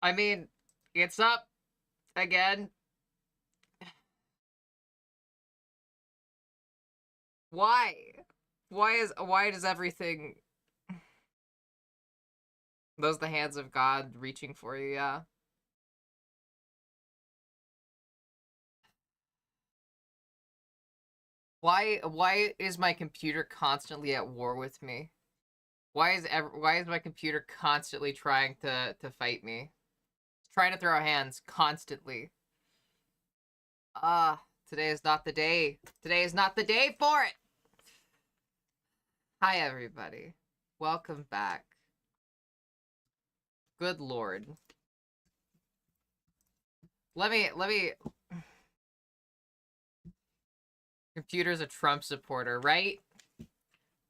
I mean, it's up again. Why? Why does everything... Those the hands of God reaching for you, yeah. Why is my computer constantly at war with me? Why is my computer constantly trying to fight me? It's trying to throw hands constantly. Today is not the day. Today is not the day for it. Hi everybody. Welcome back. Good lord. Let me Computer's a Trump supporter, right?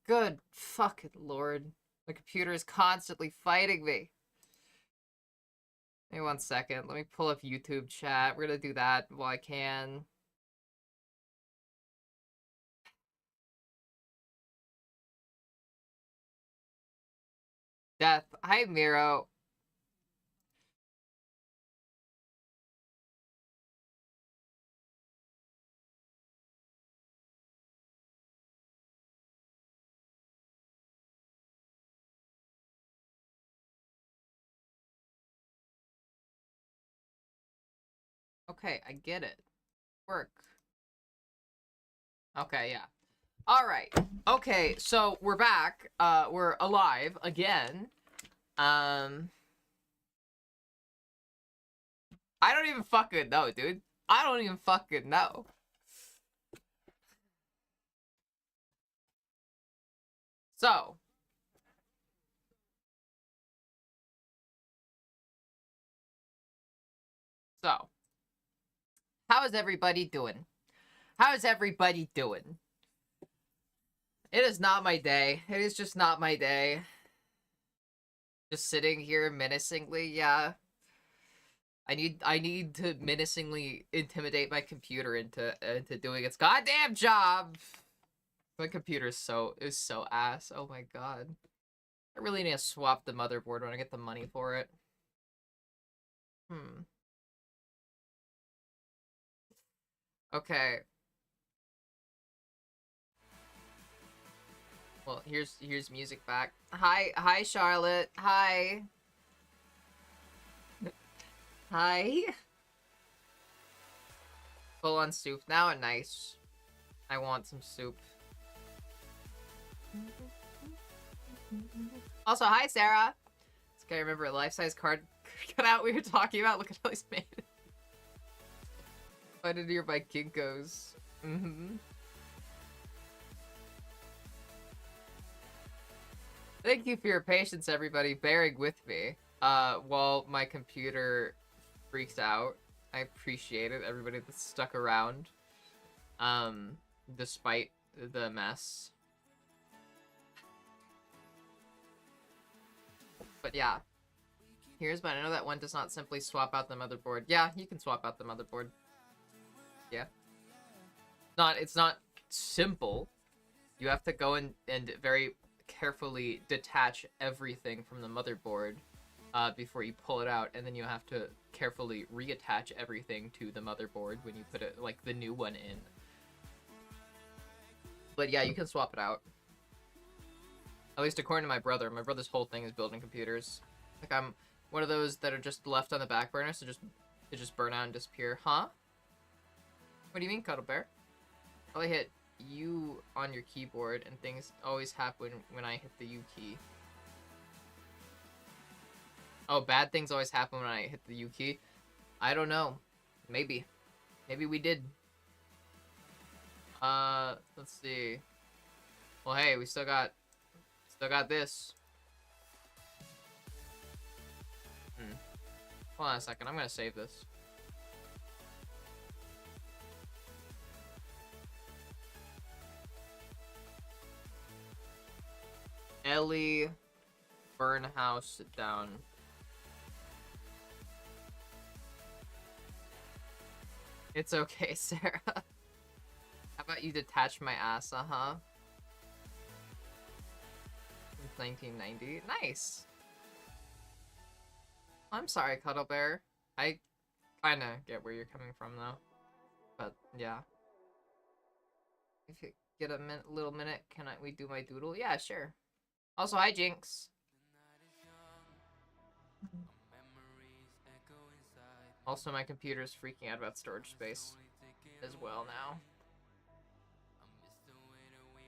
Good fucking lord. My computer is constantly fighting me. Hey, 1 second. Let me pull up YouTube chat. We're gonna do that while I can. Death. Hi, Miro. Okay, I get it. Work. Okay, yeah. Alright. Okay, so we're back. We're alive again. I don't even fucking know, dude. I don't even fucking know. So. How is everybody doing? How is everybody doing? It is not my day. It is just not my day. Just sitting here menacingly, yeah. I need to menacingly intimidate my computer into doing its goddamn job. My computer is so ass. Oh my god. I really need to swap the motherboard when I get the money for it. Okay. Well, here's music back. Hi Charlotte. Hi. Hi. Full on soup now. Nice. I want some soup. Also, hi Sarah. This guy remember a life-size card cutout we were talking about. Look at how he's made it. Find it nearby Kinko's. Thank you for your patience, everybody, bearing with me while my computer freaks out. I appreciate it, everybody that's stuck around, despite the mess. But yeah, here's one. I know that one does not simply swap out the motherboard. Yeah, you can swap out the motherboard. Yeah. It's not simple. You have to go and very carefully detach everything from the motherboard before you pull it out, and then you have to carefully reattach everything to the motherboard when you put it, like, the new one in. But yeah, you can swap it out. At least according to my brother. My brother's whole thing is building computers. Like, I'm one of those that are just left on the back burner, so just burn out and disappear. Huh? What do you mean, Cuddle Bear? Probably hit U on your keyboard, and things always happen when I hit the U key. Oh, bad things always happen when I hit the U key? I don't know. Maybe. Maybe we did. Let's see. Well, hey, we still got this. Hold on a second, I'm gonna save this. Ellie, burn house, sit down. It's okay, Sarah. How about you detach my ass, 1990. Nice. I'm sorry, Cuddle Bear. I kinda get where you're coming from, though. But, yeah. If you get a little minute, we do my doodle? Yeah, sure. Also, hi, Jinx. Also, my computer's freaking out about storage space as well now.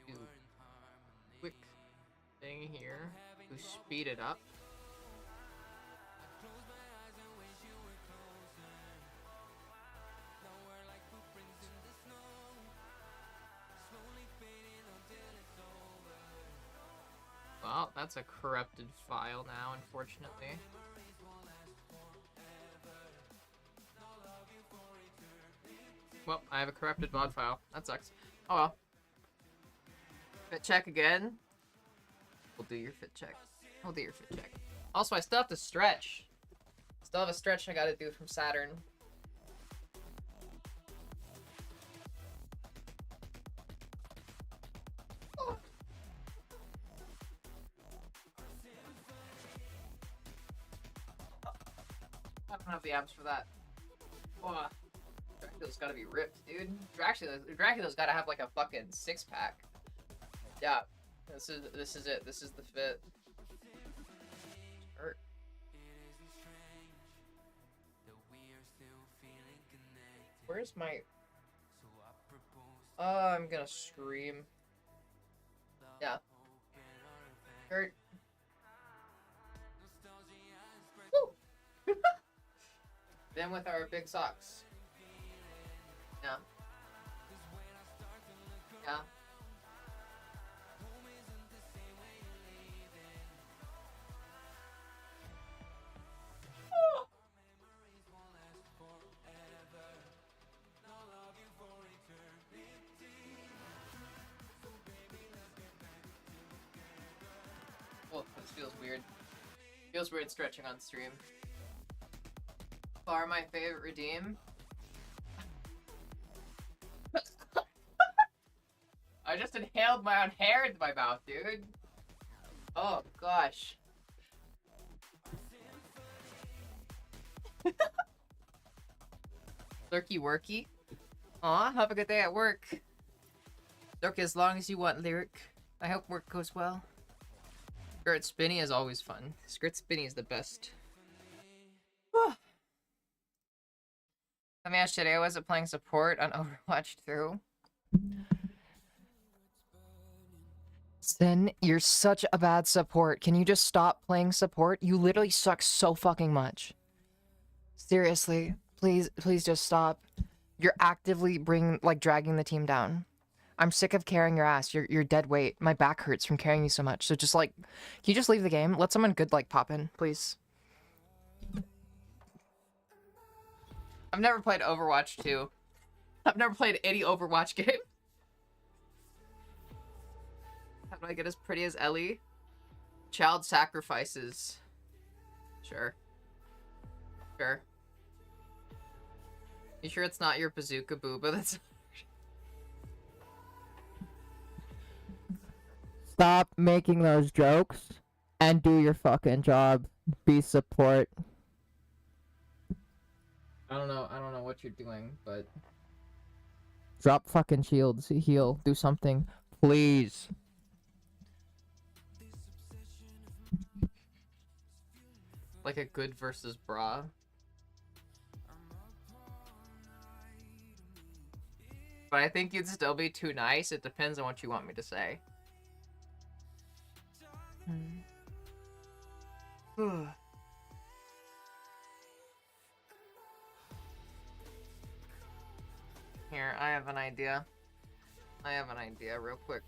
Do quick thing here to speed it up. Well, that's a corrupted file now, unfortunately. Well, I have a corrupted VOD file. That sucks. Oh well. Fit check again. We'll do your fit check. We'll do your fit check. Also, I still have to stretch. Still have a stretch I gotta do from Saturn. Oh. I don't have the abs for that. Oh. Dracula's gotta be ripped, dude. Dracula's gotta have like a fucking 6-pack. Yeah. This is it. This is the fit. Hurt. Where's my... I'm gonna scream. Yeah. Hurt. Woo! Then with our big socks. Yeah. Yeah. Oh, this feels weird. Feels weird stretching on stream. Far my favorite redeem. I just inhaled my own hair into my mouth, dude. Oh, gosh. Lurky worky. Aw, have a good day at work. Lurk as long as you want, Lyric. I hope work goes well. Skirt spinny is always fun. Skirt spinny is the best. I mean, today I wasn't playing support on Overwatch through. Sin, you're such a bad support. Can you just stop playing support? You literally suck so fucking much. Seriously, please just stop. You're actively dragging the team down. I'm sick of carrying your ass. You're dead weight. My back hurts from carrying you so much. So just can you just leave the game? Let someone good pop in, please. I've never played Overwatch 2. I've never played any Overwatch game. How do I get as pretty as Ellie? Child sacrifices. Sure. Sure. You sure it's not your bazooka booba that's... Stop making those jokes and do your fucking job. Be support. I don't know what you're doing, but... Drop fucking shields. Heal. Do something. Please. Like a good versus bra. But I think you'd still be too nice. It depends on what you want me to say. Here, I have an idea. I have an idea real quick.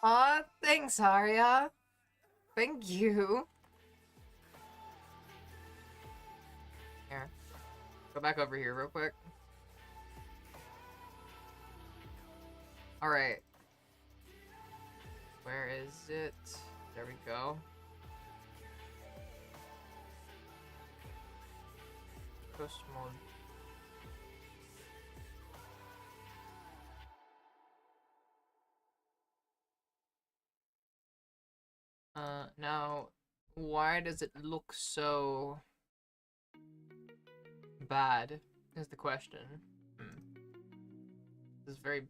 Aw, thanks, Arya. Thank you. Here. Go back over here real quick. Alright. Where is it? There we go. Ghost mode. Now, why does it look so bad? Is the question. This is very.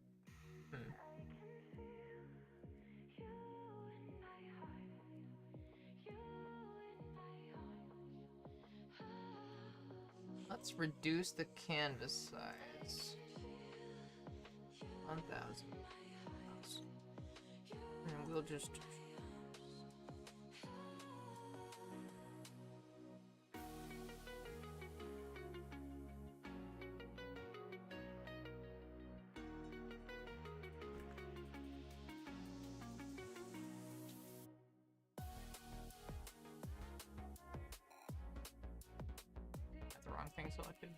Let's reduce the canvas size. 1,000. And we'll just. Thing selected.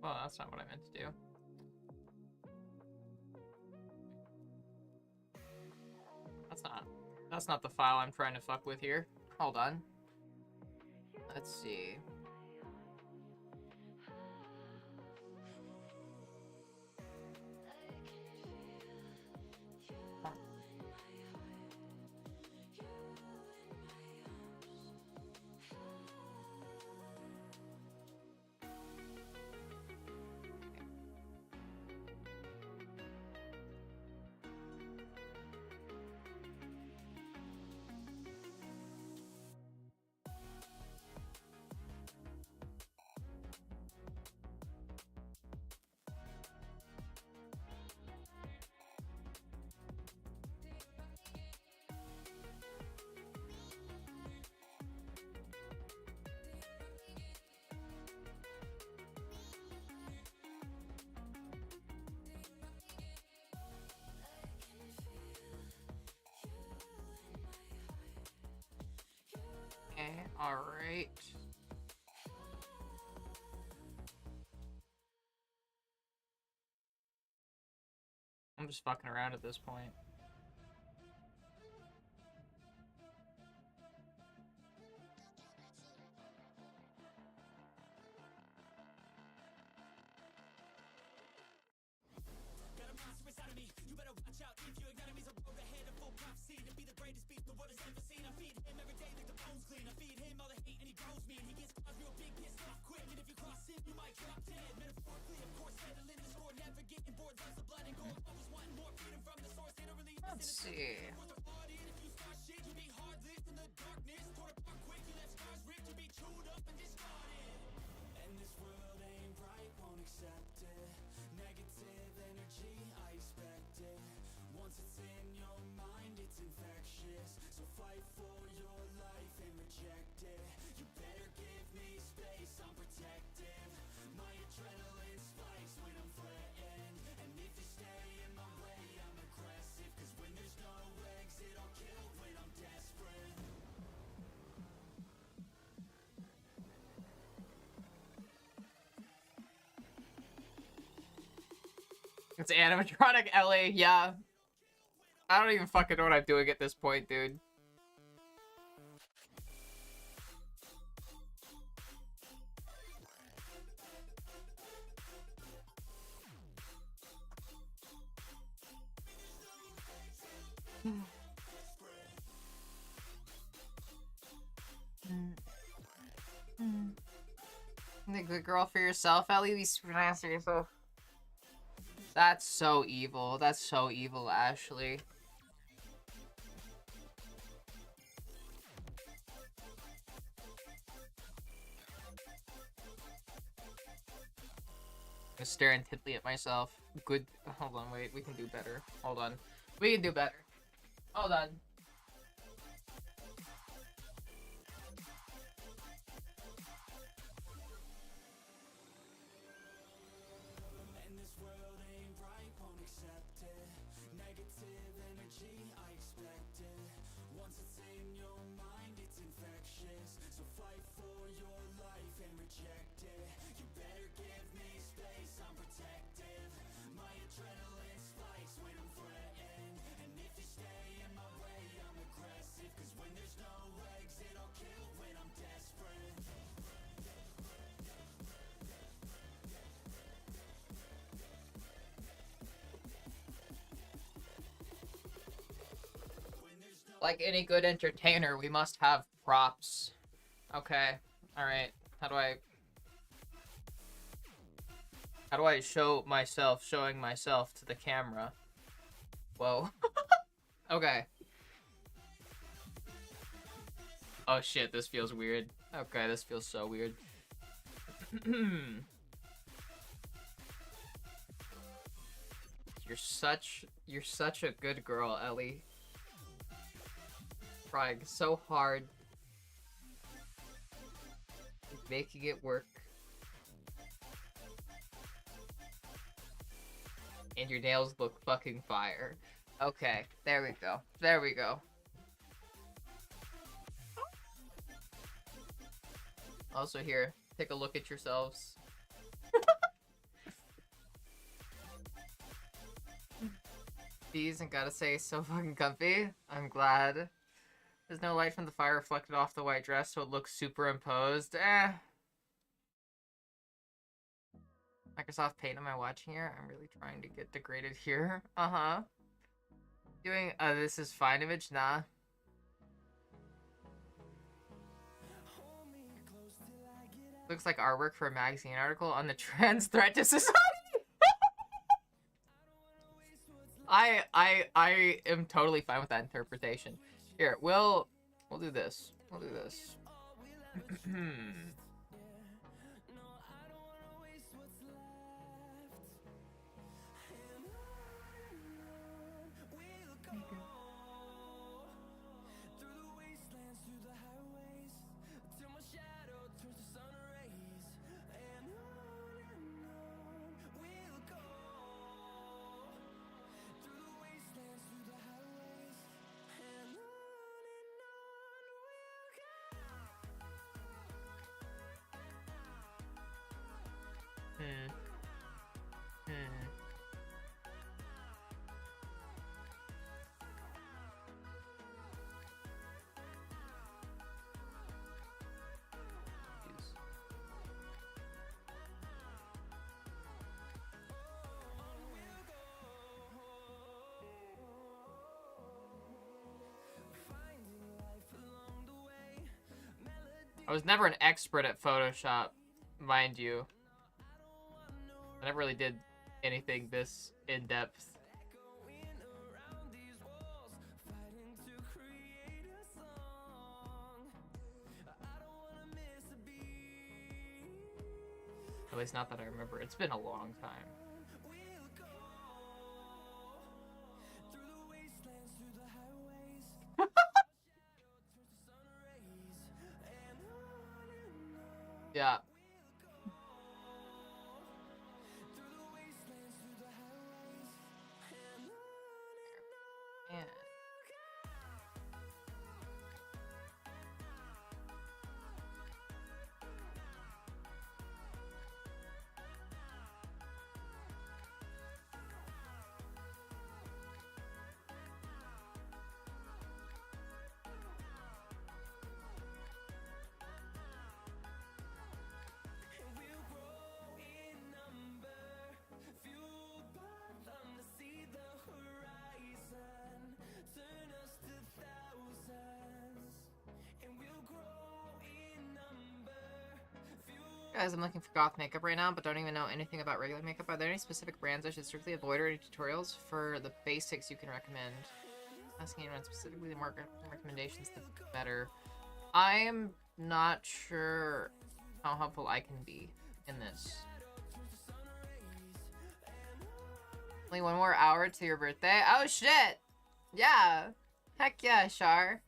Well, that's not what I meant to do. That's not the file I'm trying to fuck with here. Hold on. Let's see. Okay, alright. I'm just fucking around at this point. Let's see. It's animatronic LA, yeah. I don't even fucking know what I'm doing at this point, dude. The good girl for yourself, Ellie. Be super nice to yourself. That's so evil. That's so evil, Ashley. I'm staring intently at myself. Good. Hold on, wait. We can do better. Hold on. We can do better. Hold on. Like any good entertainer, we must have props. Okay. Alright. How do I show myself showing myself to the camera? Whoa. Okay. Oh shit, this feels weird. Okay, this feels so weird. You're such a good girl, Ellie. Trying so hard. Making it work. And your nails look fucking fire. Okay, there we go. There we go. Also here, take a look at yourselves. These, and gotta say, so fucking comfy. I'm glad. There's no light from the fire reflected off the white dress, so it looks superimposed. Microsoft Paint, am I watching here? I'm really trying to get degraded here. Uh-huh. Doing, this is fine image? Nah. Looks like artwork for a magazine article on the trans threat to society. I am totally fine with that interpretation. Here, we'll do this. We'll do this. I was never an expert at Photoshop, mind you. I never really did anything this in-depth. At least not that I remember. It's been a long time. Yeah. Yeah. Guys, I'm looking for goth makeup right now, but don't even know anything about regular makeup. Are there any specific brands I should strictly avoid or any tutorials for the basics you can recommend? Asking anyone specifically, the more recommendations, the better. I am not sure how helpful I can be in this. Only one more hour to your birthday? Oh shit! Yeah! Heck yeah, Shar.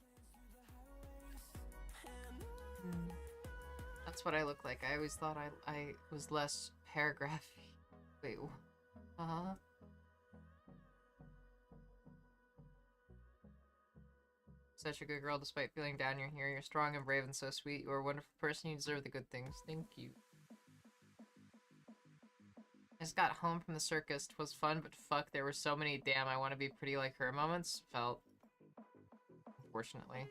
That's what I look like. I always thought I was less paragraphy. Wait, uh-huh. Such a good girl despite feeling down. You're here. You're strong and brave and so sweet. You're a wonderful person. You deserve the good things. Thank you. I just got home from the circus. 'Twas fun, but fuck, there were so many damn I want to be pretty like her moments. Felt. Unfortunately.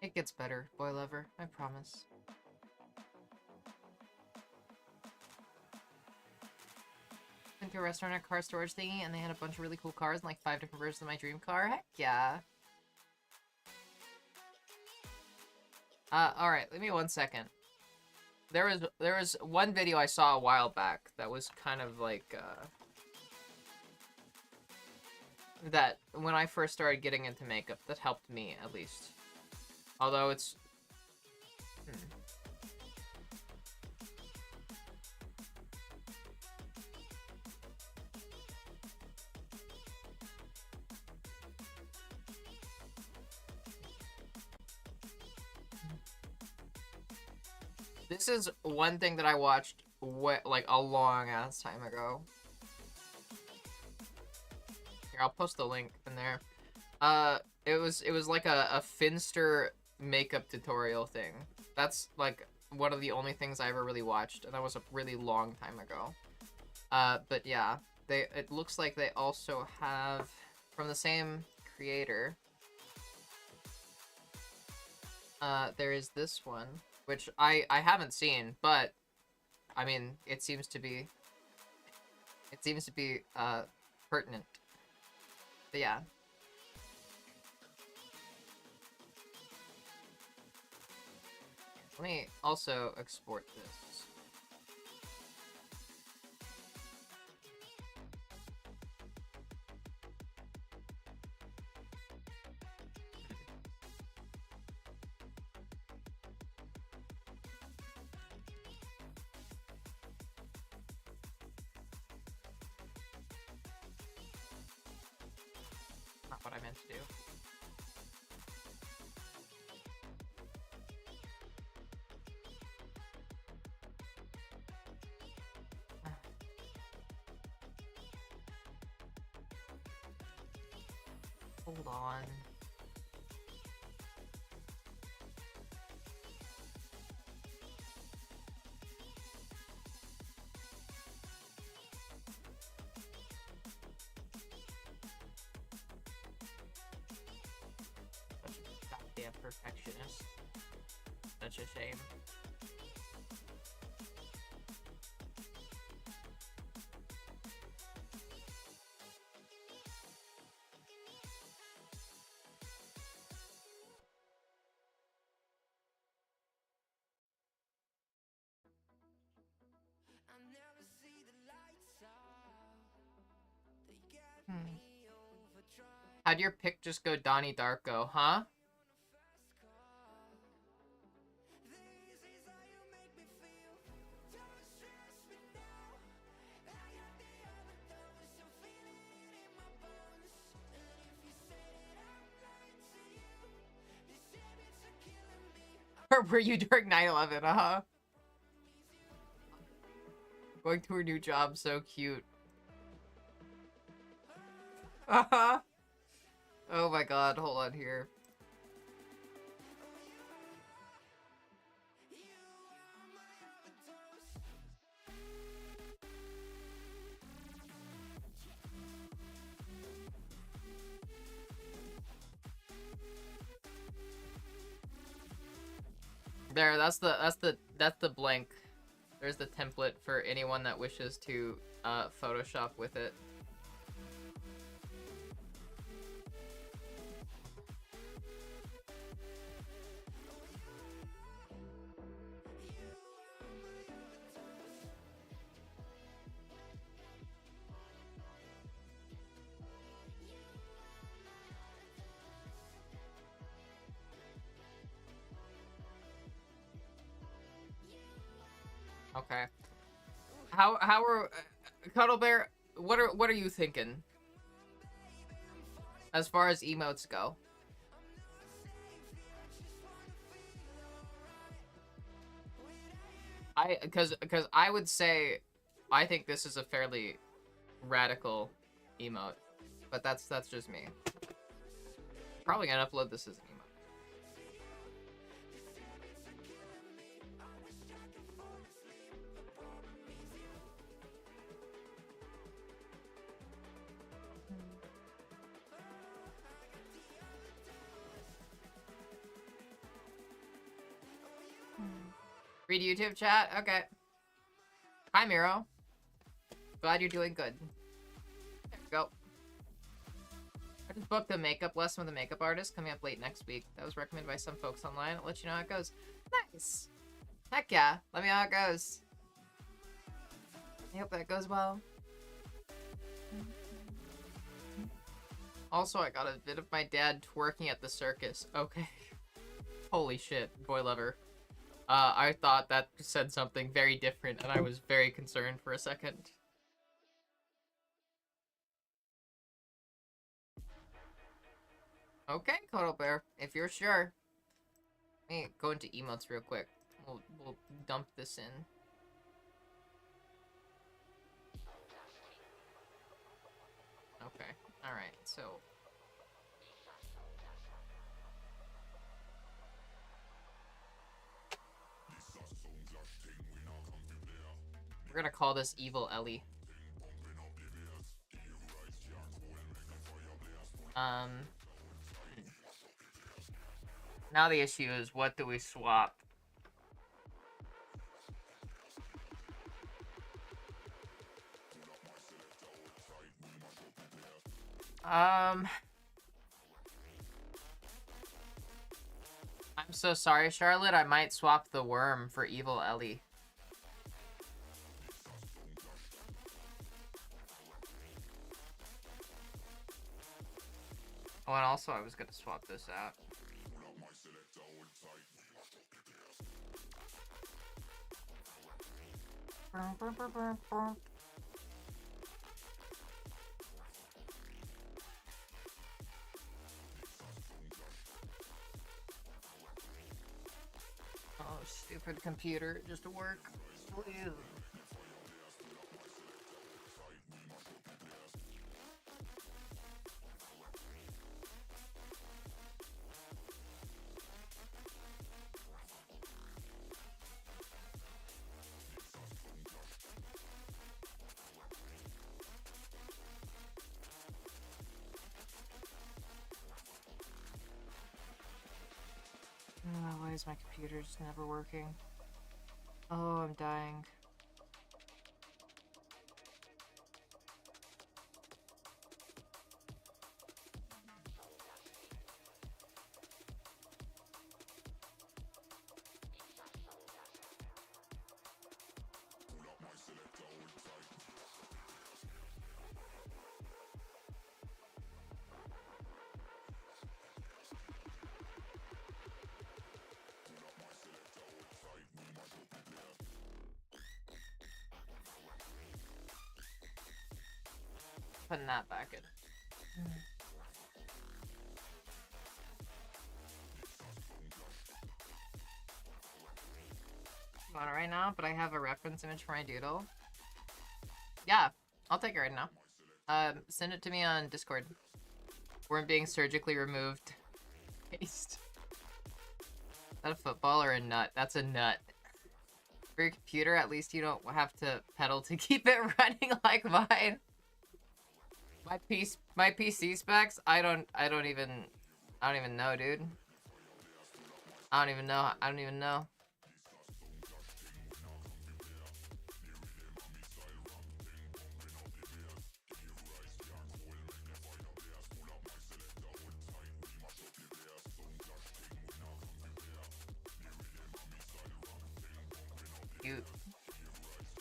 It gets better, boy lover. I promise. Went to a restaurant or car storage thingy, and they had a bunch of really cool cars and like 5 different versions of my dream car. Heck yeah. Alright, give me 1 second. There was one video I saw a while back that was kind of like, that when I first started getting into makeup, that helped me, at least. Although it's... This is one thing that I watched like a long ass time ago. Here, I'll post the link in there. It was like a Finster makeup tutorial thing. That's like one of the only things I ever really watched, and that was a really long time ago. But yeah, it looks like they also have from the same creator. There is this one, which I haven't seen, but I mean, it seems to be pertinent. But yeah. Let me also export this. Not what I meant to do. Hold on. Such a goddamn perfectionist. Such a shame. How'd your pick just go Donnie Darko, huh? Or were you during 9/11, uh-huh? Going to her new job, so cute. Uh-huh. Oh my god, hold on here. There, that's the blank. There's the template for anyone that wishes to Photoshop with it. Okay. How are Cuddle Bear? what are you thinking as far as emotes go? Because I would say I think this is a fairly radical emote, but that's just me. Probably gonna upload this as an emote. Read YouTube chat? Okay. Hi, Miro. Glad you're doing good. There we go. I just booked a makeup lesson with a makeup artist coming up late next week. That was recommended by some folks online. I'll let you know how it goes. Nice. Heck yeah. Let me know how it goes. I hope that goes well. Also, I got a bit of my dad twerking at the circus. Okay. Holy shit. Boy lover. I thought that said something very different, and I was very concerned for a second. Okay, Cuddle Bear, if you're sure. Let me go into emotes real quick. We'll dump this in. Okay, alright, so... we're gonna call this Evil Ellie. Now the issue is, what do we swap? I'm so sorry, Charlotte. I might swap the worm for Evil Ellie. Oh, and also I was gonna swap this out. Oh, stupid computer, just to work. Please. Oh, why is my computer just never working? Oh, I'm dying. Putting that back in. I want it right now, but I have a reference image for my doodle. Yeah, I'll take it right now. Send it to me on Discord. Worm being surgically removed. Paste. Is that a football or a nut? That's a nut. For your computer, at least you don't have to pedal to keep it running like mine. My PC specs, I don't even know, dude. I don't even know. You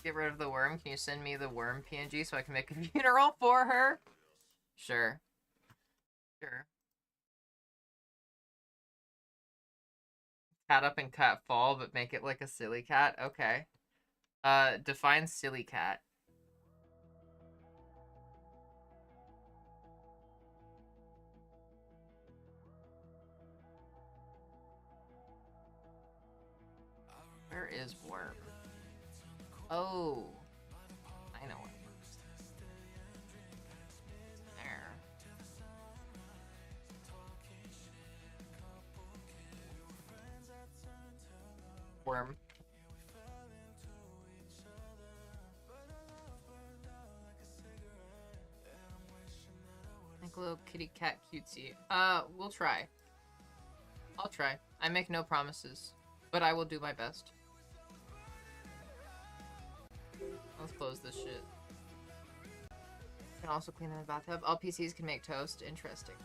get rid of the worm. Can you send me the worm PNG so I can make a funeral for her? Sure. Sure. Cat up and cat fall, but make it like a silly cat? Okay. Define silly cat. Where is Worm? Oh. I know it. There. Worm. Like a little kitty cat cutesy. We'll try. I'll try. I make no promises, but I will do my best. Let's close this shit. Can also clean in the bathtub. All PCs can make toast. Interesting.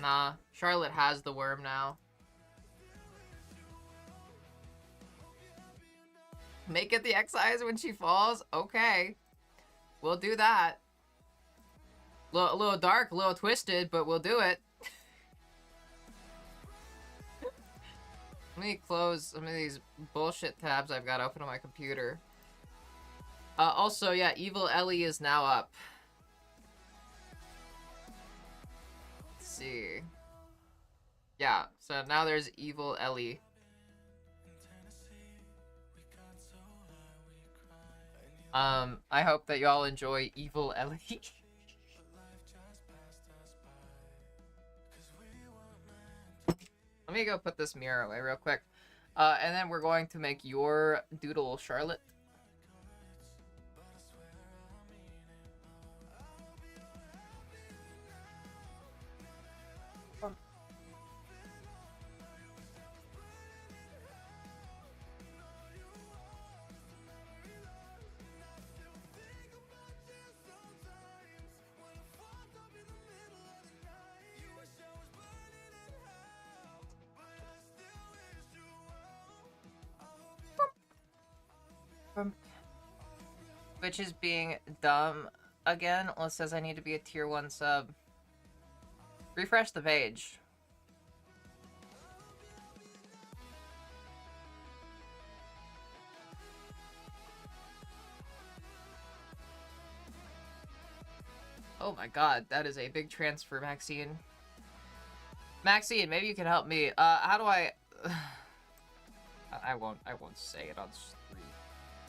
Nah, Charlotte has the worm now. Make it the X-eyes when she falls? Okay. We'll do that. A little dark, a little twisted, but we'll do it. Let me close some of these bullshit tabs I've got open on my computer. Also, yeah, Evil Ellie is now up. Let's see. Yeah, so now there's Evil Ellie. I hope that y'all enjoy Evil Ellie. Let me go put this mirror away real quick. And then we're going to make your doodle, Charlotte. Which is being dumb again. Well, it says I need to be a tier 1 sub. Refresh the page. Oh my god, that is a big transfer, Maxine. Maxine, maybe you can help me. How do I... I won't say it on stream.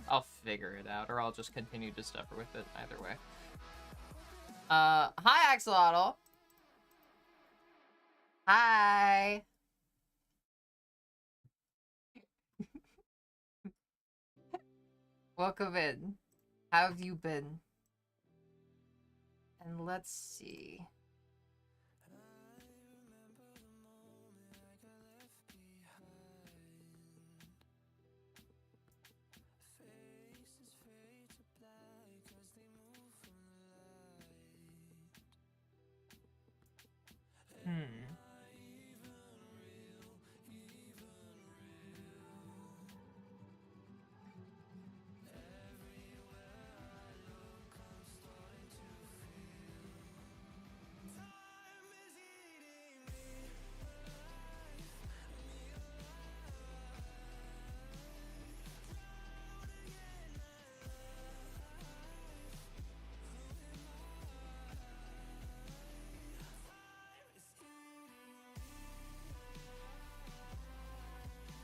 I'll figure it out, or I'll just continue to suffer with it either way. Hi, Axolotl. Hi. Welcome in. How have you been? And let's see.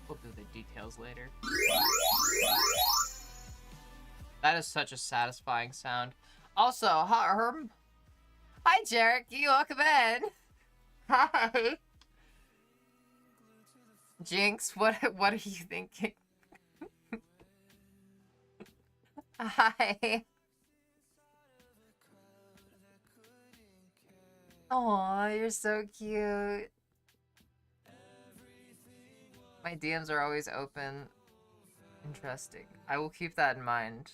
We'll do the details later. That is such a satisfying sound. Also, hi, hi, Jarek. You welcome in. Hi. Jinx, what are you thinking? Hi. Aw, you're so cute. My DMs are always open. Interesting. I will keep that in mind.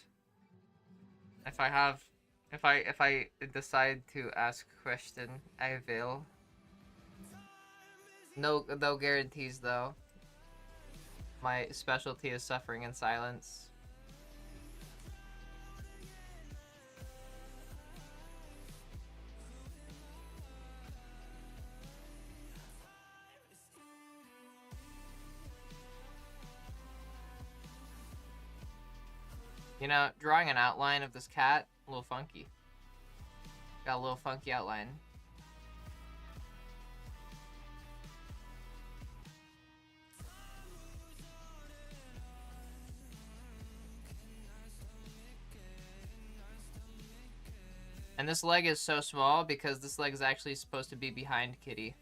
If I decide to ask a question, I will. No guarantees though. My specialty is suffering in silence. You know, drawing an outline of this cat, a little funky. Got a little funky outline. And this leg is so small because this leg is actually supposed to be behind Kitty.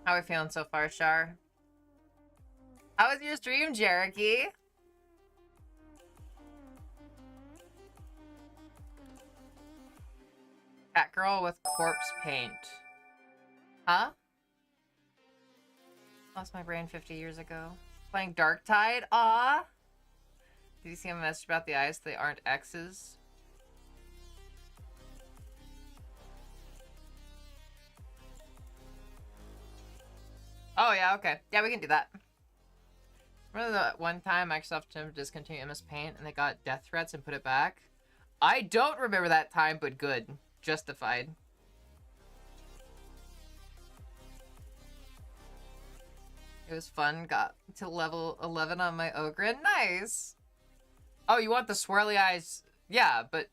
How are we feeling so far, Shar? How was your stream, Cherokee? Cat girl with corpse paint. Huh? Lost my brain 50 years ago. Playing Dark Tide? Aw! Did you see a message about the eyes? They aren't X's. Oh, yeah, okay. Yeah, we can do that. Remember that one time Microsoft attempted to discontinue MS Paint and they got death threats and put it back? I don't remember that time, but good. Justified. It was fun. Got to level 11 on my Ogre. Nice! Oh, you want the swirly eyes? Yeah, but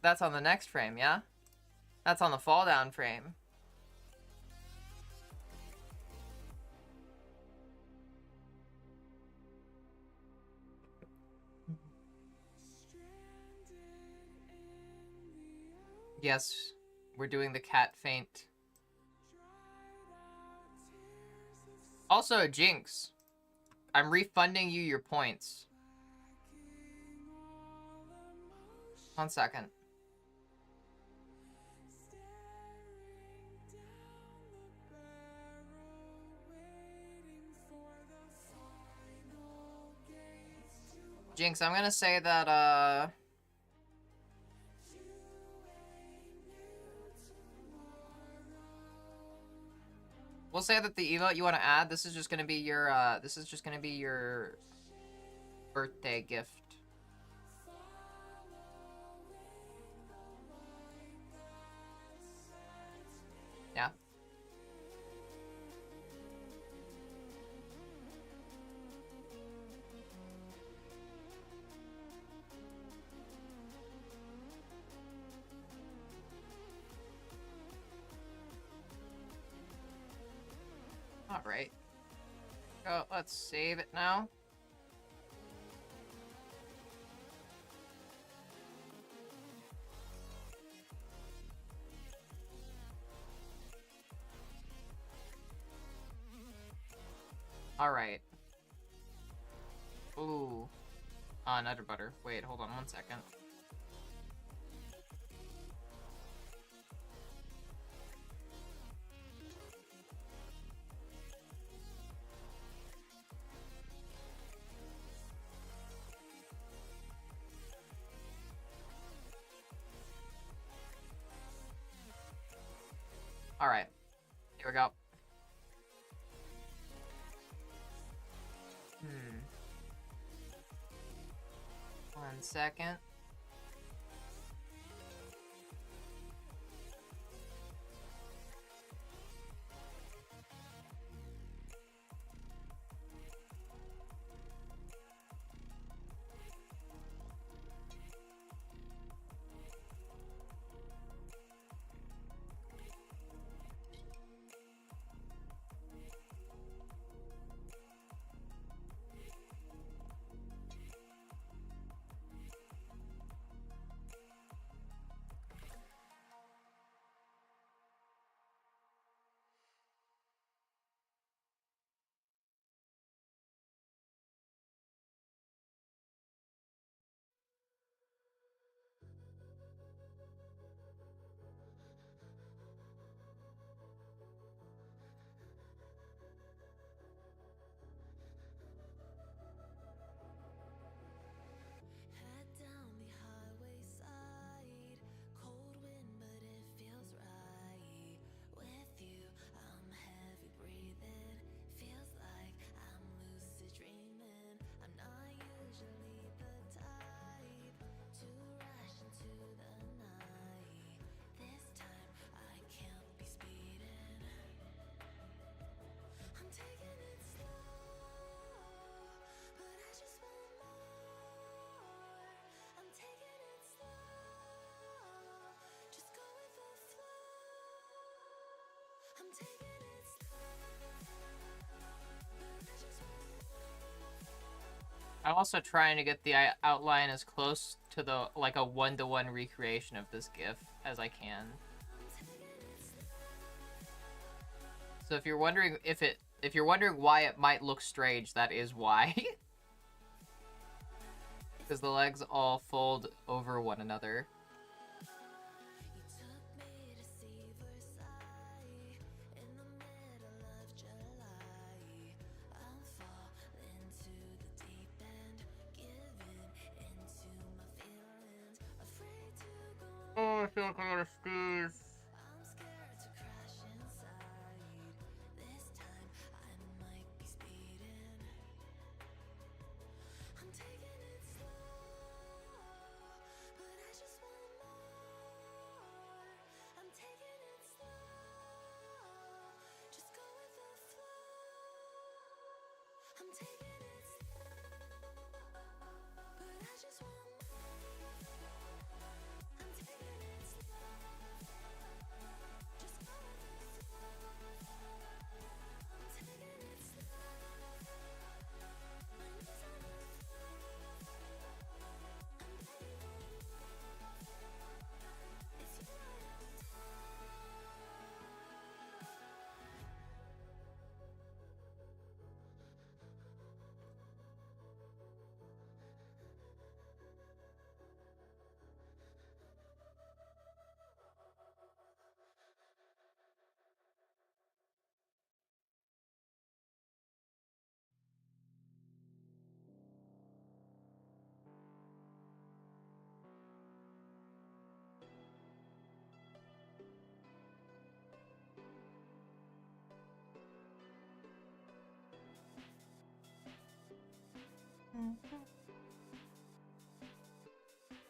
that's on the next frame, yeah? That's on the fall down frame. Yes, we're doing the cat faint. Also, Jinx, I'm refunding you your points. 1 second. Jinx, I'm gonna say that, we'll say that the emote you want to add, this is just gonna be your birthday gift. Yeah. All right. Oh, let's save it now. All right. Ooh. Nutter butter. Wait, hold on 1 second. All right. Here we go. 1 second. I'm also trying to get the outline as close to the, like, a one-to-one recreation of this GIF as I can. So if you're wondering if you're wondering why it might look strange, that is why. Because the legs all fold over one another. Oh, I feel like I'm gonna sneeze.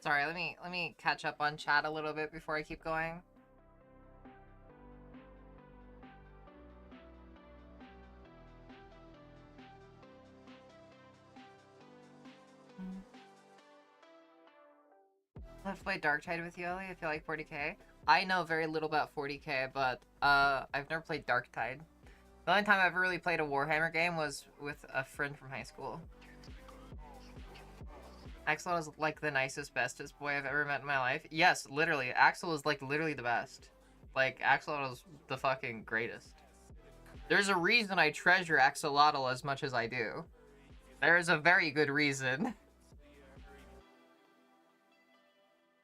Sorry, let me catch up on chat a little bit before I keep going. Let's play Darktide with you, Ellie, if you like 40k. I know very little about 40k, but I've never played Darktide. The only time I ever really played a Warhammer game was with a friend from high school. Axel is like the nicest, bestest boy I've ever met in my life. Yes, literally. Axel is like literally the best. Like, Axolotl is the fucking greatest. There's a reason I treasure Axolotl as much as I do. There is a very good reason.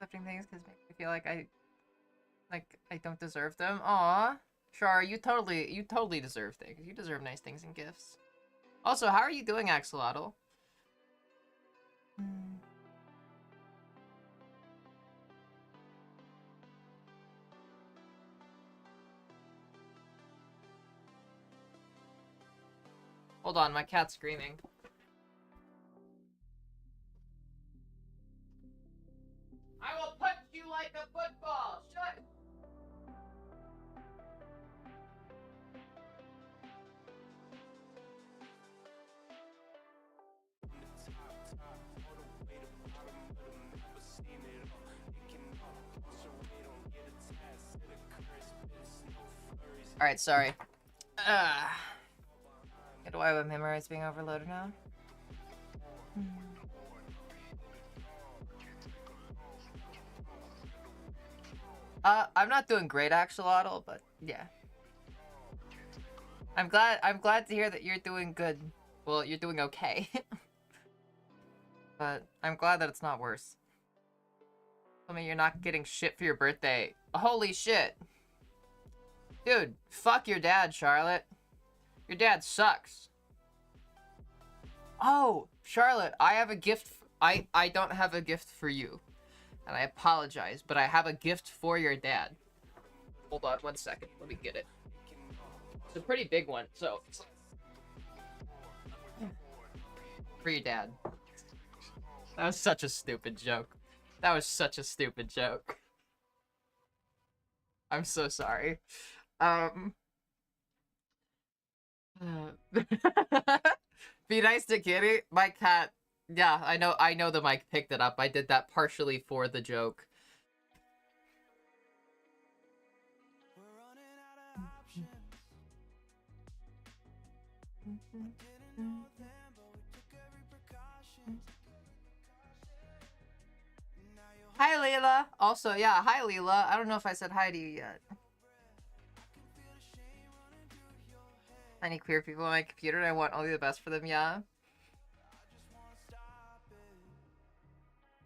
Accepting things because make me feel like I don't deserve them. Aw. Char, you totally deserve things. You deserve nice things and gifts. Also, how are you doing, Axolotl? Hold on, my cat's screaming. I will punch you like a football! Shut! Alright, sorry. Do I have memories being overloaded now? I'm not doing great, Axolotl, but yeah. I'm glad to hear that you're doing good. Well, you're doing okay. But I'm glad that it's not worse. Tell me you're not getting shit for your birthday. Holy shit. Dude, fuck your dad, Charlotte. Your dad sucks. Oh, Charlotte, I have a gift. I don't have a gift for you. And I apologize, but I have a gift for your dad. Hold on 1 second. Let me get it. It's a pretty big one, so... For your dad. That was such a stupid joke. That was such a stupid joke. I'm so sorry. Be nice to Kitty. My cat. Yeah, I know the mic picked it up. I did that partially for the joke. Hi, Leila. Also, yeah, hi, Leila. I don't know if I said hi to you yet. Any queer people on my computer, and I want only the best for them, yeah.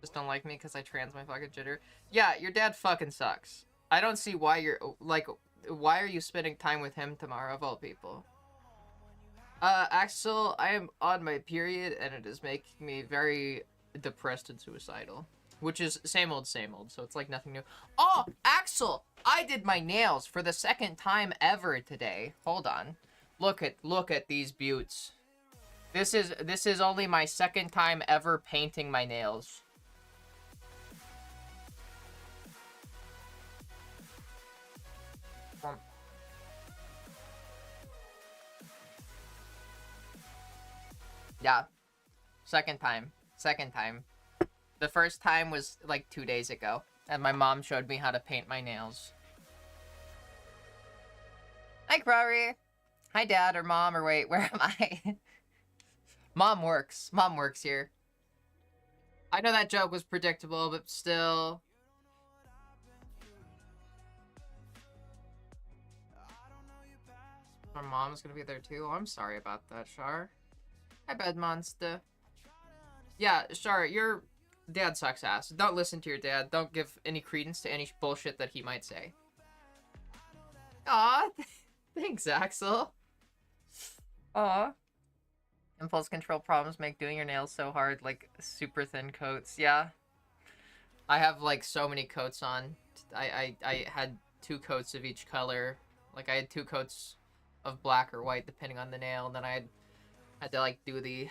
Just don't like me because I trans my fucking gender. Yeah, your dad fucking sucks. I don't see why you're, like, why are you spending time with him tomorrow, of all people? Axel, I am on my period, and it is making me very depressed and suicidal. Which is same old, so it's like nothing new. Oh, Axel! I did my nails for the second time ever today. Hold on. Look at these buttes. This is only my second time ever painting my nails. Yeah. Second time. The first time was like 2 days ago, and my mom showed me how to paint my nails. Hi, Rory. Hi, Dad or Mom, or wait, where am I? Mom works here. I know that joke was predictable, but still. My mom's gonna be there too. Oh, I'm sorry about that, Char. Hi, bed monster. Yeah, Char, your dad sucks ass. Don't listen to your dad. Don't give any credence to any bullshit that he might say. Aw, thanks, Axel. Aw. Impulse control problems make doing your nails so hard, like super thin coats. Yeah. I have like so many coats on. I had 2 coats of each color. Like I had 2 coats of black or white depending on the nail, and then I had to like do the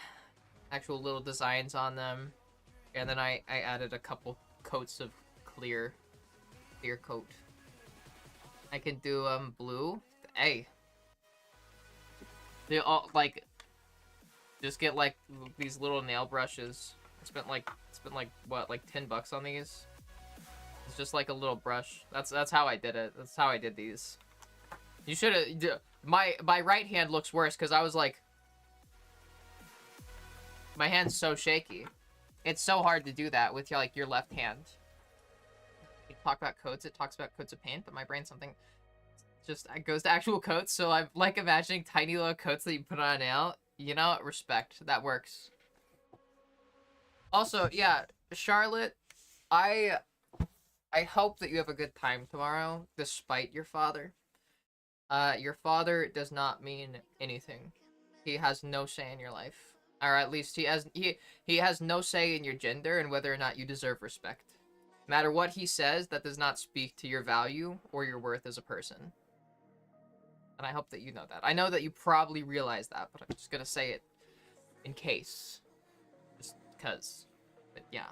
actual little designs on them. And then I added a couple coats of clear coat. I can do blue. Hey. They all like just get like these little nail brushes. I spent like what, like $10 on these. It's just like a little brush. That's how I did it. That's how I did these. You should have. My right hand looks worse because I was like, my hand's so shaky. It's so hard to do that with your left hand. You talk about coats. It talks about coats of paint, but my brain something just goes to actual coats. So I'm like imagining tiny little coats that you put on a nail. You know, respect. That works. Also, yeah, Charlotte, I hope that you have a good time tomorrow, despite your father. Your father does not mean anything. He has no say in your life. Or at least he has no say in your gender and whether or not you deserve respect. No matter what he says, that does not speak to your value or your worth as a person. And I hope that you know that. I know that you probably realize that, but I'm just gonna say it in case. Just cause. But yeah.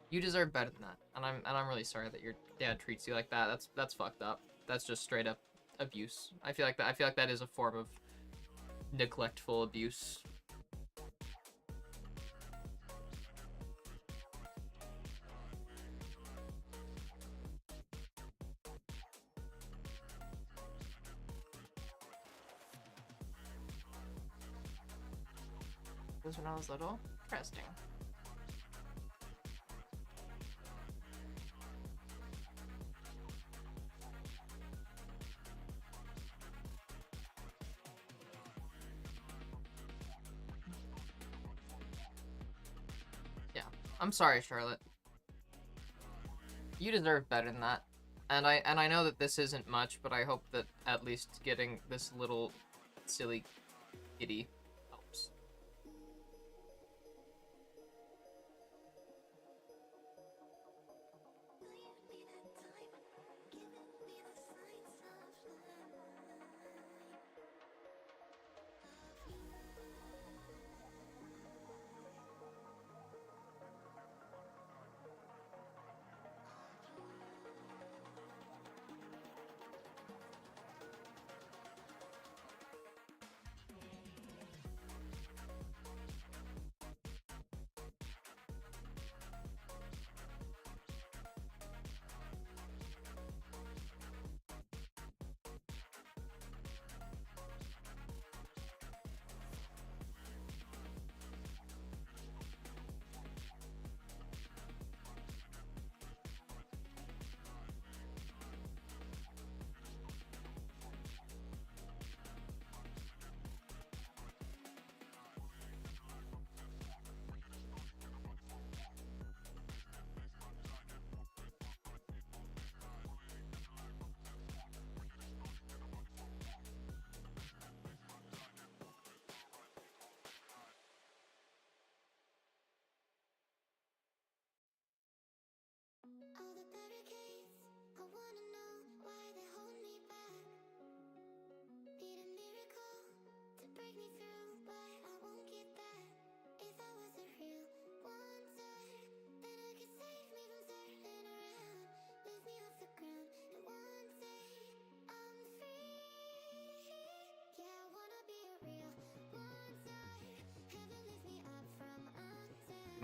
You deserve better than that. And I'm really sorry that your dad treats you like that. That's fucked up. That's just straight up abuse. I feel like that is a form of neglectful abuse. This when I was little? Interesting. Yeah. I'm sorry, Charlotte. You deserve better than that. And I know that this isn't much, but I hope that at least getting this little silly kitty helps.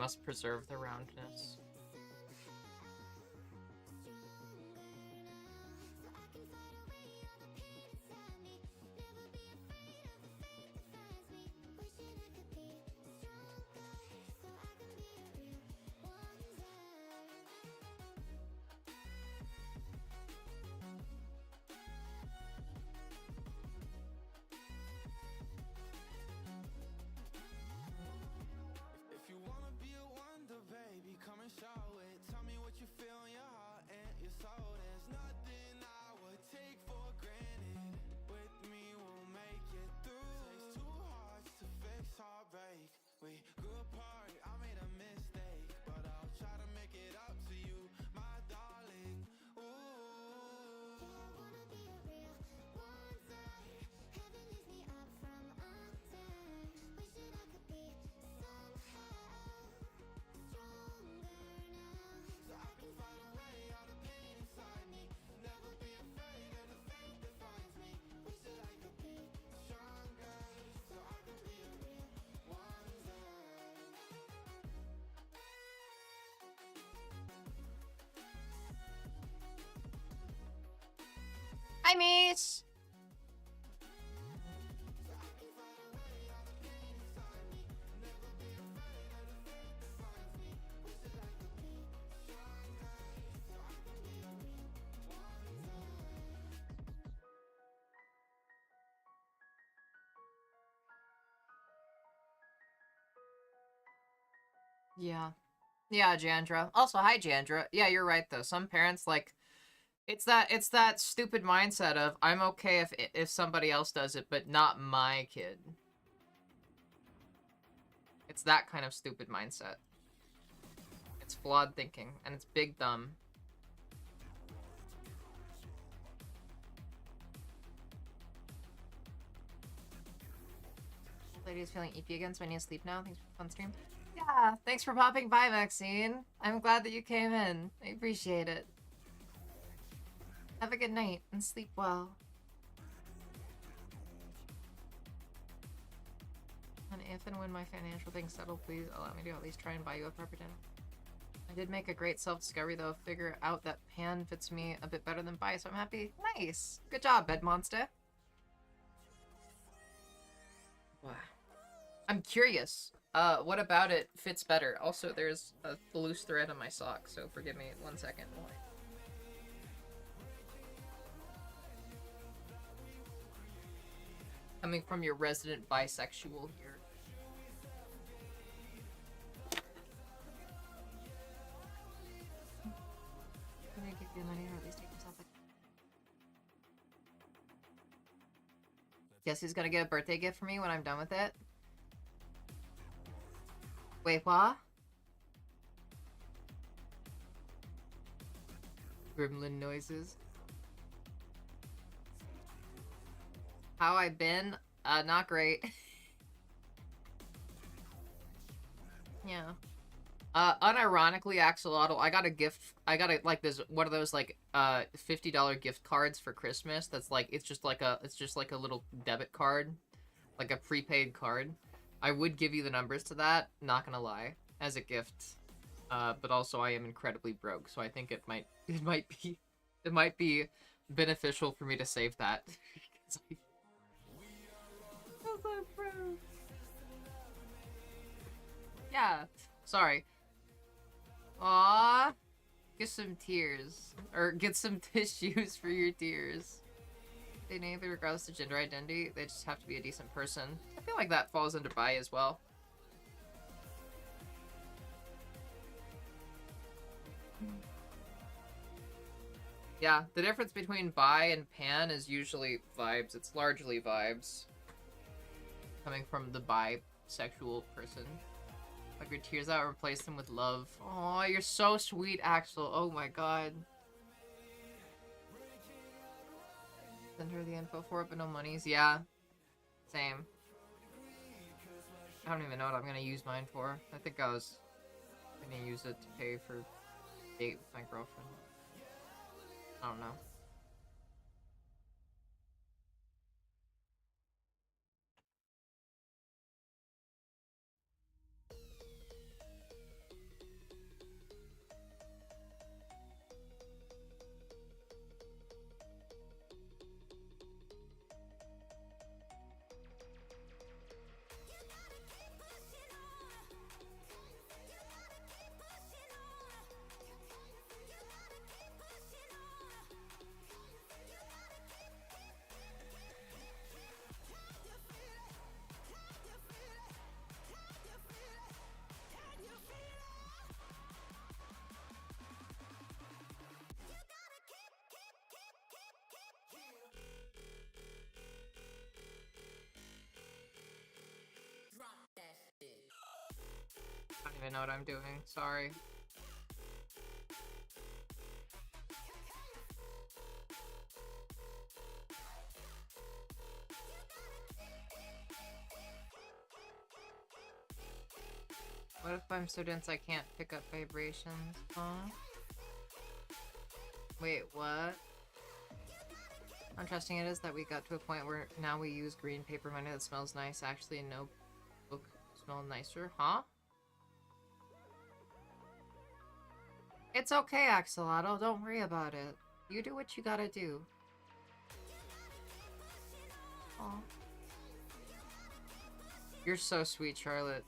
must preserve the roundness. Hi, Miss! Yeah. Yeah, Jandra. Also, hi, Jandra. Yeah, you're right, though. Some parents, like, it's that stupid mindset of, I'm okay if somebody else does it, but not my kid. It's that kind of stupid mindset. It's flawed thinking, and it's big dumb. Lady's feeling EP again, so I need to sleep now. Thanks for the fun stream. Yeah, thanks for popping by, Maxine. I'm glad that you came in. I appreciate it. Have a good night and sleep well. And if and when my financial things settle, please allow me to at least try and buy you a proper dinner. I did make a great self-discovery, though. Figure out that pan fits me a bit better than bi, so I'm happy. Nice. Good job, bed monster. Wow. I'm curious. What about it fits better? Also, there's a loose thread on my sock, so forgive me 1 second. Coming from your resident bisexual here. I'm gonna give you money or at least take yourself a... Guess who's gonna get a birthday gift for me when I'm done with it? Wait, what? Gremlin noises. How I been? Not great. Yeah. Unironically, Axolotl, I got a gift. I got like this one of those like $50 gift cards for Christmas. That's like it's just like a little debit card, like a prepaid card. I would give you the numbers to that. Not gonna lie, as a gift. But also I am incredibly broke, so I think it might be beneficial for me to save that. Yeah. Sorry. Aww. Get some tears. Or get some tissues for your tears. They neither regardless of gender identity, they just have to be a decent person. I feel like that falls into bi as well. Yeah, the difference between bi and pan is usually vibes. It's largely vibes. Coming from the bisexual person. Like your tears out, replace them with love. Oh, you're so sweet, Axel. Oh my god. Send her the info for it, but no monies. Yeah. Same. I don't even know what I'm gonna use mine for. I think I was gonna use it to pay for a date with my girlfriend. I don't know. even know what I'm doing. Sorry. What if I'm so dense I can't pick up vibrations? Huh? Wait, what? How interesting it is that we got to a point where now we use green paper money that smells nice. Actually, no book smell nicer. Huh? It's okay, Axolotl. Don't worry about it. You do what you gotta do. Aw. You're so sweet, Charlotte.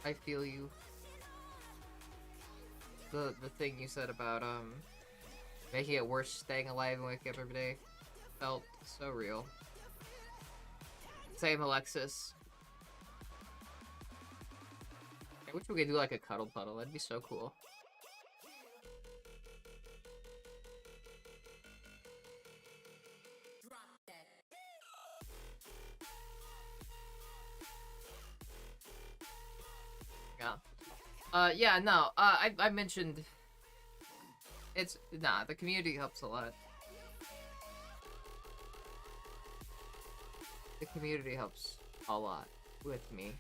I feel you. The thing you said about making it worse staying alive and waking up every day felt so real. Same, Alexis. I wish we could do like a cuddle puddle. That'd be so cool. Yeah. Yeah, no, I mentioned it's, nah, the community helps a lot. The community helps a lot with me.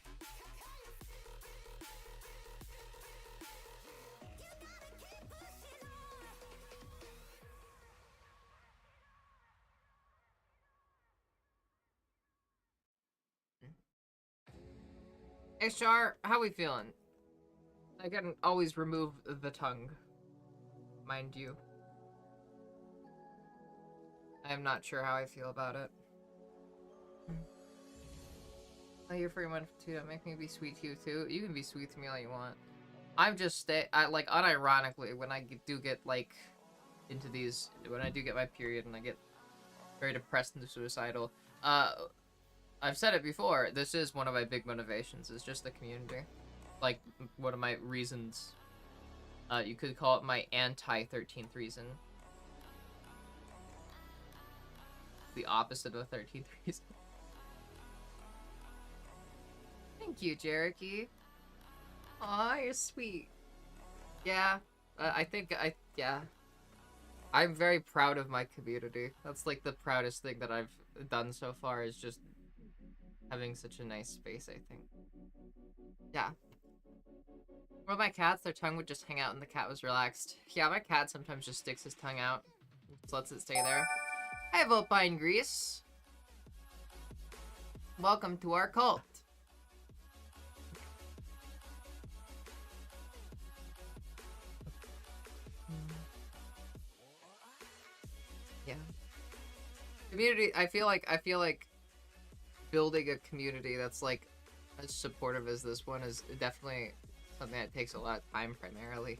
Hey, Char, how we feeling? I can always remove the tongue, mind you. I am not sure how I feel about it. Oh, you're free one too. Don't make me be sweet to you too. You can be sweet to me all you want. I'm just like unironically when I do get like into these, when I do get my period and I get very depressed and suicidal. I've said it before. This is one of my big motivations. Is just the community. Like one of my reasons. You could call it my anti-13th reason. The opposite of 13th reason. Thank you, Jericho. Aw, you're sweet. Yeah, yeah. I'm very proud of my community. That's like the proudest thing that I've done so far is just having such a nice space, I think. Yeah. One of my cats, their tongue would just hang out and the cat was relaxed. Yeah, my cat sometimes just sticks his tongue out. Just lets it stay there. Hi, Vulpine Grease. Welcome to our cult. Yeah. Community, I feel like building a community that's like as supportive as this one is definitely something that takes a lot of time primarily.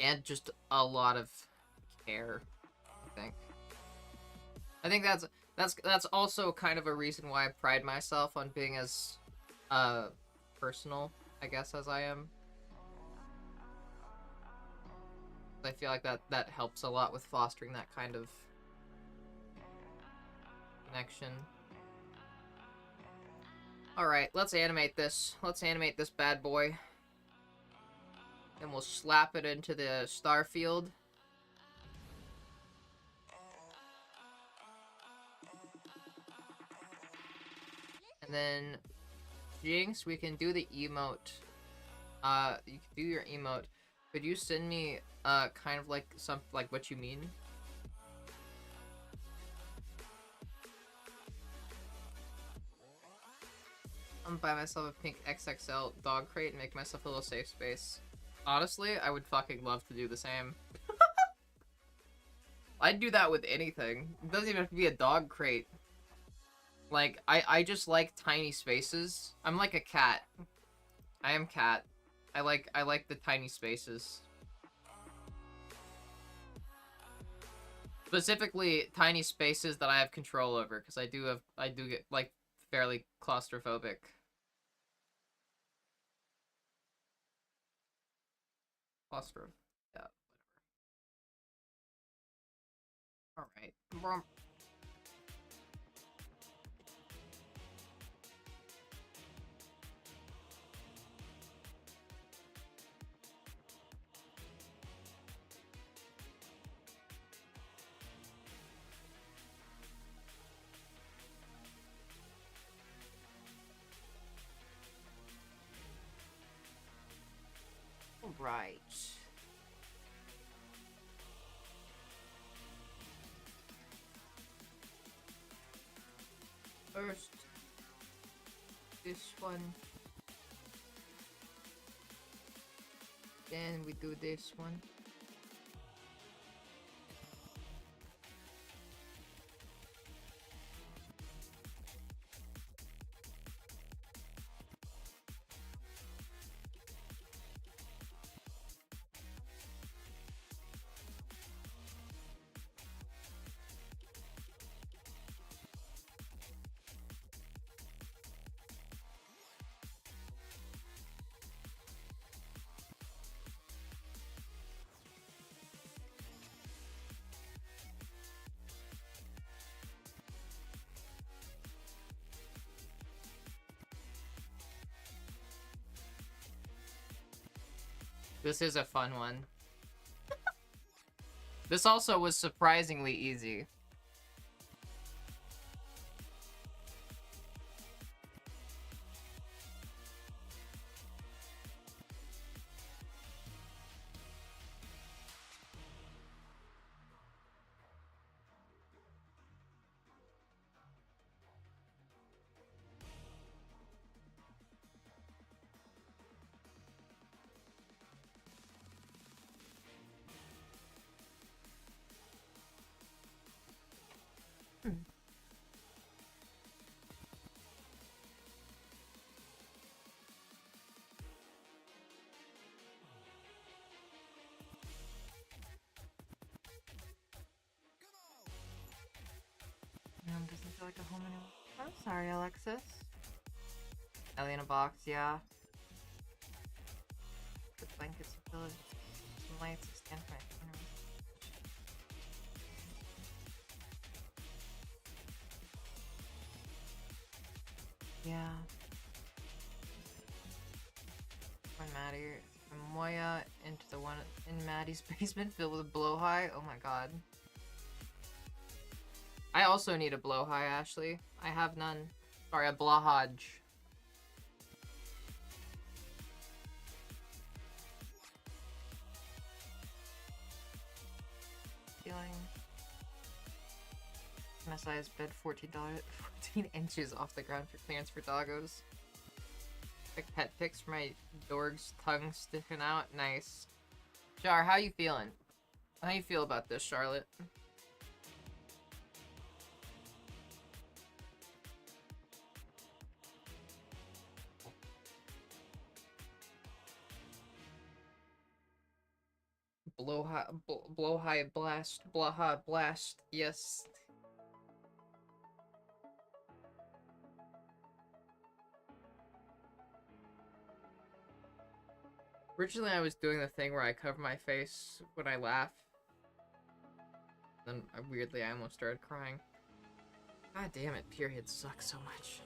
And just a lot of care, I think. I think that's also kind of a reason why I pride myself on being as personal, I guess, as I am. I feel like that helps a lot with fostering that kind of connection. Alright, let's animate this. Let's animate this bad boy. And we'll slap it into the star field. And then, Jinx, we can do the emote. You can do your emote. Could you send me, kind of like like what you mean? I'm gonna buy myself a pink XXL dog crate and make myself a little safe space. Honestly, I would fucking love to do the same. I'd do that with anything. It doesn't even have to be a dog crate. Like, I just like tiny spaces. I'm like a cat. I am cat. I like the tiny spaces. Specifically, tiny spaces that I have control over, because I do get, like, fairly claustrophobic. Claustro. Yeah, whatever. Alright. Right. First, this one. Then we do this one. This is a fun one. This also was surprisingly easy. Doesn't feel like a home anymore. I'm sorry, Alexis. Ellie in a box, yeah. The blankets and pillows, some lights, a stand for my phone. Yeah. From Maddie, from Moya into the one in Maddie's basement filled with a blowhigh. Oh my god. I also need a blowhigh, Ashley. I have none. Sorry, a blahaj. Feeling. My size bed, $14, 14 inches off the ground for clearance for doggos. Like pet pics for my dog's tongue sticking out. Nice. Jar, how you feeling? How you feel about this, Charlotte? Blow high blast, blaha blast, yes. Originally I was doing the thing where I cover my face when I laugh. Then weirdly I almost started crying. God damn it, periods suck so much.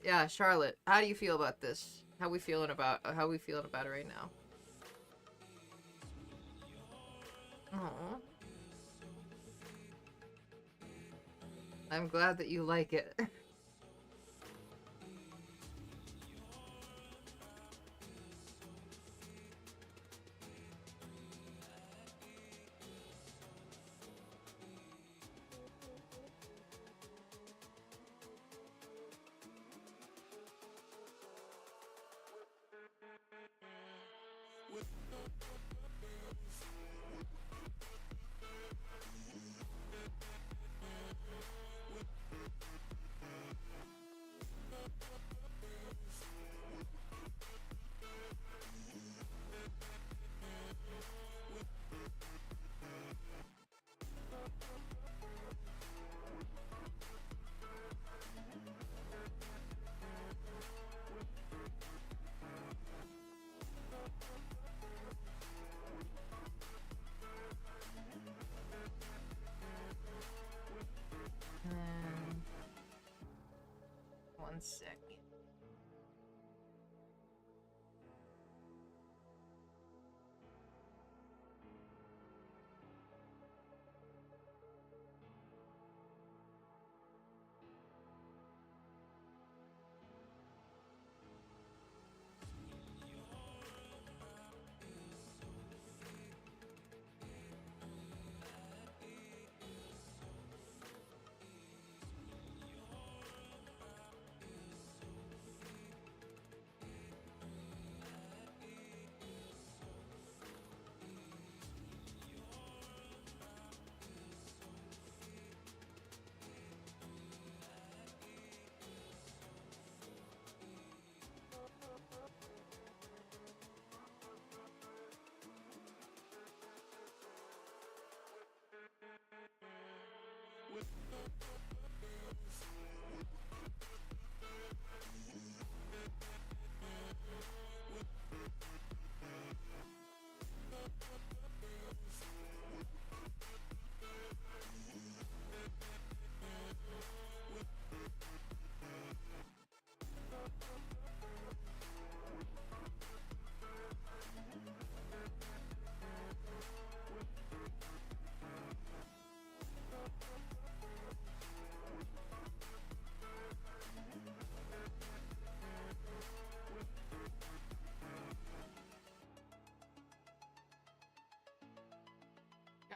Yeah, Charlotte, how do you feel about this? How we feeling about it right now? Aww. I'm glad that you like it. One sec.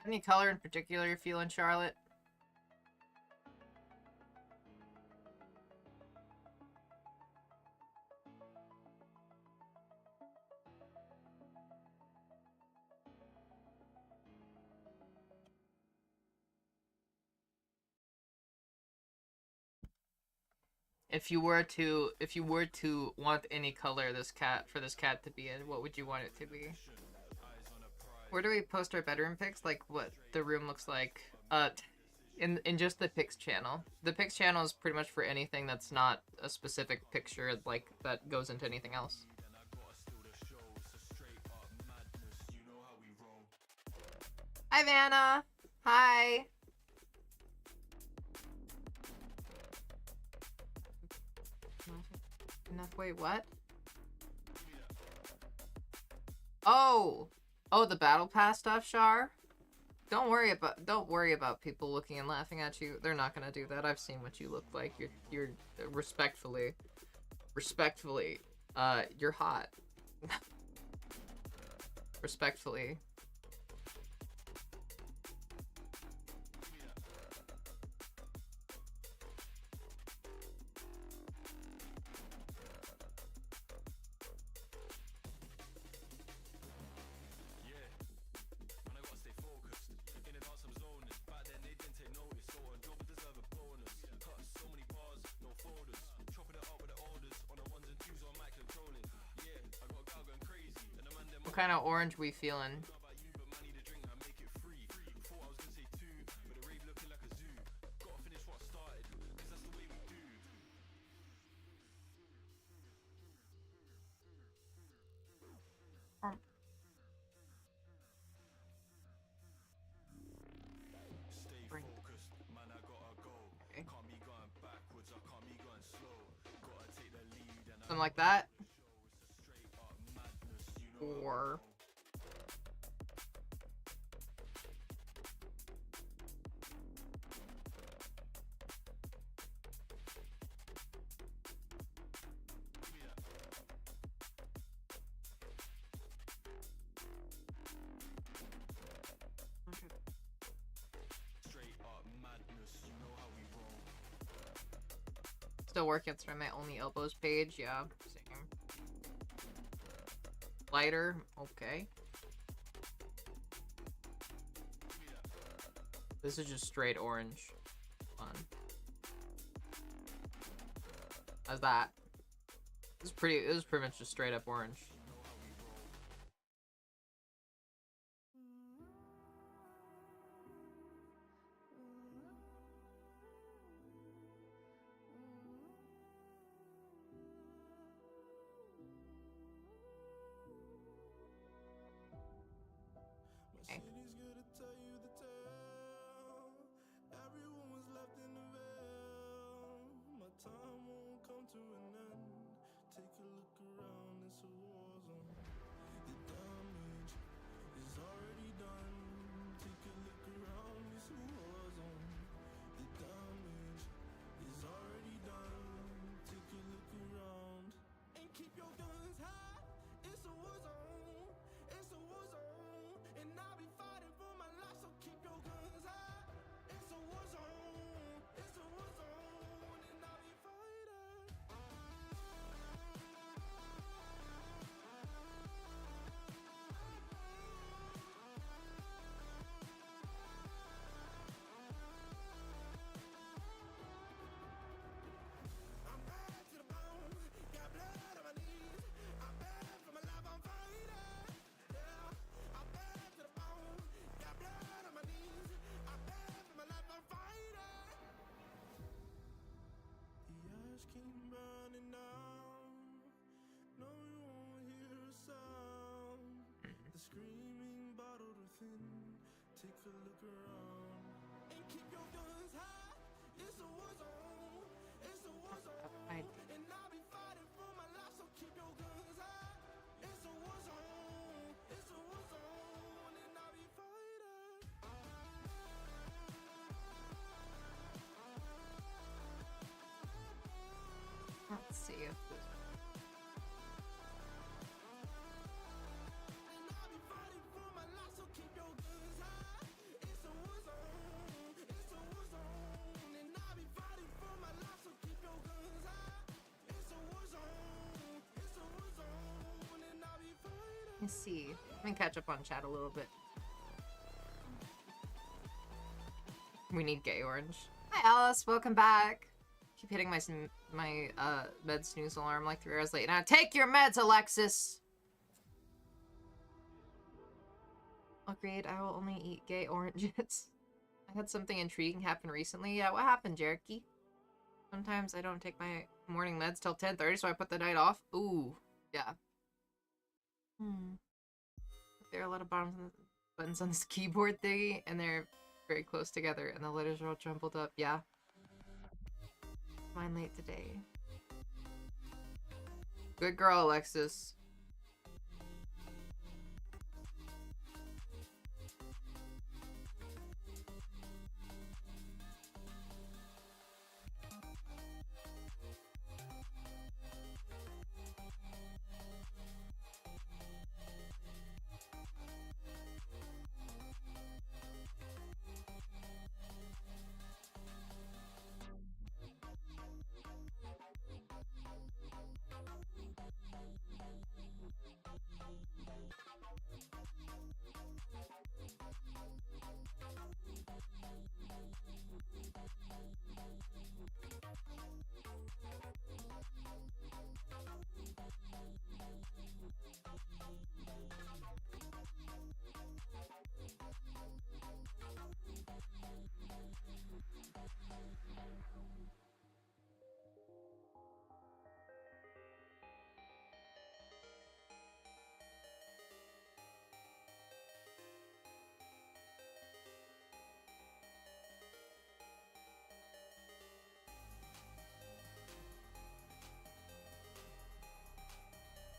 Any color in particular you're feeling, Charlotte? If you were to want any color this cat to be in, what would you want it to be? Where do we post our bedroom pics? Like what the room looks like? In just the pics channel. The pics channel is pretty much for anything that's not a specific picture like that goes into anything else. Hi Vanna. Hi. Enough. Wait, what? Oh, the battle pass stuff, Char. Don't worry about people looking and laughing at you. They're not gonna do that. I've seen what you look like. You're respectfully, you're hot. Respectfully. What kind of orange we feeling? Something like that. Or still working through my only elbows page, yeah, same. Lighter, okay. This is just straight orange. Fun. How's that? This is pretty much just straight up orange. Okay. Let's see if this... Let's see. Let me catch up on chat a little bit. We need gay orange. Hi Alice, welcome back. Keep hitting my med snooze alarm like 3 hours late. Now take your meds, Alexis. Agreed, I will only eat gay oranges. I had something intriguing happen recently. Yeah, what happened, Jerky? Sometimes I don't take my morning meds till 10:30, so I put the night off. Ooh, yeah. There are a lot of buttons on this keyboard thingy, and they're very close together, and the letters are all jumbled up. Yeah. Mine late today. Good girl, Alexis.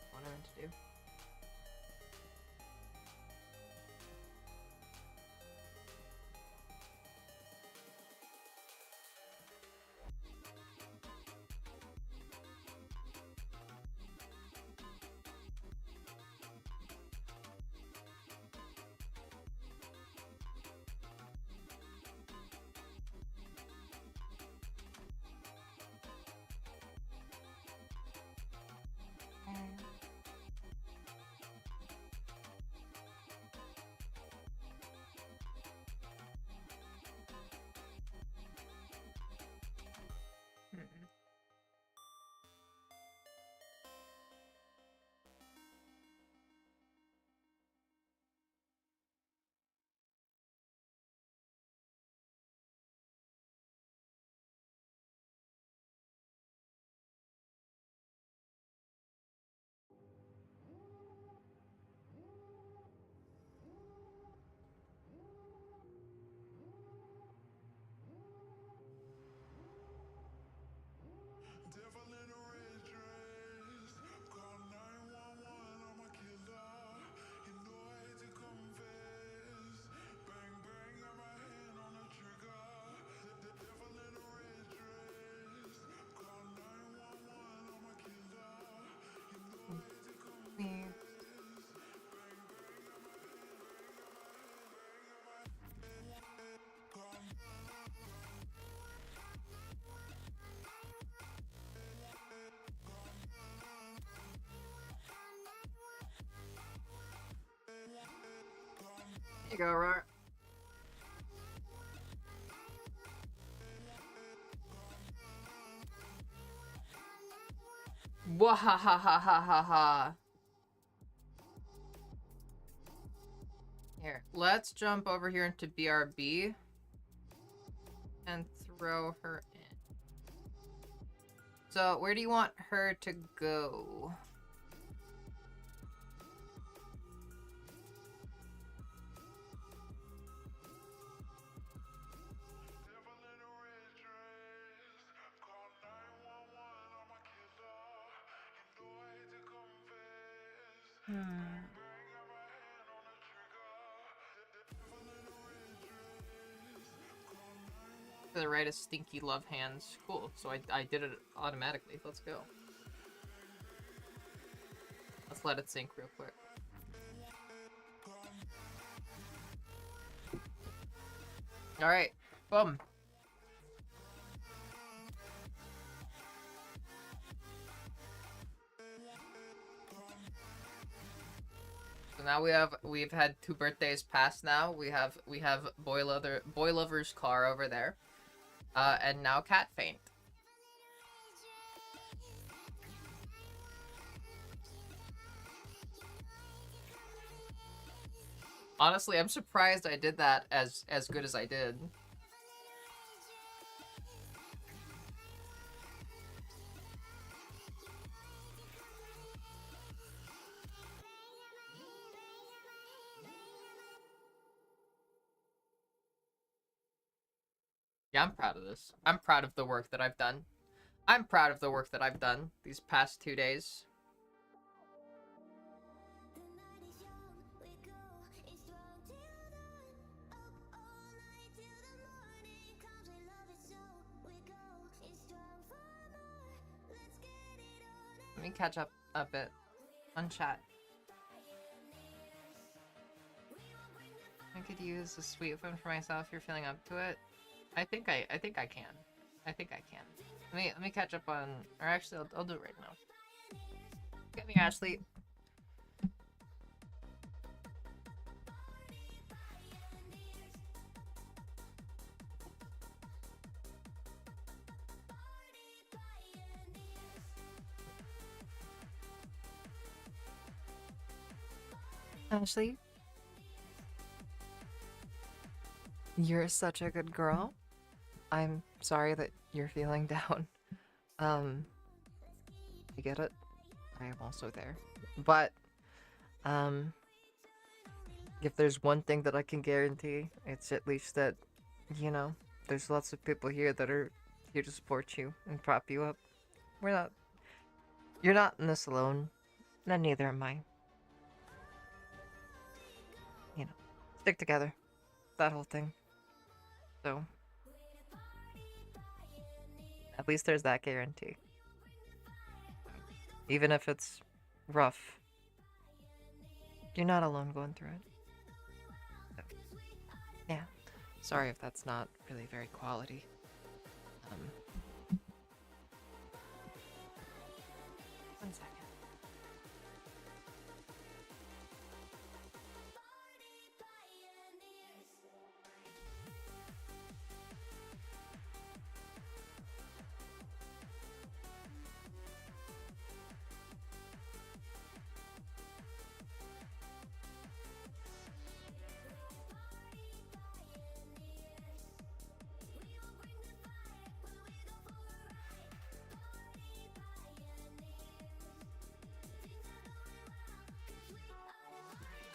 What I meant to do. There you go, Roar. Wahahahahaha. Here, let's jump over here into BRB and throw her in. So, where do you want her to go? To the right is Stinky Love Hands. Cool. So I did it automatically. Let's go. Let's let it sync real quick. Alright. Boom. now we've had 2 birthdays pass now. We have boy lover's car over there. And now cat faint. Honestly, I'm surprised I did that as good as I did. Yeah, I'm proud of this. I'm proud of the work that I've done. I'm proud of the work that I've done these past 2 days. Let me catch up a bit on chat. I could use a sweet one for myself if you're feeling up to it. I think I can. I think I can. Let me catch up on, or actually I'll do it right now. Get me, Ashley. Ashley, you're such a good girl. I'm sorry that you're feeling down. I get it. I am also there. But, if there's one thing that I can guarantee, it's at least that, you know, there's lots of people here that are here to support you and prop you up. You're not in this alone, and neither am I. You know, stick together. That whole thing. So, at least there's that guarantee. Even if it's rough, you're not alone going through it. So, yeah. Sorry if that's not really very quality. One second.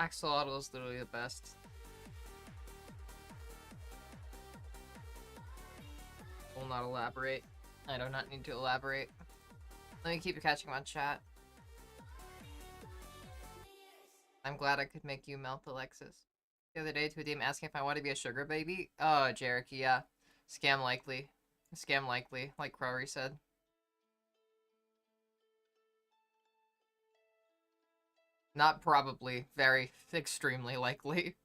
Axolotl is literally the best. Will not elaborate. I do not need to elaborate. Let me keep catching on chat. I'm glad I could make you melt, Alexis. The other day to a DM asking if I want to be a sugar baby. Oh, Jarek, yeah. Scam likely. Scam likely, like Crowry said. Not probably. Very, extremely likely.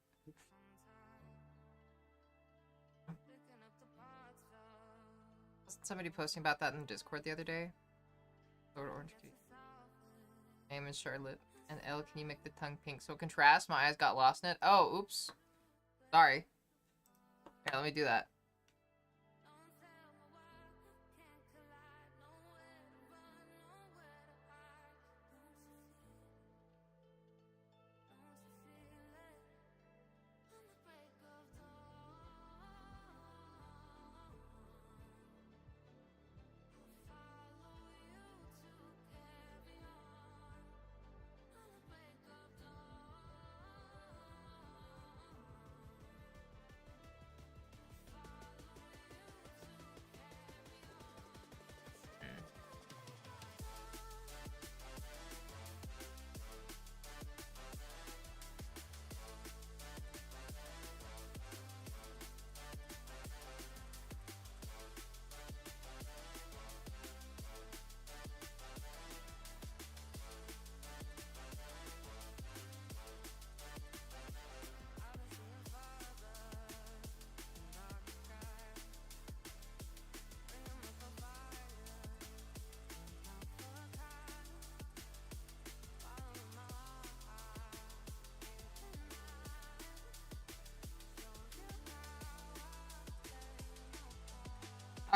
Wasn't somebody posting about that in Discord the other day? Lord Orange Cake. Name is Charlotte. And L, can you make the tongue pink? So contrast, my eyes got lost in it. Oh, oops. Sorry. Here, let me do that.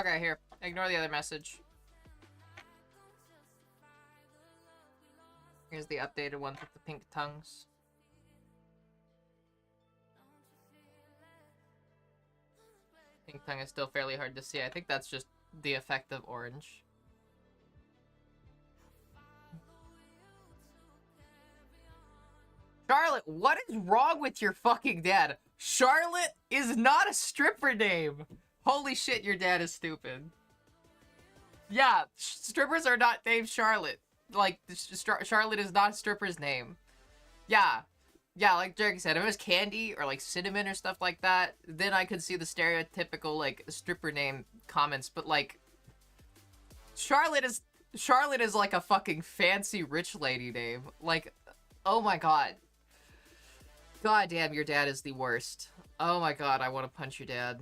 Okay, here. Ignore the other message. Here's the updated one with the pink tongues. Pink tongue is still fairly hard to see. I think that's just the effect of orange. Charlotte, what is wrong with your fucking dad? Charlotte is not a stripper name. Holy shit, your dad is stupid. Yeah, strippers are not named Charlotte. Like, Charlotte is not a stripper's name. Yeah. Yeah, like Jerry said, if it was Candy or, like, Cinnamon or stuff like that, then I could see the stereotypical, like, stripper name comments. But, like, Charlotte is like a fucking fancy rich lady name. Like, oh my god. God damn, your dad is the worst. Oh my god, I want to punch your dad.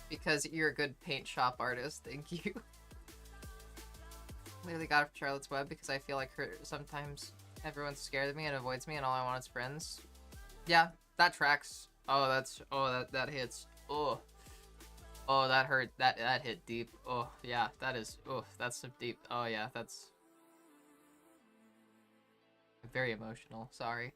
Because you're a good paint shop artist, thank you. Literally got it from Charlotte's Web because I feel like sometimes everyone's scared of me and avoids me and all I want is friends. Yeah, that tracks. Oh, that hits. Oh. Oh, that hurt. That hit deep. Oh, yeah, that is. Oh, that's some deep. Oh, yeah, that's very emotional. Sorry.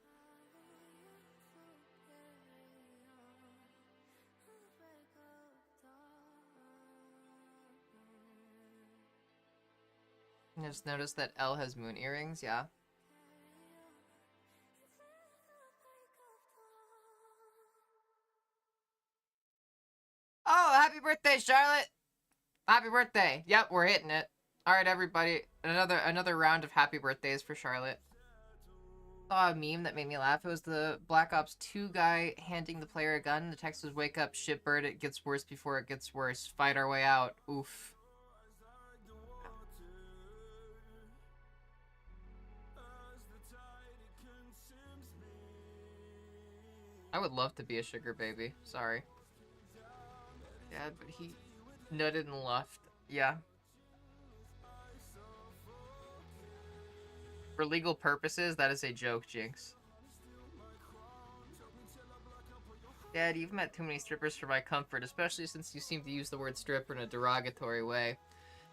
I just noticed that Elle has moon earrings. Yeah. Oh, happy birthday, Charlotte! Happy birthday. Yep, we're hitting it. Alright, everybody. Another round of happy birthdays for Charlotte. Saw a meme that made me laugh. It was the Black Ops 2 guy handing the player a gun. The text was, "Wake up, shitbird. It gets worse before it gets worse. Fight our way out." Oof. I would love to be a sugar baby. Sorry. Yeah, but he nutted and left. Yeah. For legal purposes, that is a joke, Jinx. Dad, you've met too many strippers for my comfort, especially since you seem to use the word stripper in a derogatory way.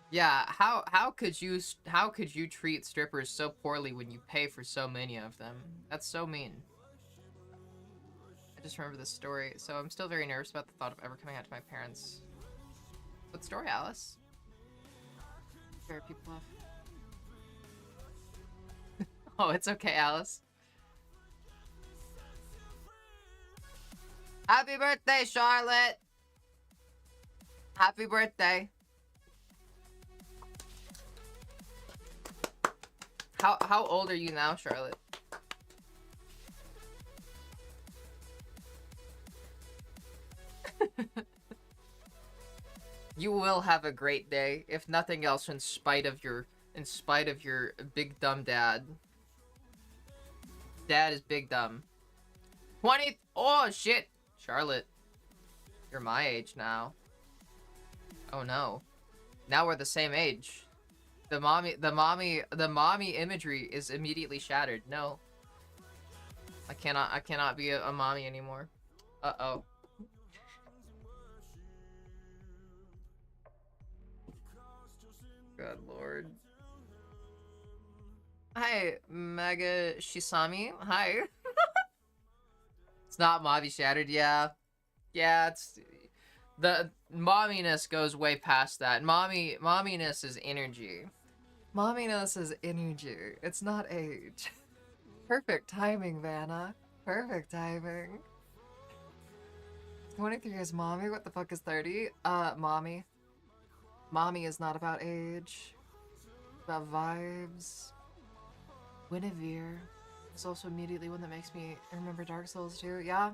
Yeah, how could you treat strippers so poorly when you pay for so many of them? That's so mean. I just remember this story, so I'm still very nervous about the thought of ever coming out to my parents. What story, Alice? Scare people off. Oh, it's okay, Alice. Happy birthday, Charlotte! Happy birthday. How old are you now, Charlotte? You will have a great day, if nothing else, in spite of your big dumb dad. Dad is big dumb. 20. Oh shit, Charlotte, you're my age now. Oh no, now we're the same age. The mommy imagery is immediately shattered. No, I cannot be a mommy anymore. Uh-oh. Good lord. Hi, Mega Shisami. Hi. It's not mommy shattered, yeah. Yeah, it's the momminess goes way past that. Momminess is energy. Momminess is energy. It's not age. Perfect timing, Vanna. Perfect timing. 23 is mommy. What the fuck is 30? Mommy. Mommy is not about age. It's about vibes. Guinevere is also immediately one that makes me remember Dark Souls too. Yeah.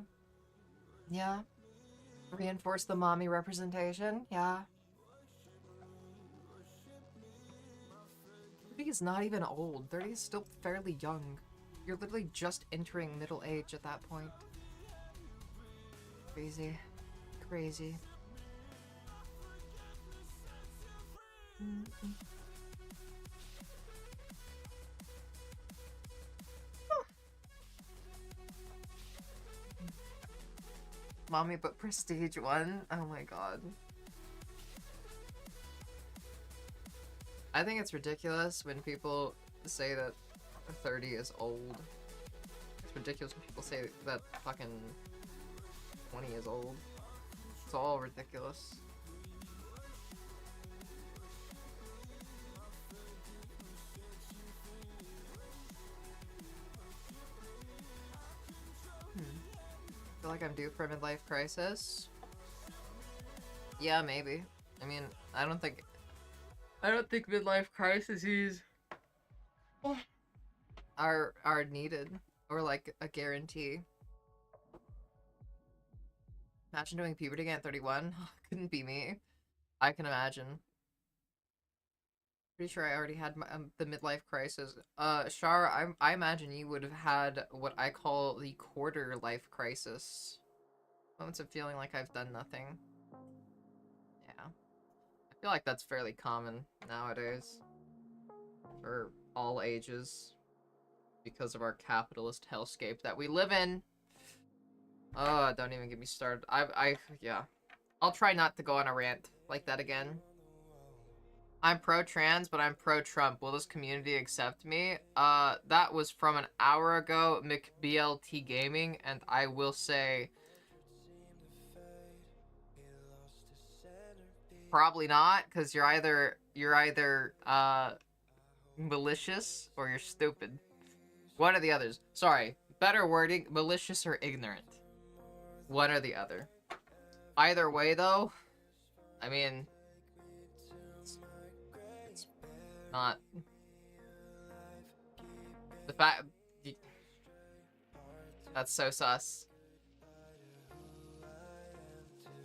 Yeah. Reinforce the mommy representation. Yeah. 30 is not even old. 30 is still fairly young. You're literally just entering middle age at that point. Crazy. Crazy. Mommy but Prestige one. Oh my god. I think it's ridiculous when people say that 30 is old. It's ridiculous when people say that fucking 20 is old. It's all ridiculous. I feel like I'm due for a midlife crisis. Yeah, maybe. I mean, I don't think midlife crises are needed or like a guarantee. Imagine doing puberty again at 31. Couldn't be me. I can imagine. Pretty sure I already had the midlife crisis. Shar, I imagine you would have had what I call the quarter life crisis. Moments of feeling like I've done nothing. Yeah. I feel like that's fairly common nowadays. For all ages. Because of our capitalist hellscape that we live in. Oh, don't even get me started. Yeah. I'll try not to go on a rant like that again. I'm pro-trans, but I'm pro-Trump. Will this community accept me? That was from an hour ago, McBLT Gaming, and I will say... probably not, because you're either, malicious, or you're stupid. One or the others. Sorry. Better wording, malicious or ignorant. One or the other. Either way, though, I mean... it's not... the fact... that's so sus.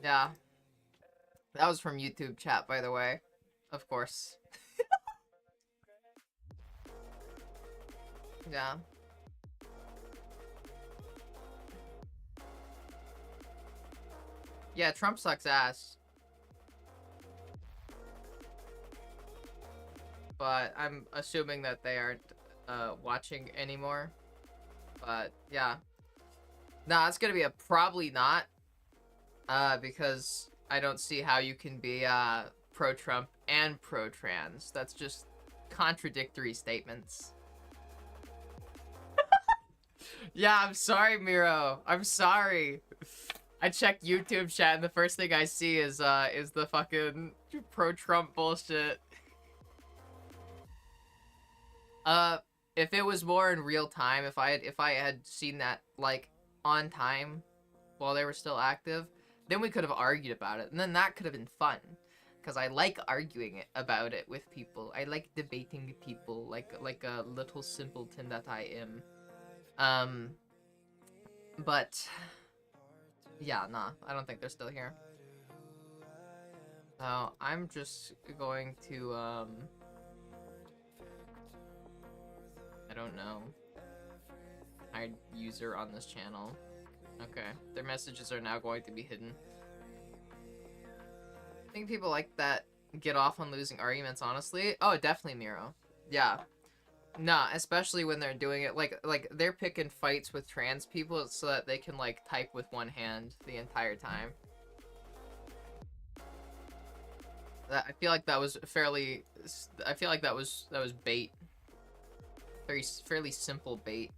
Yeah. That was from YouTube chat, by the way. Of course. Yeah. Yeah, Trump sucks ass. But I'm assuming that they aren't watching anymore. But yeah. Nah, it's gonna be a probably not. Because I don't see how you can be pro-Trump and pro-trans. That's just contradictory statements. Yeah, I'm sorry, Miro. I'm sorry. I check YouTube chat and the first thing I see is the fucking pro-Trump bullshit. If it was more in real time, if I had seen that like on time while they were still active, then we could have argued about it, and then that could have been fun. Because I like arguing about it with people. I like debating with people like a little simpleton that I am. But yeah, nah, I don't think they're still here. So I'm just going to I don't know. Hide user on this channel. Okay, their messages are now going to be hidden. I think people like that get off on losing arguments, honestly. Oh, definitely Miro. Yeah. Nah, especially when they're doing it, like they're picking fights with trans people so that they can, like, type with one hand the entire time. I feel like that was fairly... I feel like that was bait. Fairly simple bait.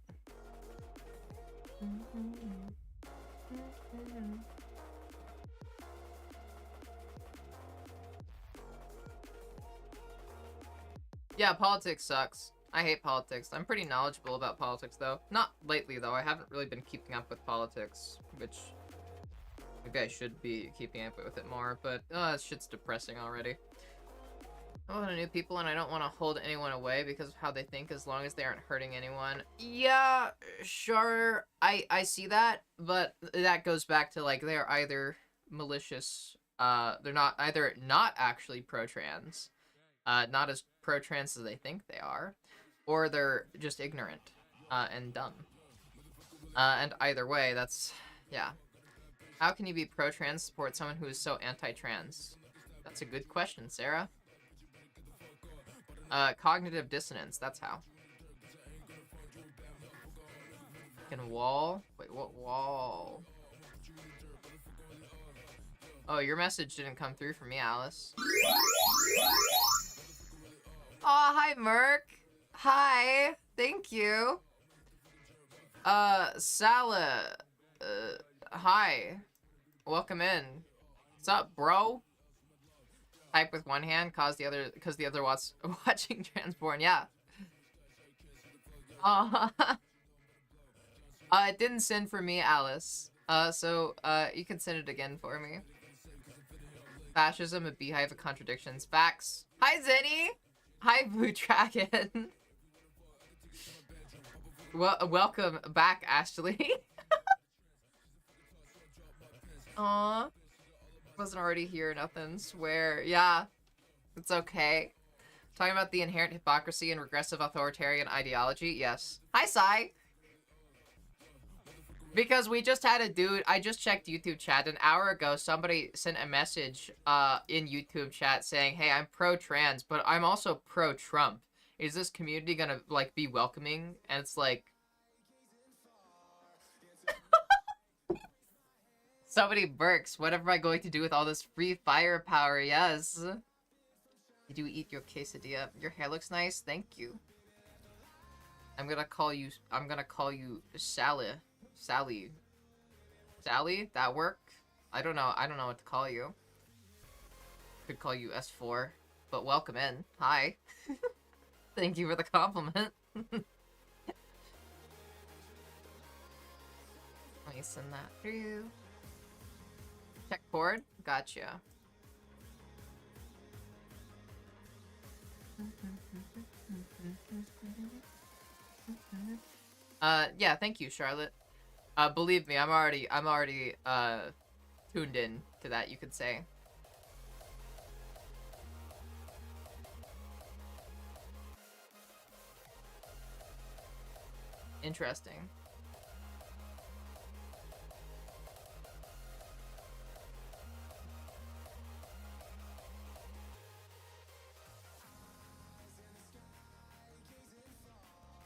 Yeah, politics sucks. I hate politics. I'm pretty knowledgeable about politics, though. Not lately, though. I haven't really been keeping up with politics, which maybe I should be keeping up with it more, but this shit's depressing already. I want to new people, and I don't want to hold anyone away because of how they think, as long as they aren't hurting anyone. Yeah, sure, I see that, but that goes back to, like, they're either malicious, they're not actually pro-trans, not as pro-trans as they think they are, or they're just ignorant, and dumb. And either way, that's, yeah. How can you be pro-trans support someone who is so anti-trans? That's a good question, Sarah. Cognitive dissonance, that's how. Fucking wall? Wait, what wall? Oh, your message didn't come through for me, Alice. Aw, hi, Merc. Hi. Thank you. Salah. Hi. Welcome in. What's up, bro? Type with one hand, cause the other, because the other watching Transborn. Yeah. It didn't send for me, Alice. So you can send it again for me. Fascism, a beehive of contradictions. Facts. Hi, Zenny. Hi, Blue Dragon. Well, welcome back, Ashley. Aw. Wasn't already here, nothing. Swear. Yeah. It's okay. Talking about the inherent hypocrisy and regressive authoritarian ideology? Yes. Hi, Sai. Because we just had a dude, I just checked YouTube chat an hour ago, somebody sent a message in YouTube chat saying, hey, I'm pro-trans, but I'm also pro-Trump. Is this community gonna, like, be welcoming? And it's like... Somebody Burks, what am I going to do with all this free firepower? Yes. Did you eat your quesadilla? Your hair looks nice, thank you. I'm gonna call you Sally. Sally. Sally? That work? I don't know what to call you. Could call you S4. But welcome in. Hi. Thank you for the compliment. Let me send that through. Check board? Gotcha. Yeah, thank you, Charlotte. Believe me, I'm already tuned in to that, you could say. Interesting.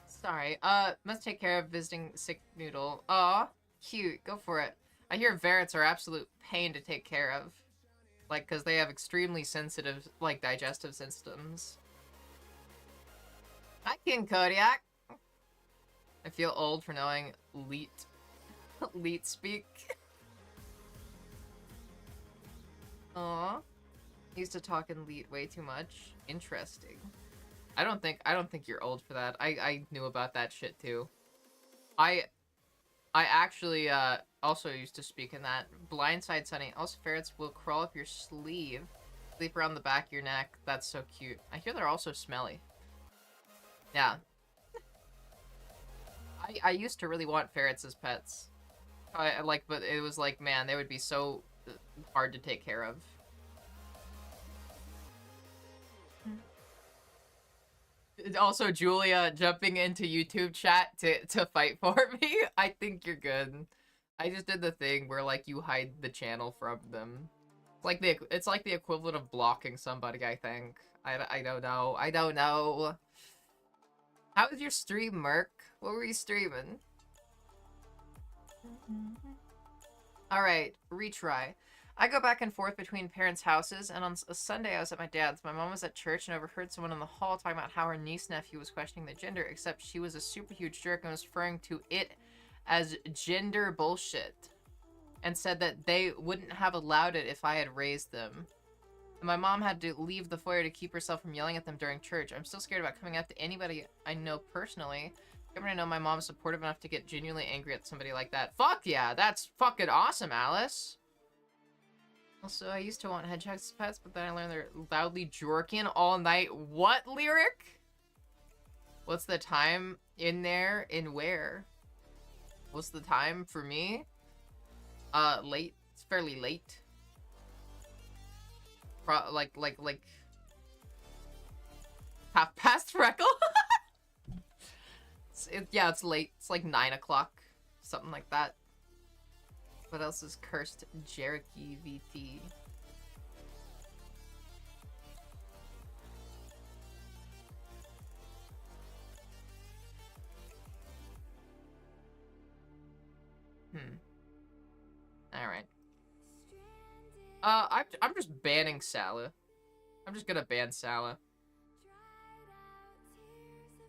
Sorry. Must take care of visiting sick noodle. Aw, cute. Go for it. I hear ferrets are absolute pain to take care of. Like, because they have extremely sensitive, like, digestive systems. Hi, King Kodiak. I feel old for knowing leet. Leet speak. Aw. Used to talk in leet way too much. Interesting. I don't think you're old for that. I knew about that shit too. I actually also used to speak in that. Blindside Sunny. Also, ferrets will crawl up your sleeve, sleep around the back of your neck. That's so cute. I hear they're also smelly. Yeah. I used to really want ferrets as pets. But it was like, man, they would be so hard to take care of. Also, Julia jumping into YouTube chat to fight for me. I think you're good. I just did the thing where, like, you hide the channel from them. It's like the equivalent of blocking somebody, I think. I don't know. I don't know. How was your stream, Merc? What were you streaming? Alright, retry. I go back and forth between parents' houses, and on a Sunday I was at my dad's. My mom was at church and overheard someone in the hall talking about how her niece-nephew was questioning their gender, except she was a super huge jerk and was referring to it as gender bullshit, and said that they wouldn't have allowed it if I had raised them. And my mom had to leave the foyer to keep herself from yelling at them during church. I'm still scared about coming out to anybody I know personally. I'm gonna know my mom's supportive enough to get genuinely angry at somebody like that. Fuck yeah, that's fucking awesome, Alice. Also, I used to want hedgehogs as pets, but then I learned they're loudly jorking all night. What lyric? What's the time in there? In where? What's the time for me? Late. It's fairly late. Like half past Freckle. Yeah, it's late. It's like 9 o'clock, something like that. What else is cursed? Cherokee VT. Alright. I'm just banning Salah. I'm just gonna ban Salah.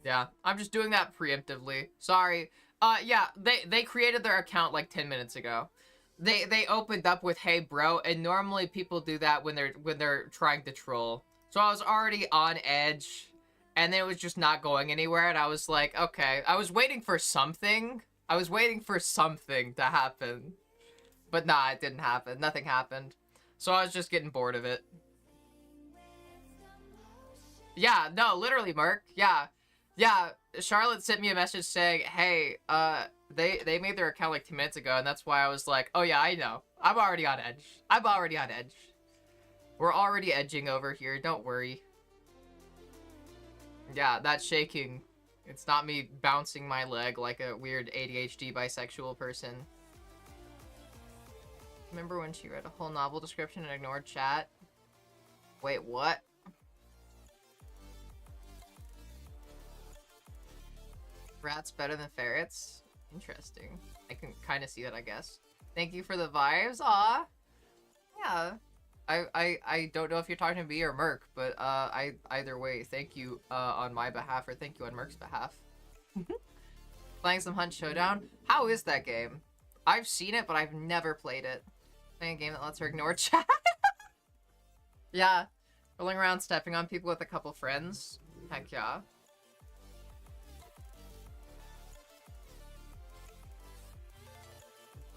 Yeah, I'm just doing that preemptively. Sorry. Yeah, they created their account like 10 minutes ago. They opened up with "Hey bro," and normally people do that when they're trying to troll. So I was already on edge, and then it was just not going anywhere, and I was like, okay. I was waiting for something. I was waiting for something to happen. But nah, it didn't happen. Nothing happened. So I was just getting bored of it. Yeah, no, literally, Merc. Yeah. Yeah, Charlotte sent me a message saying, hey, they made their account like 2 minutes ago, and that's why I was like, oh yeah, I know. I'm already on edge. I'm already on edge. We're already edging over here, don't worry. Yeah, that shaking. It's not me bouncing my leg like a weird ADHD bisexual person. Remember when she read a whole novel description and ignored chat? Wait, what? Rats better than ferrets? Interesting. I can kind of see that, I guess. Thank you for the vibes. Aw. Yeah. I don't know if you're talking to me or Merc, but either way, thank you on my behalf, or thank you on Merc's behalf. Playing some Hunt Showdown? How is that game? I've seen it, but I've never played it. Playing a game that lets her ignore chat. Yeah. Rolling around stepping on people with a couple friends. Heck yeah.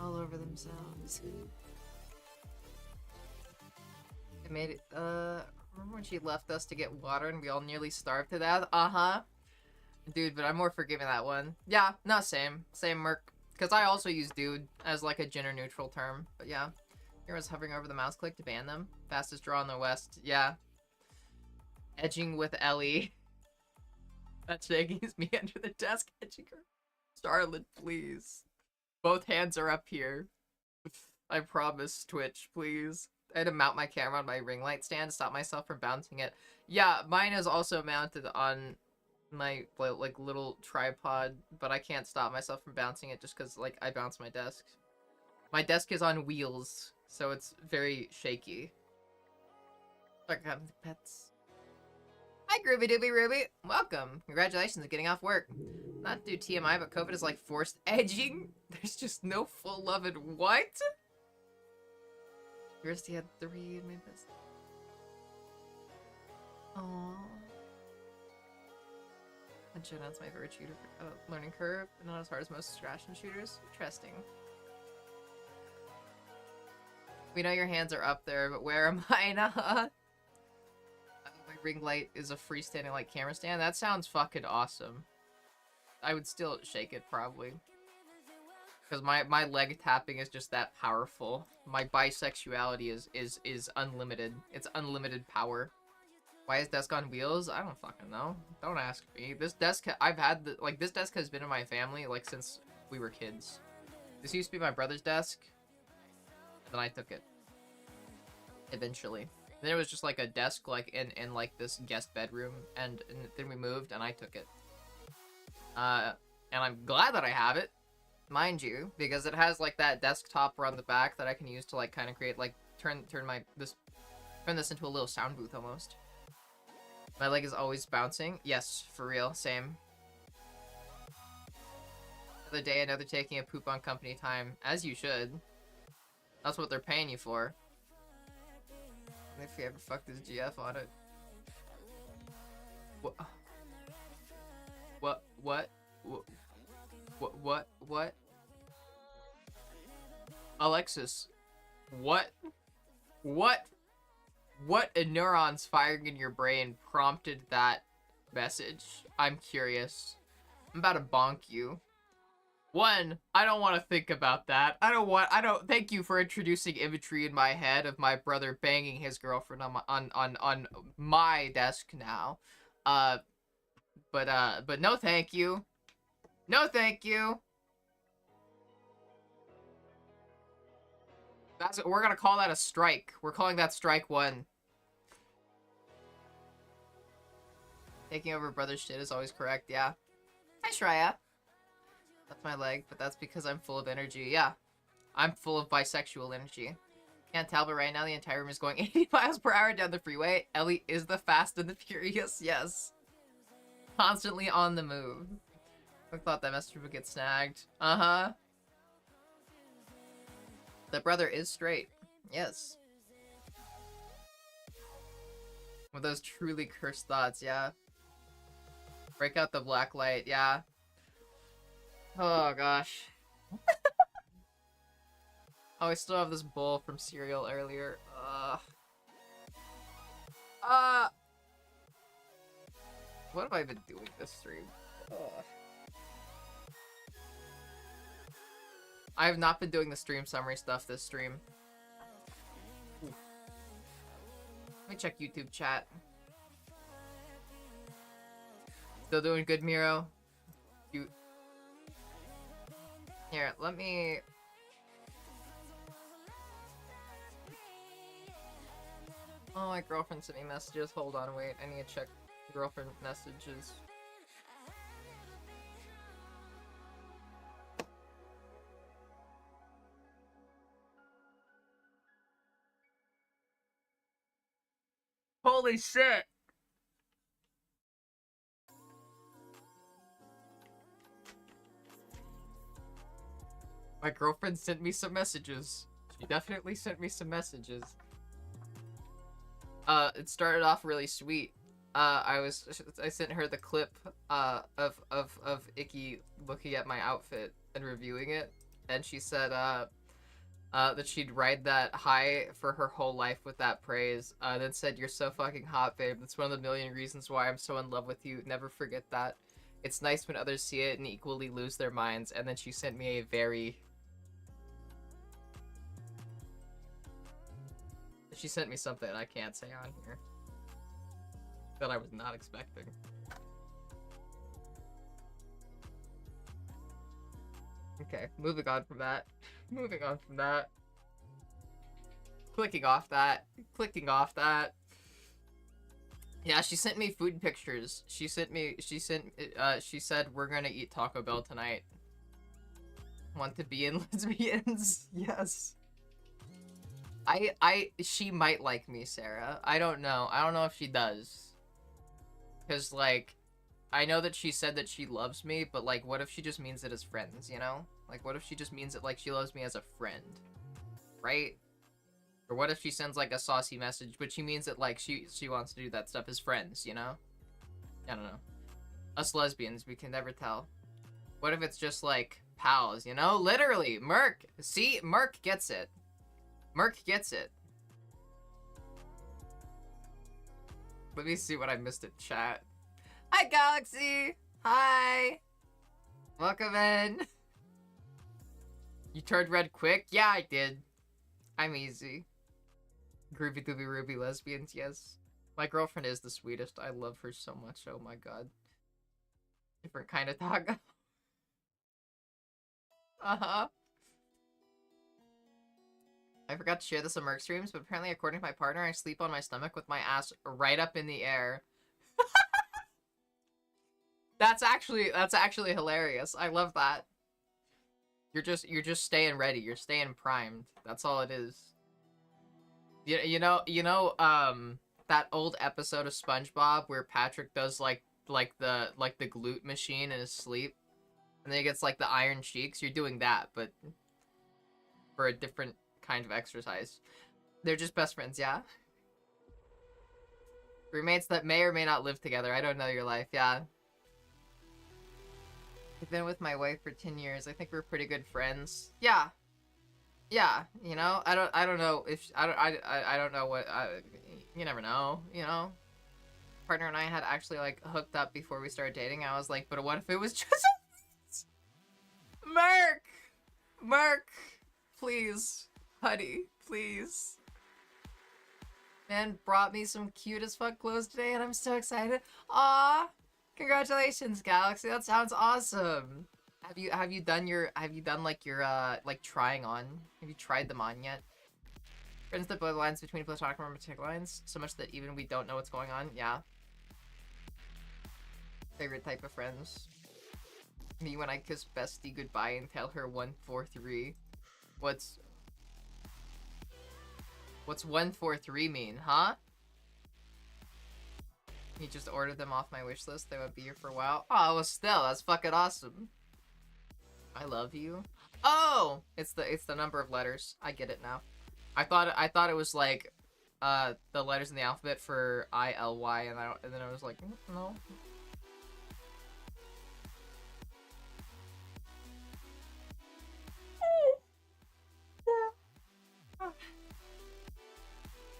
All over themselves. It made it, remember when she left us to get water and we all nearly starved to death? Uh-huh. Dude, but I'm more forgiving that one. Yeah, no, same. Same, Merc. Because I also use dude as like a gender neutral term. But yeah. Heroes hovering over the mouse click to ban them. Fastest draw in the West. Yeah. Edging with Ellie. That shaking is me under the desk edging her. Charlotte, please. Both hands are up here. I promise, Twitch, please. I had to mount my camera on my ring light stand to stop myself from bouncing it. Yeah, mine is also mounted on my like little tripod, but I can't stop myself from bouncing it just because like I bounce my desk. My desk is on wheels, so it's very shaky. Like having pets. Hi, Groovy Dooby Ruby. Welcome. Congratulations on getting off work. Not to do TMI, but COVID is like forced edging. There's just no full love in what? University had 3 in my business. Aww. And Showdown's my favorite shooter for learning curve, but not as hard as most scratch-and shooters. Interesting. We know your hands are up there, but where am I? Nah. My ring light is a freestanding like camera stand. That sounds fucking awesome. I would still shake it probably. Because my leg tapping is just that powerful. My bisexuality is unlimited. It's unlimited power. Why is desk on wheels? I don't fucking know. Don't ask me. This desk, I've had, this desk has been in my family, like, since we were kids. This used to be my brother's desk. Then I took it. Eventually. Then it was just, like, a desk, like, in like, this guest bedroom. And then we moved, and I took it. And I'm glad that I have it. Mind you, because it has, like, that desktop on the back that I can use to, like, kind of create, like, turn this into a little sound booth, almost. My leg is always bouncing. Yes, for real. Same. Another day, another taking a poop on company time. As you should. That's what they're paying you for. If you ever fuck this GF on it. What? What? What? Alexis. What neurons firing in your brain prompted that message? I'm curious. I'm about to bonk you. One, I don't want to think about that. Thank you for introducing imagery in my head of my brother banging his girlfriend on my desk now. But no thank you. No thank you. We're gonna call that a strike. We're calling that strike 1. Taking over brother's shit is always correct, yeah. Hi, Shreya. That's my leg, but that's because I'm full of energy. Yeah, I'm full of bisexual energy. Can't tell, but right now the entire room is going 80 miles per hour down the freeway. Ellie is the Fast and the Furious, yes. Constantly on the move. I thought that message would get snagged. Uh-huh. The brother is straight. Yes. With those truly cursed thoughts, yeah. Break out the black light, yeah. Oh, gosh. Oh, I still have this bowl from cereal earlier. What have I been doing this stream? Ugh. I have not been doing the stream summary stuff this stream. Ooh. Let me check YouTube chat. Still doing good, Miro? You... Here, let me... Oh, my girlfriend sent me messages. Hold on, wait. I need to check girlfriend messages. Holy shit! My girlfriend sent me some messages. She definitely sent me some messages. It started off really sweet. I sent her the clip, of Icky looking at my outfit and reviewing it, and she said, that she'd ride that high for her whole life with that praise, then said, "You're so fucking hot, babe. That's one of the million reasons why I'm so in love with you. Never forget that. It's nice when others see it and equally lose their minds." And then she sent me a very... She sent me something I can't say on here. That I was not expecting. Okay, moving on from that. Moving on from that. Clicking off that. Clicking off that. Yeah, she sent me food pictures. She said we're gonna eat Taco Bell tonight. Want to be in lesbians? Yes. She might like me, Sarah. I don't know. I don't know if she does. Cause, like, I know that she said that she loves me, but, like, what if she just means it as friends, you know? Like, what if she just means it like she loves me as a friend? Right? Or what if she sends, like, a saucy message, but she means it like she wants to do that stuff as friends, you know? I don't know. Us lesbians, we can never tell. What if it's just, like, pals, you know? Literally! Merc! See? Merc gets it. Merc gets it. Let me see what I missed in chat. Hi, Galaxy! Hi! Welcome in. You turned red quick? Yeah, I did. I'm easy. Groovy dooby ruby lesbians, yes. My girlfriend is the sweetest. I love her so much. Oh my god. Different kind of taco. Uh-huh. I forgot to share this on Merc streams, but apparently according to my partner, I sleep on my stomach with my ass right up in the air. That's actually hilarious. I love that. You're just staying ready. You're staying primed. That's all it is. You know, that old episode of SpongeBob where Patrick does like the glute machine in his sleep, and then he gets like the iron cheeks. You're doing that, but for a different kind of exercise. They're just best friends, yeah? Roommates that may or may not live together. I don't know your life, yeah. I've been with my wife for 10 years. I think we're pretty good friends. Yeah. Yeah, you know, I don't know if I don't know what you never know, you know. Partner and I had actually like hooked up before we started dating. I was like, but what if it was just Merc, please, honey, please. Man brought me some cute as fuck clothes today, and I'm so excited. Aw, congratulations, Galaxy. That sounds awesome. Have you done like your like trying on? Have you tried them on yet? Friends that blur the lines between platonic and romantic lines so much that even we don't know what's going on. Yeah. Favorite type of friends. Me when I kiss bestie goodbye and tell her 143. What's What's 143 mean, huh? You just ordered them off my wish list. They would be here for a while. Oh, well, still, that's fucking awesome. I love you. Oh, it's the number of letters. I get it now. I thought it was like, the letters in the alphabet for ILY, and then I was like, no.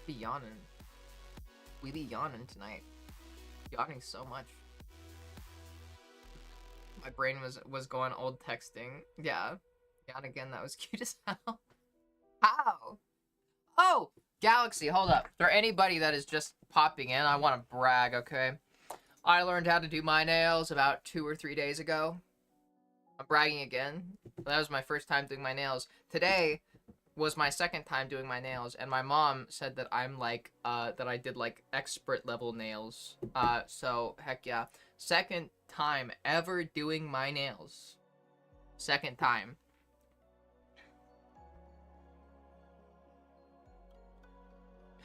Be yawning. We be yawning tonight. Yawning so much. My brain was going old texting. Yeah. Yawn again, that was cute as hell. How? Oh! Galaxy, hold up. For anybody that is just popping in, I want to brag, okay? I learned how to do my nails about 2 or 3 days ago. I'm bragging again. That was my first time doing my nails. Today was my second time doing my nails, and my mom said that I'm like, that I did like expert level nails. So heck yeah. Second time ever doing my nails. Second time.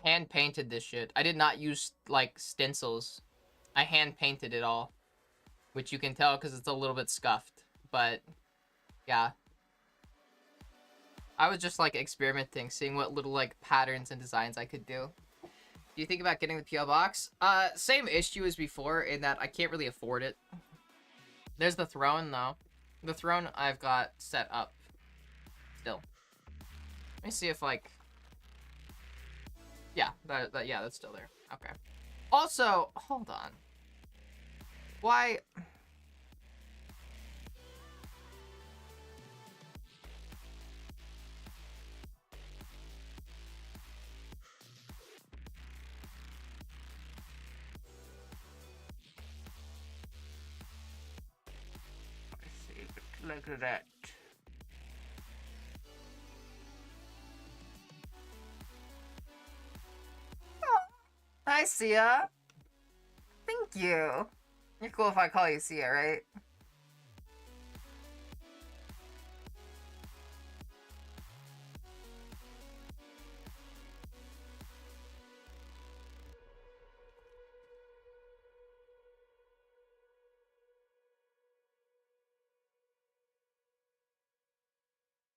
Hand painted this shit. I did not use like stencils. I hand painted it all, which you can tell because it's a little bit scuffed, but yeah. I was just like experimenting, seeing what little like patterns and designs I could do. Do you think about getting the PO box? Same issue as before in that I can't really afford it. There's the throne though. The throne I've got set up still. Let me see if like, yeah, yeah, that's still there. Okay. Also, hold on. Why? Let's see. Look at that. Hi, Sia. Thank you. You're cool if I call you Sia, right?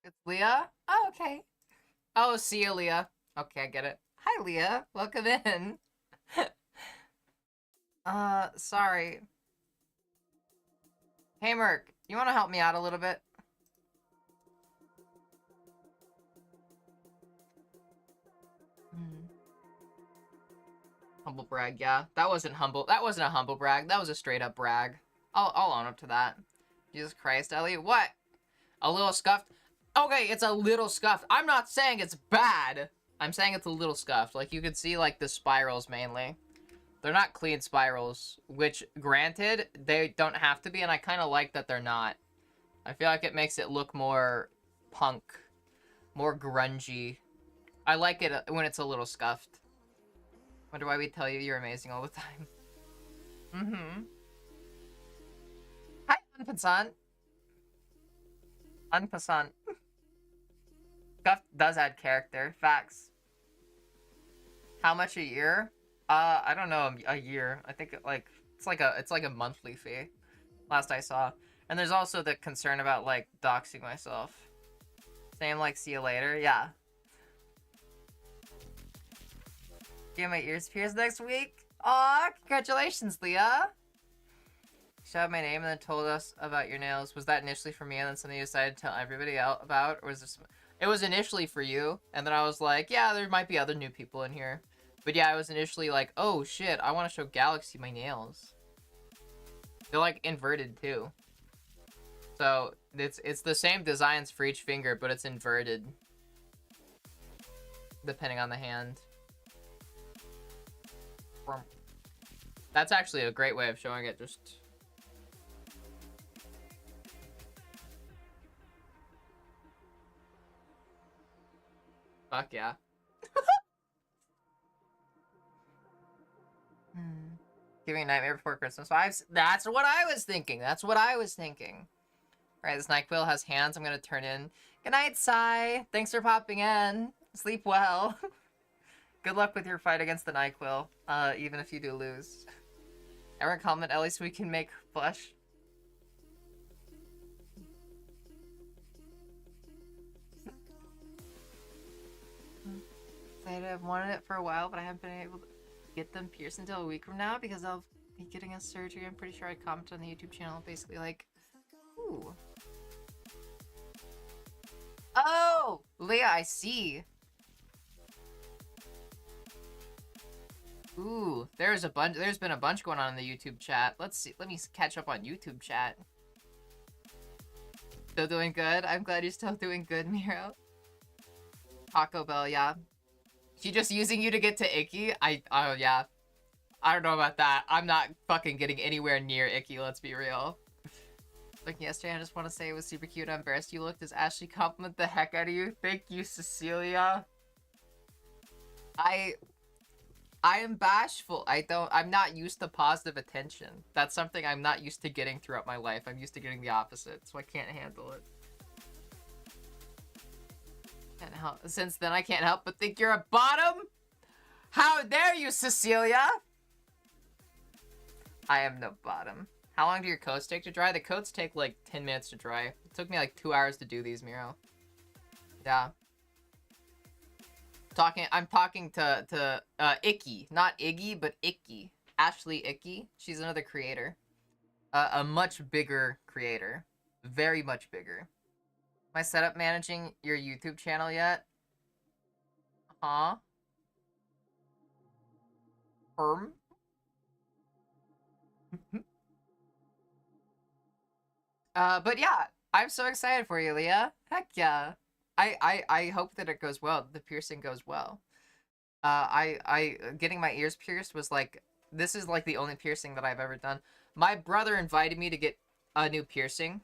It's Leah? Oh, okay. Oh, Sia, Leah. Okay, I get it. Hi, Leah. Welcome in. Sorry. Hey, Merc. You want to help me out a little bit? Humble brag, yeah. That wasn't humble. That wasn't a humble brag. That was a straight up brag. I'll own up to that. Jesus Christ, Ellie. What? A little scuffed? Okay, it's a little scuffed. I'm not saying it's bad. I'm saying it's a little scuffed. Like, you can see, like, the spirals mainly. They're not clean spirals, which, granted, they don't have to be, and I kind of like that they're not. I feel like it makes it look more punk, more grungy. I like it when it's a little scuffed. Wonder why we tell you you're amazing all the time. Mm-hmm. Hi, Unpassant. Unpassant. Scuffed does add character. Facts. How much a year? I don't know, a year. I think it's like a monthly fee. Last I saw. And there's also the concern about like doxing myself. Same like see you later. Yeah. Get my ears pierced next week. Aw, congratulations, Leah. Shouted my name and then told us about your nails. Was that initially for me and then something you decided to tell everybody out about? Or was this... It was initially for you, and then I was like, yeah, there might be other new people in here. But yeah, I was initially like, oh shit, I want to show Galaxy my nails. They're like inverted too. So it's the same designs for each finger, but it's inverted. Depending on the hand. That's actually a great way of showing it, just... Fuck yeah. Giving a nightmare before Christmas vibes? That's what I was thinking. That's what I was thinking. Alright, this NyQuil has hands I'm gonna turn in. Good night, Sai. Thanks for popping in. Sleep well. Good luck with your fight against the NyQuil, even if you do lose. Everyone comment, at least we can make flesh. I've wanted it for a while, but I haven't been able to get them pierced until a week from now because I'll be getting a surgery. I'm pretty sure I commented on the YouTube channel, basically like, ooh. Oh, Leah, I see. Ooh, there's been a bunch going on in the YouTube chat. Let's see. Let me catch up on YouTube chat. Still doing good? I'm glad you're still doing good, Miro. Taco Bell, yeah. She just using you to get to Icky? Oh, yeah. I don't know about that. I'm not fucking getting anywhere near Icky, let's be real. Looking yesterday, I just want to say it was super cute. I'm embarrassed you looked. Does Ashley compliment the heck out of you? Thank you, Cecilia. I am bashful. I'm not used to positive attention. That's something I'm not used to getting throughout my life. I'm used to getting the opposite, so I can't handle it. Can't help. Since then, I can't help but think you're a bottom. How dare you, Cecilia? I am no bottom. How long do your coats take to dry? The coats take like 10 minutes to dry. It took me like 2 hours to do these, Miro. Yeah. I'm talking to Icky. Not Iggy, but Icky. Ashley Icky. She's another creator. A much bigger creator. Very much bigger. Am I set up managing your YouTube channel yet? Huh? But yeah, I'm so excited for you, Leah. Heck yeah. I hope that it goes well. The piercing goes well. Getting my ears pierced was like, this is like the only piercing that I've ever done. My brother invited me to get a new piercing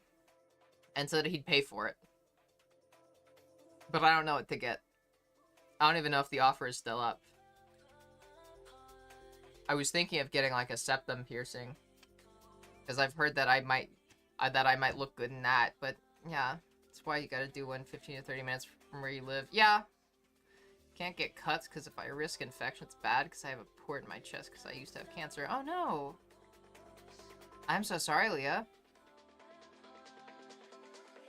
and said he'd pay for it. But I don't know what to get. I don't even know if the offer is still up. I was thinking of getting like a septum piercing because I've heard that I might look good in that, but yeah, that's why you gotta do one 15 to 30 minutes from where you live. Yeah. Can't get cuts because if I risk infection, it's bad because I have a port in my chest because I used to have cancer. Oh no. I'm so sorry, Leah.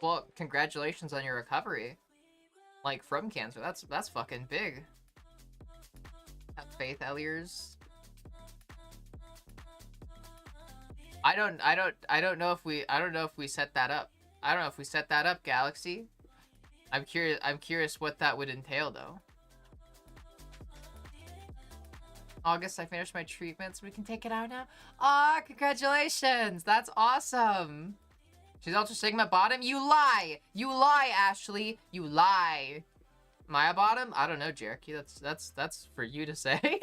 Well, congratulations on your recovery. Like, from cancer. That's fucking big. Have faith, Elliers. I don't know if we set that up. I don't know if we set that up, Galaxy. I'm curious what that would entail though. August, I finished my treatments. We can take it out now. Aw, congratulations. That's awesome. She's Ultra Sigma bottom? You lie! You lie, Ashley! You lie! Am I a bottom? I don't know, Jericho. That's for you to say.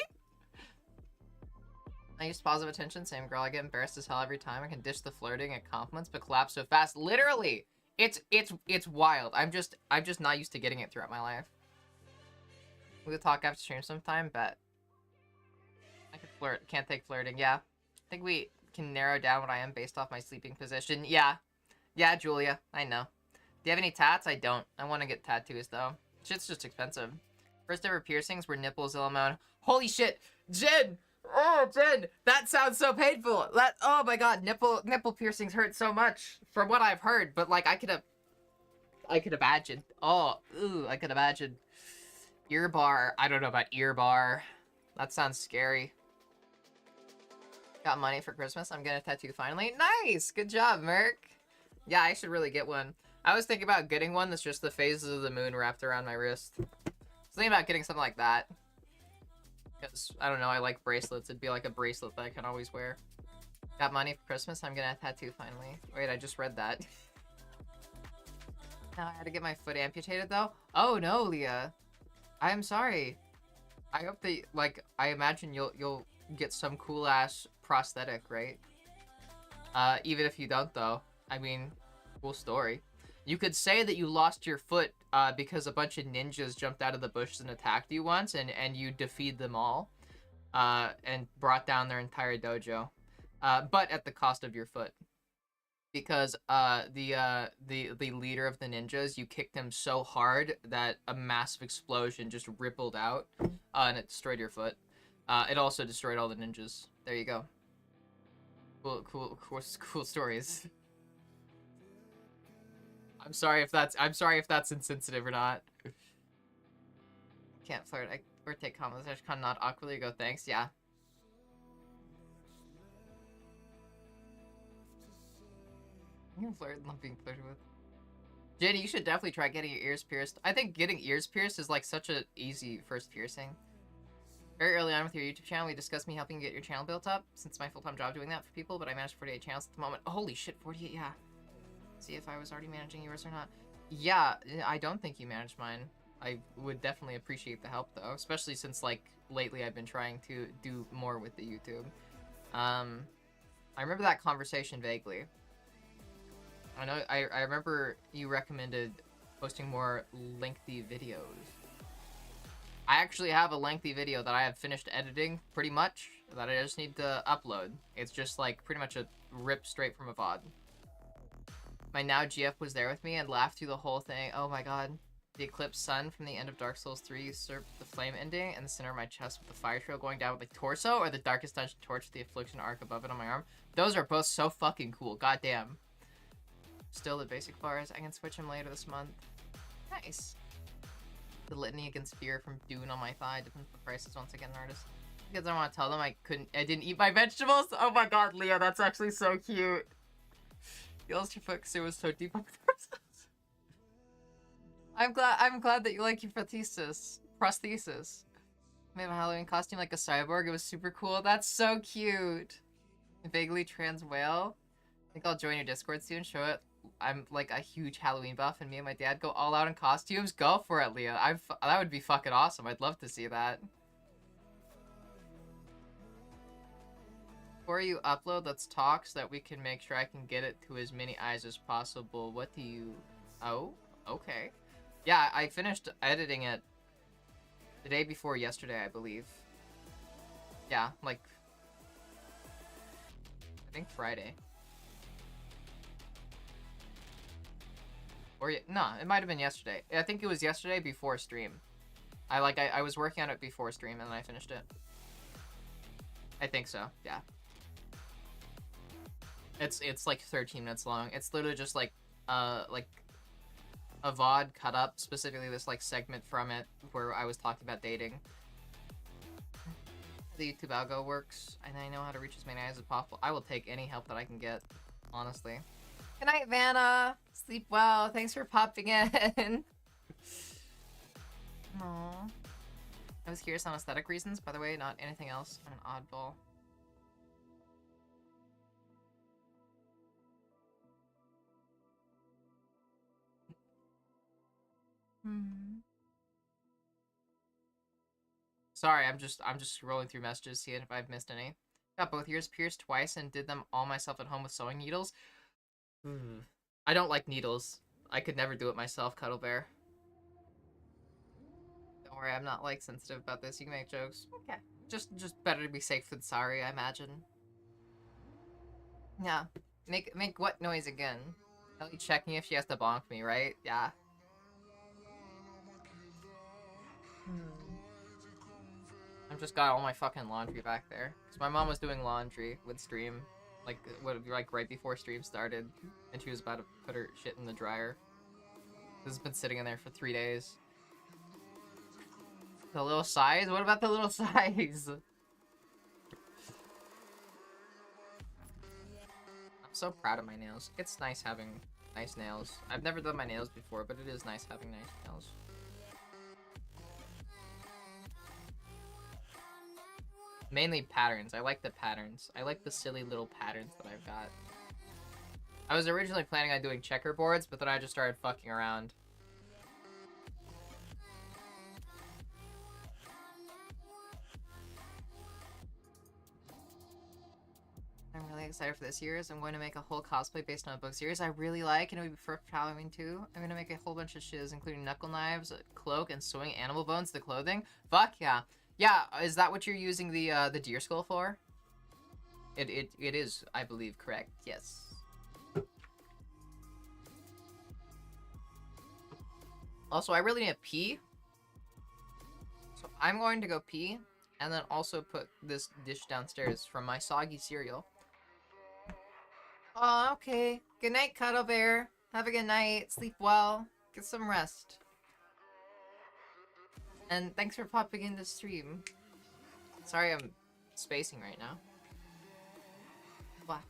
I use positive attention. Same girl. I get embarrassed as hell every time. I can dish the flirting and compliments, but collapse so fast. Literally! It's wild. I'm just not used to getting it throughout my life. We could talk after stream sometime, bet. I could flirt. Can't take flirting. Yeah. I think we can narrow down what I am based off my sleeping position. Yeah. Yeah, Julia. I know. Do you have any tats? I don't. I want to get tattoos, though. Shit's just expensive. First ever piercings were nipples, Illamone. Holy shit! Jen! Oh, Jen! That sounds so painful! Oh my god, nipple piercings hurt so much, from what I've heard, but like, I could imagine. Oh, ooh, I could imagine. Ear bar. I don't know about ear bar. That sounds scary. Got money for Christmas. I'm getting a tattoo finally. Nice! Good job, Merc. Yeah, I should really get one. I was thinking about getting one that's just the phases of the moon wrapped around my wrist. I was thinking about getting something like that. Because, I don't know, I like bracelets. It'd be like a bracelet that I can always wear. Got money for Christmas. I'm getting a tattoo finally. Wait, I just read that. Now I had to get my foot amputated, though. Oh, no, Leah. I am sorry. I hope that, like, I imagine you'll get some cool-ass prosthetic, right? Even if you don't, though. I mean, cool story. You could say that you lost your foot because a bunch of ninjas jumped out of the bushes and attacked you once, and you defeated them all, and brought down their entire dojo, but at the cost of your foot. Because the leader of the ninjas, you kicked him so hard that a massive explosion just rippled out and it destroyed your foot. It also destroyed all the ninjas. There you go. Cool stories. I'm sorry if that's insensitive or not. Can't flirt. Or take compliments. I just kind of nod awkwardly. Go thanks. Yeah. You can flirt, love being flirted with. Jenny, you should definitely try getting your ears pierced. I think getting ears pierced is like such a easy first piercing. Very early on with your YouTube channel, we discussed me helping get your channel built up, since it's my full-time job doing that for people, but I managed 48 channels at the moment. Holy shit, 48, yeah. See if I was already managing yours or not. Yeah, I don't think you managed mine. I would definitely appreciate the help, though, especially since, like, lately I've been trying to do more with the YouTube. I remember that conversation vaguely. I remember you recommended posting more lengthy videos. I actually have a lengthy video that I have finished editing, pretty much, that I just need to upload. It's just, like, pretty much a rip straight from a VOD. My now GF was there with me and laughed through the whole thing. Oh my god. The eclipsed sun from the end of Dark Souls 3 usurped the flame ending, and the center of my chest with the fire trail going down with the torso, or the darkest dungeon torch with the affliction arc above it on my arm. Those are both so fucking cool. Goddamn. Still the basic bars. I can switch them later this month. Nice. The litany against fear from Dune on my thigh. Depends on the prices once again, artist. Because I want to tell them I didn't eat my vegetables. Oh my god, Leo, that's actually so cute. The illustrator focus was so deep up there. I'm glad that you like your prosthesis. Made a Halloween costume like a cyborg. It was super cool. That's so cute. Vaguely trans whale. I think I'll join your Discord soon. Show it. I'm like a huge Halloween buff, and me and my dad go all out in costumes. Go for it, Leah. That would be fucking awesome. I'd love to see that. Before you upload, let's talk so that we can make sure I can get it to as many eyes as possible. What do you... Oh, okay. Yeah, I finished editing it the day before yesterday, I believe. Yeah, like... I think Friday. Or, no, it might have been yesterday. I think it was yesterday before stream. I was working on it before stream, and then I finished it. I think so, yeah. It's like 13 minutes long. It's literally just like a VOD cut up, specifically this like segment from it where I was talking about dating. The YouTube algo works, and I know how to reach as many eyes as possible. I will take any help that I can get, honestly. Good night, Vanna. Sleep well. Thanks for popping in. Aww. I was curious on aesthetic reasons, by the way, not anything else. I'm an oddball. Sorry, I'm just scrolling through messages, seeing if I've missed any. Got both ears pierced twice and did them all myself at home with sewing needles. I don't like needles. I could never do it myself, Cuddle Bear. Don't worry, I'm not like sensitive about this. You can make jokes. Okay. Just better to be safe than sorry, I imagine. Yeah. Make what noise again? Ellie checking if she has to bonk me, right? Yeah. I've just got all my fucking laundry back there. Because my mom was doing laundry with stream. Like right before stream started. And she was about to put her shit in the dryer. This has been sitting in there for 3 days. The little size? What about the little size? I'm so proud of my nails. It's nice having nice nails. I've never done my nails before, but it is nice having nice nails. Mainly patterns. I like the patterns. I like the silly little patterns that I've got. I was originally planning on doing checkerboards, but then I just started fucking around. I'm really excited for this year's. I'm going to make a whole cosplay based on a book series I really like, and it'll be for Halloween too. I'm going to make a whole bunch of shiz, including knuckle knives, a cloak, and sewing animal bones to clothing. Fuck yeah. Yeah, is that what you're using the deer skull for? It is, I believe, correct. Yes. Also, I really need a pee. So I'm going to go pee, and then also put this dish downstairs from my soggy cereal. Oh, okay. Good night, Cuddle Bear. Have a good night. Sleep well. Get some rest. And thanks for popping in the stream. Sorry I'm spacing right now. What?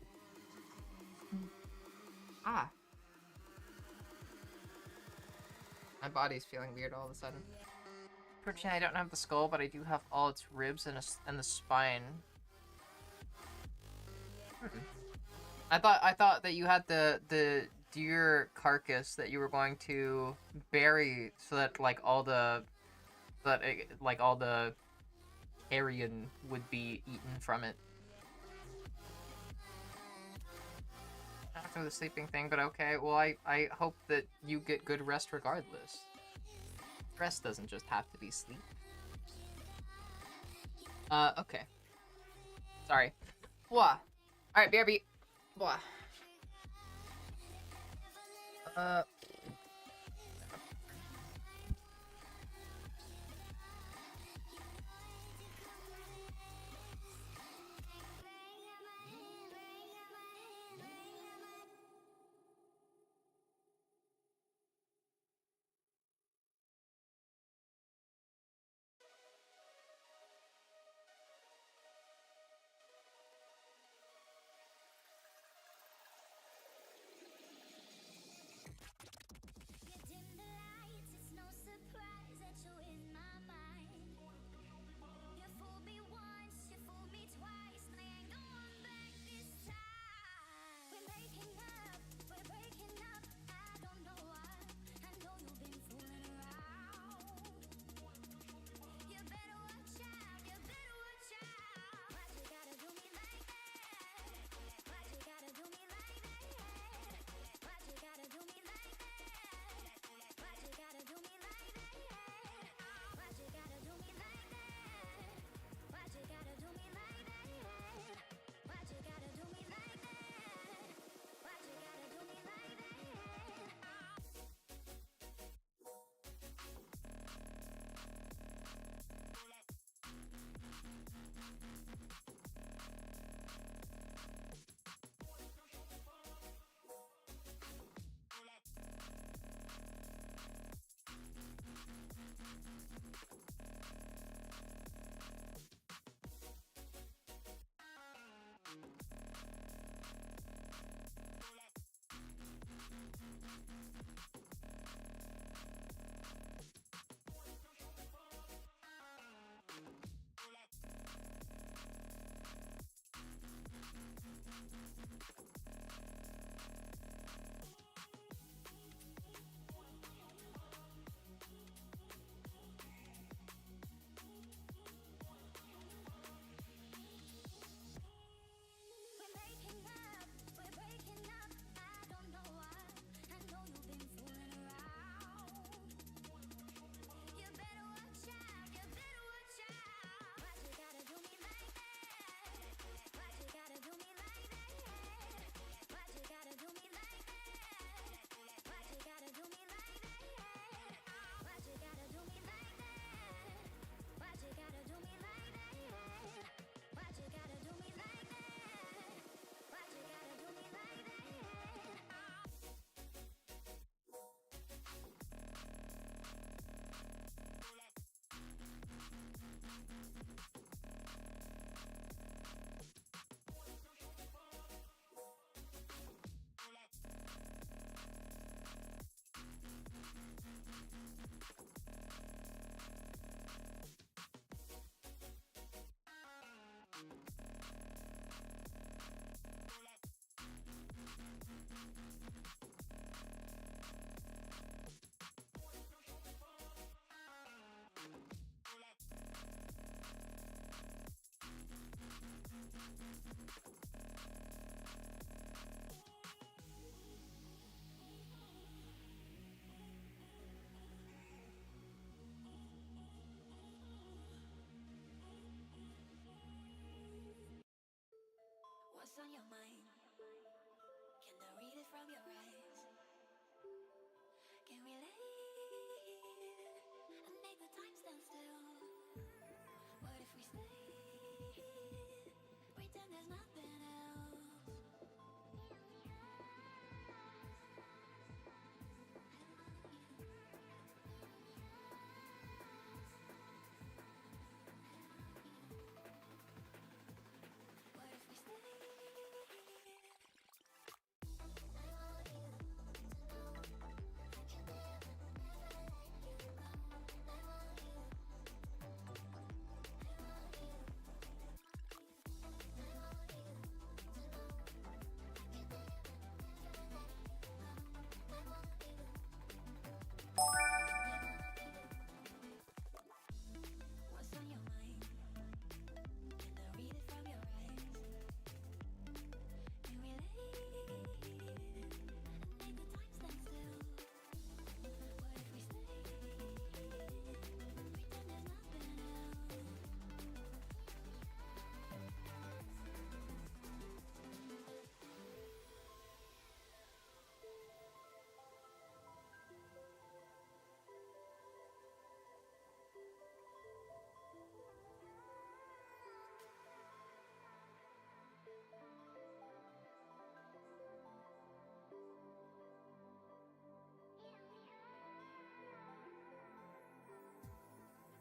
Ah. My body's feeling weird all of a sudden. Fortunately, I don't have the skull, but I do have all its ribs and the spine. I thought that you had the deer carcass that you were going to bury so that like all the carrion would be eaten from it. After the sleeping thing, but okay. Well, I hope that you get good rest regardless. Rest doesn't just have to be sleep. Okay. Sorry. Blah. Alright, BRB. Blah.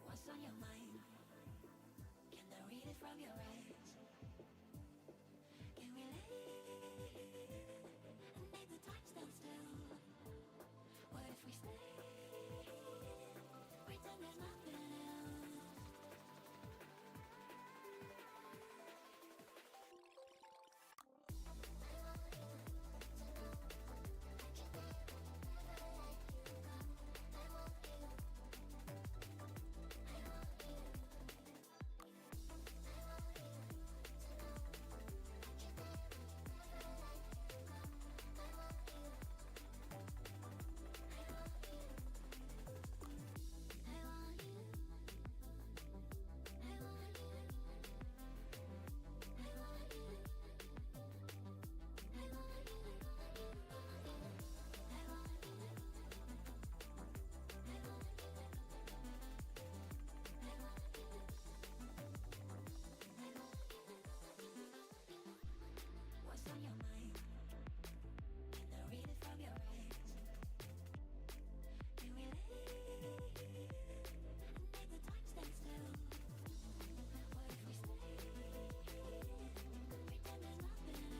What's on your mind? Can I read it from your eyes? Can we leave and make the time stand still? What if we stay? Pretend there's nothing else. What's on your mind? Can I read it from your eyes? Can we leave and make the time stand still? What if we stay? Pretend there's nothing else.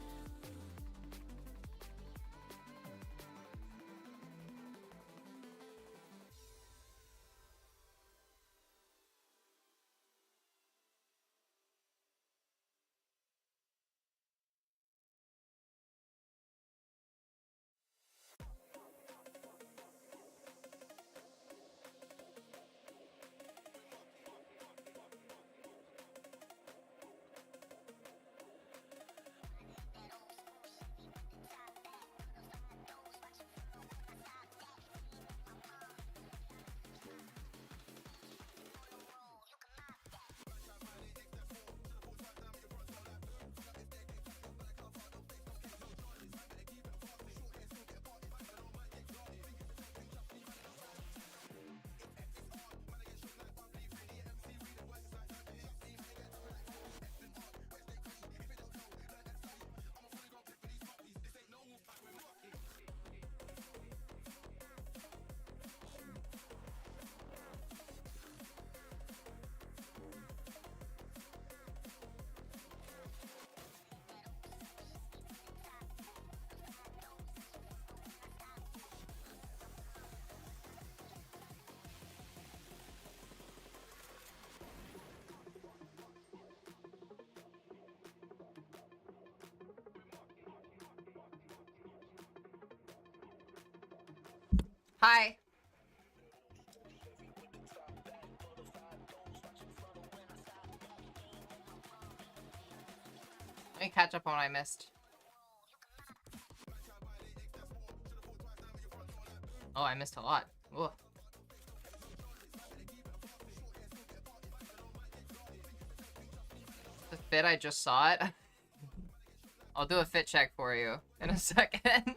Hi. Let me catch up on what I missed. Oh, I missed a lot. Ugh. The fit, I just saw it. I'll do a fit check for you in a second.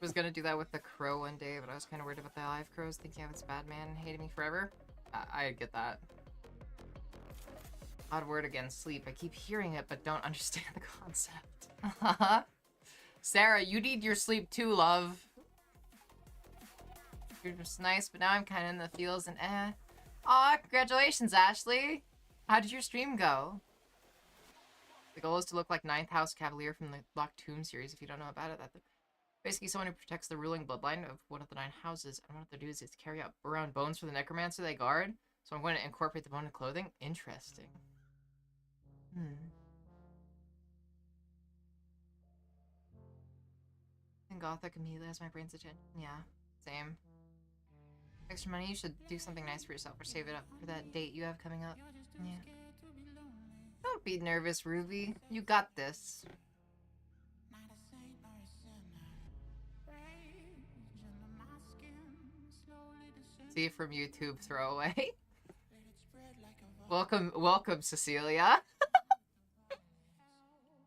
Was gonna do that with the crow one day, but I was kind of worried about the live crows, thinking of its bad man hating me forever. I get that. Odd word again, sleep. I keep hearing it, but don't understand the concept. Sarah, you need your sleep too, love. You're just nice, but now I'm kind of in the feels and eh. Aw, congratulations, Ashley. How did your stream go? The goal is to look like Ninth House Cavalier from the Locked Tomb series. If you don't know about it, that's basically someone who protects the ruling bloodline of one of the 9 houses. And what they do is carry out around bones for the necromancer they guard. So I'm going to incorporate the bone in clothing. Interesting. And Gothic immediately has my brain's attention. Yeah, same. Extra money, you should do something nice for yourself or save it up for that date you have coming up. Yeah. Don't be nervous, Ruby. You got this. See from YouTube throwaway. Welcome, Cecilia.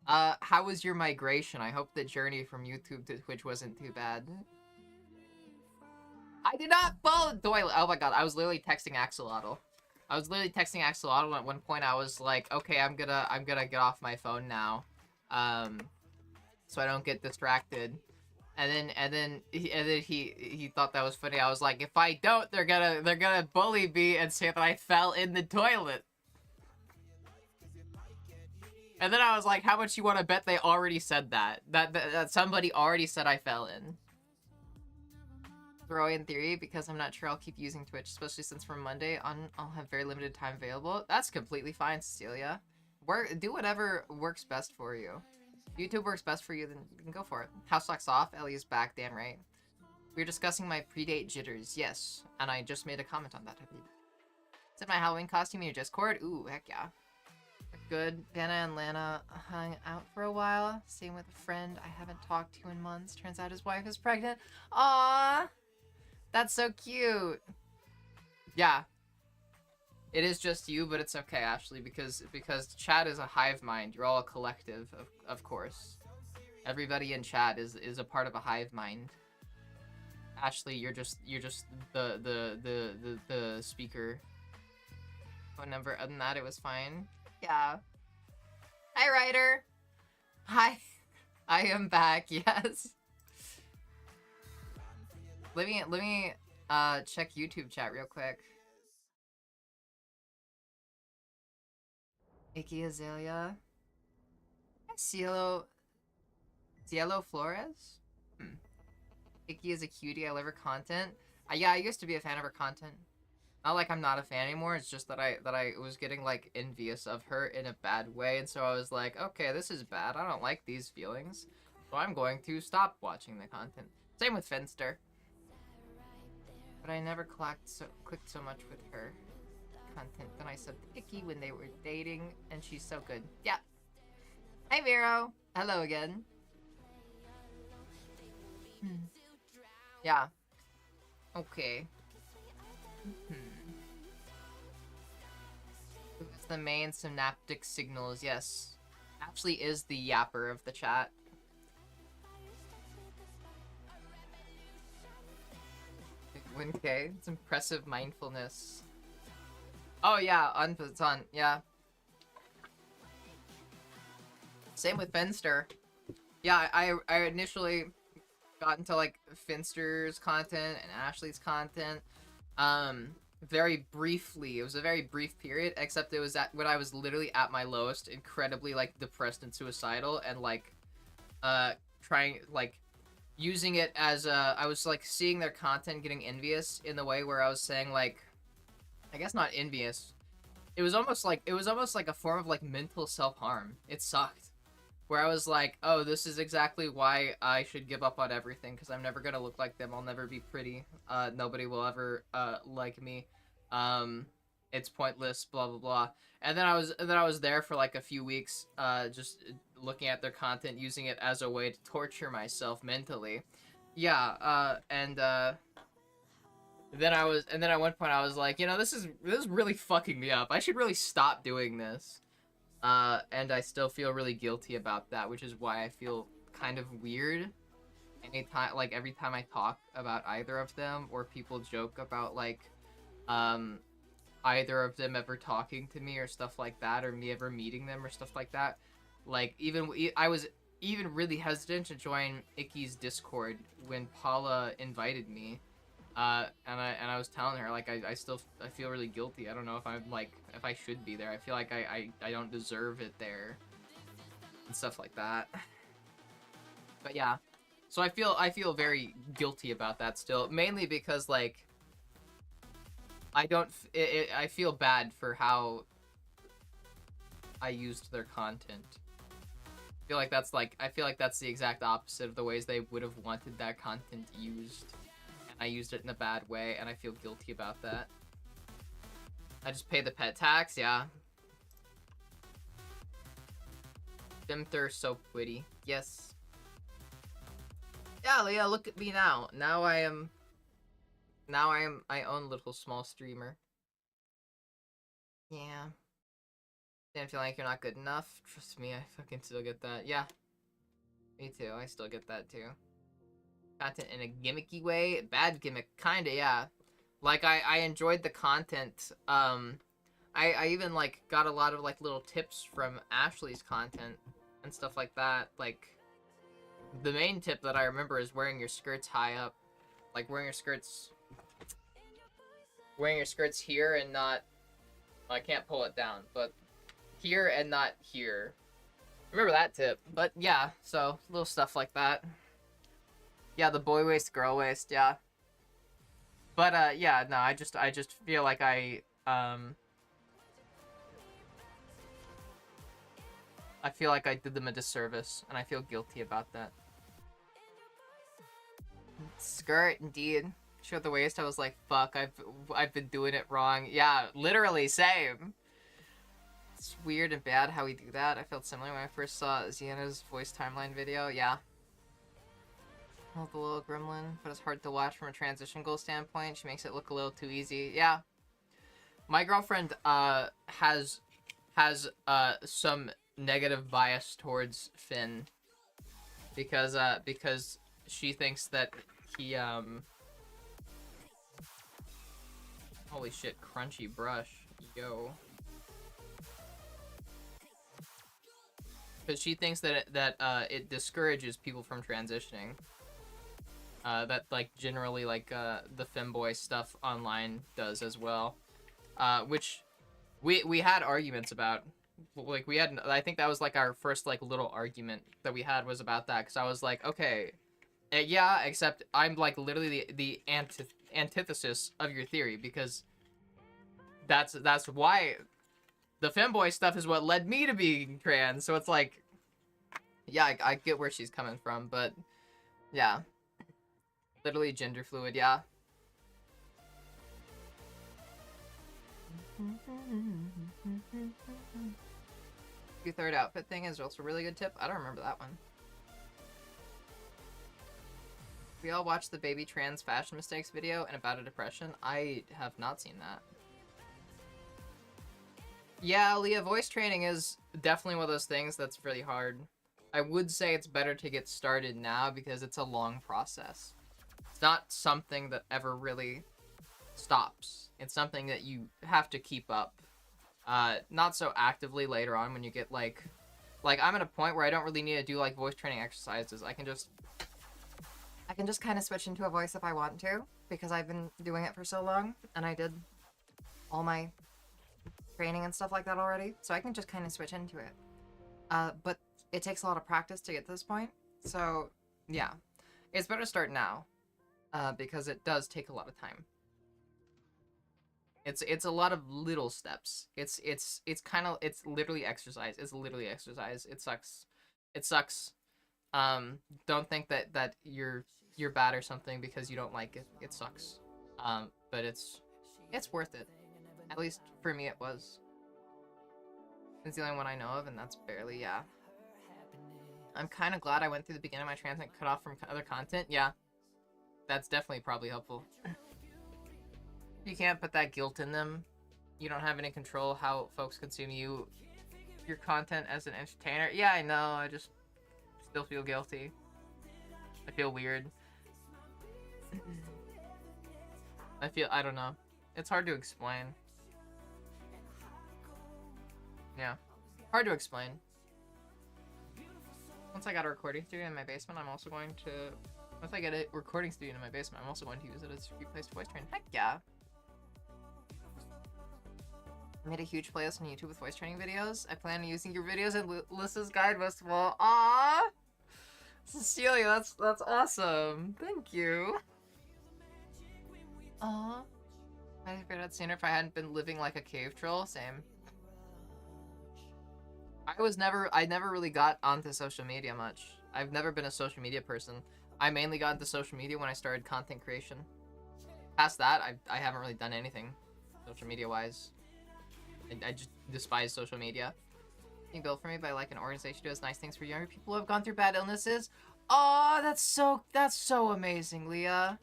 How was your migration? I hope the journey from YouTube to Twitch wasn't too bad. I did not follow Doyle. Oh my god, I was literally texting Axolotl. And at one point I was like, okay, I'm gonna get off my phone now. So I don't get distracted. And then he thought that was funny. I was like, if I don't, they're gonna bully me and say that I fell in the toilet. And then I was like, how much you want to bet they already said that? That somebody already said I fell in. Throw in theory, because I'm not sure I'll keep using Twitch, especially since from Monday on I'll have very limited time available. That's completely fine, Cecilia. Do whatever works best for you. If YouTube works best for you, then you can go for it. House locks off. Ellie is back. Damn right. We were discussing my predate jitters. Yes, and I just made a comment on that, I believe. Is it my Halloween costume in your Discord? Ooh, heck yeah. Good. Vanna and Lana hung out for a while. Same with a friend I haven't talked to in months. Turns out his wife is pregnant. Aww. That's so cute. Yeah. It is just you, but it's okay, Ashley, because chat is a hive mind. You're all a collective, of course. Everybody in chat is a part of a hive mind. Ashley, you're just the speaker. Phone number. Other than that, it was fine. Yeah. Hi, Ryder. Hi. I am back. Yes. Let me check YouTube chat real quick. Icky Azalea. Cielo Flores? Icky is a cutie. I love her content. Yeah, I used to be a fan of her content. Not like I'm not a fan anymore, it's just that I was getting like envious of her in a bad way, and so I was like, okay, this is bad. I don't like these feelings. So I'm going to stop watching the content. Same with Finster. But I never clicked so much with her content than I subbed Icky when they were dating, and she's so good. Yeah. Hi, Vero. Hello again. Yeah. Okay. Who's the main synaptic signals? Yes. Actually is the yapper of the chat. Okay, it's impressive mindfulness. Oh yeah, it's on, yeah. Same with Finster. Yeah, I initially got into like Finster's content and Ashley's content. Very briefly. It was a very brief period, except it was when I was literally at my lowest, incredibly like depressed and suicidal, and like trying like using it as I was like seeing their content getting envious in the way where I was saying like, I guess not envious. It was almost like a form of like mental self-harm. It sucked. Where I was like, oh, this is exactly why I should give up on everything, because I'm never gonna look like them. I'll never be pretty. Nobody will ever like me. It's pointless. Blah blah blah. And then I was there for like a few weeks, just looking at their content, using it as a way to torture myself mentally. Yeah. And then at one point I was like, you know, this is really fucking me up. I should really stop doing this. And I still feel really guilty about that, which is why I feel kind of weird anytime, like every time I talk about either of them, or people joke about like, either of them ever talking to me or stuff like that, or me ever meeting them or stuff like that. Like, I was even really hesitant to join Icky's Discord when Paula invited me. And I was telling her, like, I feel really guilty. I don't know if I'm, like, if I should be there. I feel like I don't deserve it there. And stuff like that. But yeah. So I feel very guilty about that still. Mainly because, like, I feel bad for how I used their content. I feel like that's the exact opposite of the ways they would have wanted that content used. And I used it in a bad way, and I feel guilty about that. I just pay the pet tax, yeah. Dimter so pretty. Yes. Yeah, Leah, look at me now. Now I am my own little small streamer. Yeah. Didn't feel like you're not good enough. Trust me, I fucking still get that. Yeah. Me too, I still get that too. Content in a gimmicky way. Bad gimmick, kinda, yeah. Like, I enjoyed the content. I even, like, got a lot of, like, little tips from Ashley's content and stuff like that. Like, the main tip that I remember is wearing your skirts high up. Like, wearing your skirts here and not... I can't pull it down, but here and not here. Remember that tip. But yeah, so little stuff like that. Yeah, the boy waist, girl waist, yeah. But yeah, no, I just feel like I feel like I did them a disservice, and I feel guilty about that. Skirt, indeed. Show the waist, I was like, fuck, I've been doing it wrong. Yeah, literally, same. It's weird and bad how we do that. I felt similar when I first saw Xiena's voice timeline video, yeah. Oh, the little gremlin, but it's hard to watch from a transition goal standpoint. She makes it look a little too easy. Yeah. My girlfriend, has some negative bias towards Finn. Because she thinks that he, holy shit, crunchy brush. Yo. Because she thinks that it discourages people from transitioning. That, like, generally, like, the femboy stuff online does as well. Which we had arguments about. Like, I think that was, like, our first, like, little argument that we had was about that. Because I was like, okay, yeah, except I'm, like, literally the antithesis of your theory. Because that's why the femboy stuff is what led me to being trans. So it's like, yeah, I get where she's coming from, but yeah. Literally gender fluid, yeah. Your third outfit thing is also a really good tip. I don't remember that one. We all watched the baby trans fashion mistakes video and about a depression. I have not seen that. Yeah, Leah, voice training is definitely one of those things that's really hard. I would say it's better to get started now because it's a long process. It's not something that ever really stops. It's something that you have to keep up. Not so actively later on when you get, like I'm at a point where I don't really need to do, like, voice training exercises. I can just kind of switch into a voice if I want to, because I've been doing it for so long, and I did all my training and stuff like that already, so I can just kind of switch into it. But it takes a lot of practice to get to this point, so yeah. It's better to start now, because it does take a lot of time. It's a lot of little steps. It's literally exercise. It's literally exercise. It sucks. It sucks. Don't think that you're bad or something because you don't like it. It sucks. But it's worth it. At least for me it was. It's the only one I know of, and that's barely, yeah. I'm kind of glad I went through the beginning of my trans and cut off from other content. Yeah. That's definitely probably helpful. You can't put that guilt in them. You don't have any control how folks consume your content as an entertainer. Yeah, I know. I just still feel guilty. I feel weird. I don't know. It's hard to explain. Yeah. Hard to explain. Once I got a recording studio in my basement, I'm also going to... Once I get a recording studio in my basement, I'm also going to use it as a place to voice train. Heck yeah. I made a huge playlist on YouTube with voice training videos. I plan on using your videos and Lissa's guide most of all. Aww! Cecilia, that's awesome. Thank you. Aww. I'd have figured out sooner if I hadn't been living like a cave troll. Same. I never really got onto social media much. I've never been a social media person. I mainly got into social media when I started content creation. Past that, I haven't really done anything social media wise. I just despise social media. Being built for me by like an organization who does nice things for younger people who have gone through bad illnesses. Oh, that's so amazing, Leah.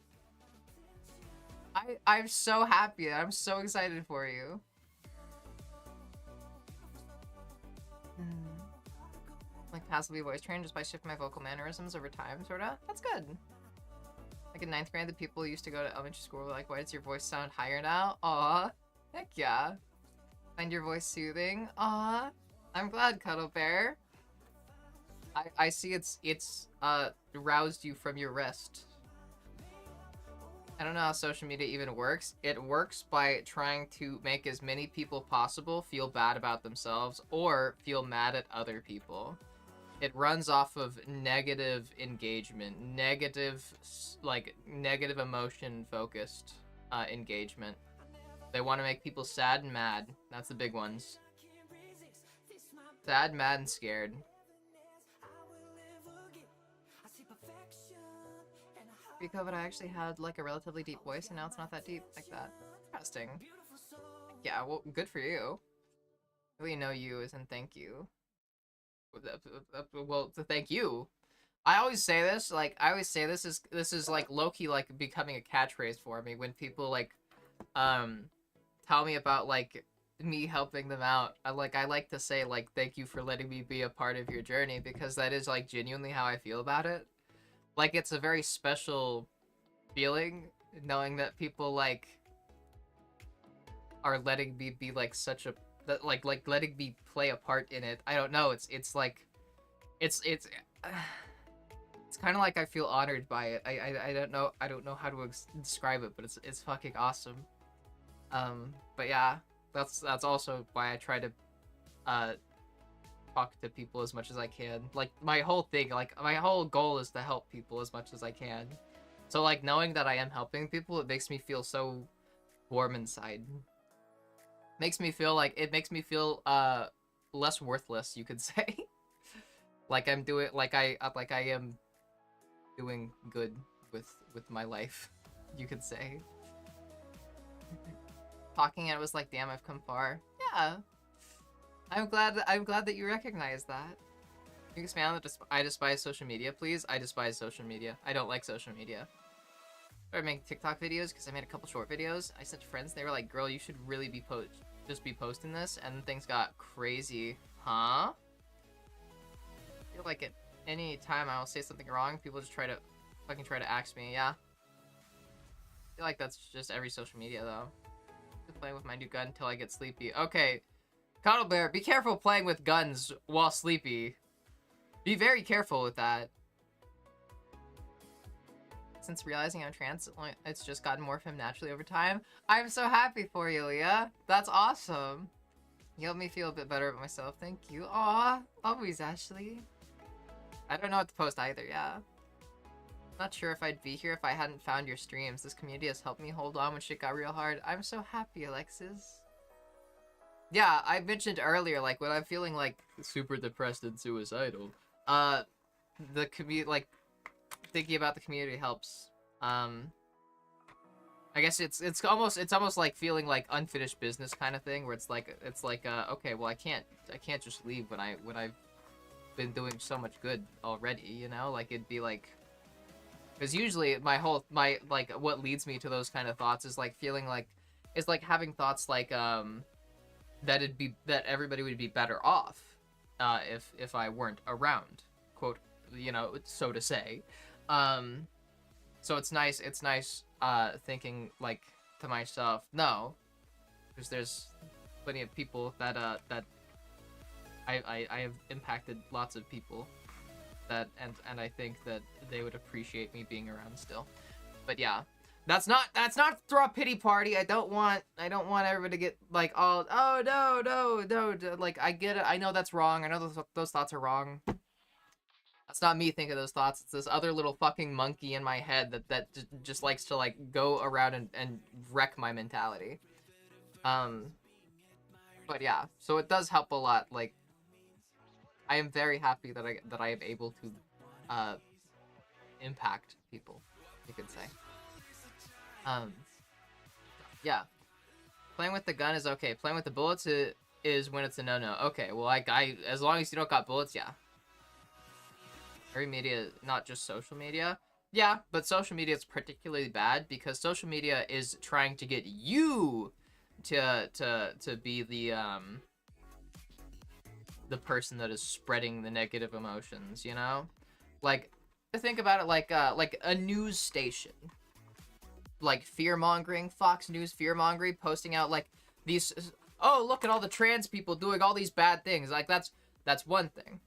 I'm so happy. I'm so excited for you. Like passively voice trained just by shifting my vocal mannerisms over time, sorta. That's good. Like in 9th grade, the people who used to go to elementary school were like, why does your voice sound higher now? Aw. Heck yeah. Find your voice soothing. Aw. I'm glad, Cuddle Bear. I see it's roused you from your rest. I don't know how social media even works. It works by trying to make as many people possible feel bad about themselves or feel mad at other people. It runs off of negative engagement, negative emotion focused engagement. They want to make people sad and mad. That's the big ones. Sad, mad, and scared. Pre-COVID, I actually had like a relatively deep voice, and now it's not that deep like that. Interesting. Yeah, well, good for you. Really know you is in thank you. Well, to thank you. I always say this, like, this is like low-key like becoming a catchphrase for me when people like, tell me about like me helping them out. I like to say like, thank you for letting me be a part of your journey, because that is like genuinely how I feel about it. Like, it's a very special feeling knowing that people like are letting me be like such a like letting me play a part in it. I don't know. It's like it's kind of like I feel honored by it. I don't know how to describe it, but it's fucking awesome. But yeah, that's also why I try to talk to people as much as I can. Like, my whole thing, like my whole goal is to help people as much as I can. So like knowing that I am helping people, it makes me feel so warm inside. Makes me feel less worthless, you could say. Like I'm doing I am doing good with my life, you could say. Talking, and it was like, damn, I've come far. Yeah. I'm glad that you recognize that. Can you expand on the I despise social media, please? I despise social media. I don't like social media. I started making TikTok videos because I made a couple short videos. I sent to friends, they were like, girl, you should really be posting this, and things got crazy. Huh? I feel like at any time I will say something wrong, people just try to axe me, yeah. I feel like that's just every social media though. I'm playing with my new gun until I get sleepy. Okay. Cuddle Bear, be careful playing with guns while sleepy. Be very careful with that. Since realizing I'm trans, it's just gotten more femme naturally over time. I'm so happy for you, Leah. That's awesome. You helped me feel a bit better about myself. Thank you. Aw, always, Ashley. I don't know what to post either, yeah. Not sure if I'd be here if I hadn't found your streams. This community has helped me hold on when shit got real hard. I'm so happy, Alexis. Yeah, I mentioned earlier, like, when I'm feeling, like, super depressed and suicidal, the like, thinking about the community helps. I guess it's almost like feeling like unfinished business kind of thing, where it's like, okay, well, I can't just leave when I've been doing so much good already, you know? Like, it'd be like, because usually like, what leads me to those kind of thoughts is, like, feeling like, is, like, having thoughts like, that everybody would be better off if I weren't around, quote, you know, so to say. So it's nice thinking like to myself, no, because there's plenty of people that I have impacted lots of people that and I think that they would appreciate me being around still. But yeah, that's not throw a pity party. I don't want everybody to get like all, oh no, like I get it. I know that's wrong. I know those thoughts are wrong. That's not me thinking those thoughts. It's this other little fucking monkey in my head that just likes to like go around and wreck my mentality. But yeah, so it does help a lot. Like, I am very happy that I am able to impact people, you could say. Um, yeah, playing with the gun is okay. Playing with the bullets is when it's a no-no. Okay, well, I as long as you don't got bullets, yeah. Every media, not just social media. Yeah, but social media is particularly bad because social media is trying to get you to be the person that is spreading the negative emotions, you know? Like, think about it like a news station. Like fear-mongering, Fox News fear-mongering, posting out like these, oh, look at all the trans people doing all these bad things. Like that's one thing.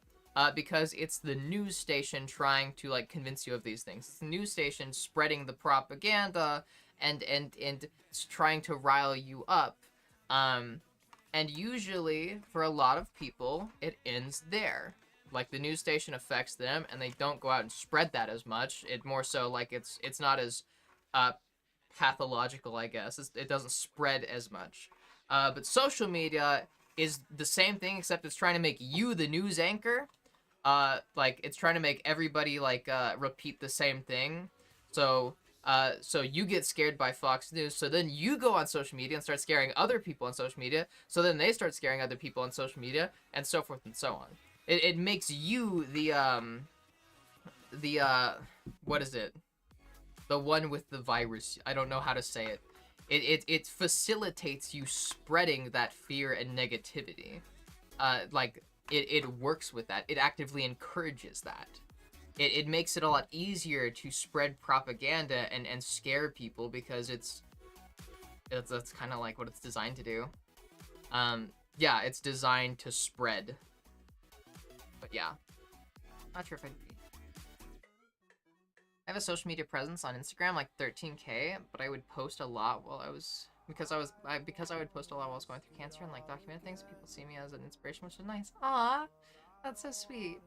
Because it's the news station trying to like convince you of these things. It's the news station spreading the propaganda and it's trying to rile you up. And usually for a lot of people, it ends there. Like the news station affects them, and they don't go out and spread that as much. It more so like it's not as pathological, I guess. It doesn't spread as much. But social media is the same thing, except it's trying to make you the news anchor. Like it's trying to make everybody like repeat the same thing. So you get scared by Fox News, so then you go on social media and start scaring other people on social media, so then they start scaring other people on social media, and so forth and so on. It makes you the what is it? The one with the virus. I don't know how to say it. It facilitates you spreading that fear and negativity. Like it works with that. It actively encourages that. It makes it a lot easier to spread propaganda and scare people because that's kind of like what it's designed to do. Yeah, it's designed to spread. But yeah, not sure if I have a social media presence on Instagram, like 13K, but I would post a lot while I was because I would post a lot while I was going through cancer and like document things. People see me as an inspiration, which is nice. Aw, that's so sweet.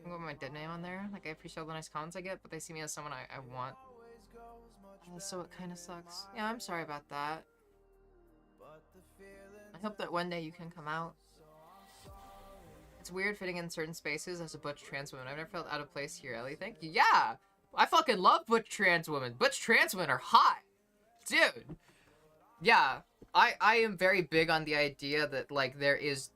I'm going with my dead name on there. Like I appreciate all the nice comments I get, but they see me as someone I want. So it kind of sucks. Yeah, I'm sorry about that. I hope that one day you can come out. It's weird fitting in certain spaces as a butch trans woman. I've never felt out of place here, Ellie. Thank you. Yeah! I fucking love butch trans women. Butch trans women are hot. Dude. Yeah. I am very big on the idea that, like, there is...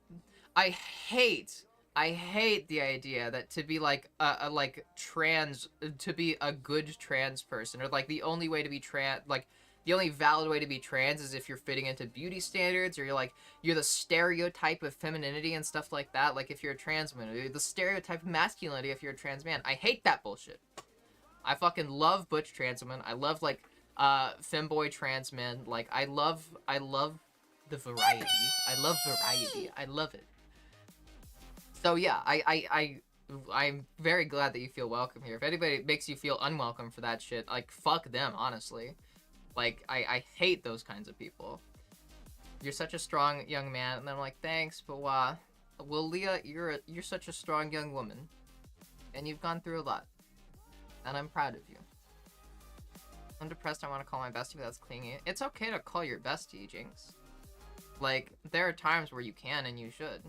I hate the idea that to be, like, like, trans... To be a good trans person, or, like, the only way to be trans... Like, the only valid way to be trans is if you're fitting into beauty standards, or you're the stereotype of femininity and stuff like that. Like, if you're a trans woman, or you're the stereotype of masculinity if you're a trans man. I hate that bullshit. I fucking love butch trans women. I love, like, femboy trans men. Like, I love the variety. I love variety. I love it. So, yeah, I'm very glad that you feel welcome here. If anybody makes you feel unwelcome for that shit, like, fuck them, honestly. Like, I hate those kinds of people. You're such a strong young man. And I'm like, thanks, but, well, Leah, you're such a strong young woman. And you've gone through a lot. And I'm proud of you. I'm depressed. I want to call my bestie, but that's clingy. It's okay to call your bestie, Jinx. Like, there are times where you can and you should.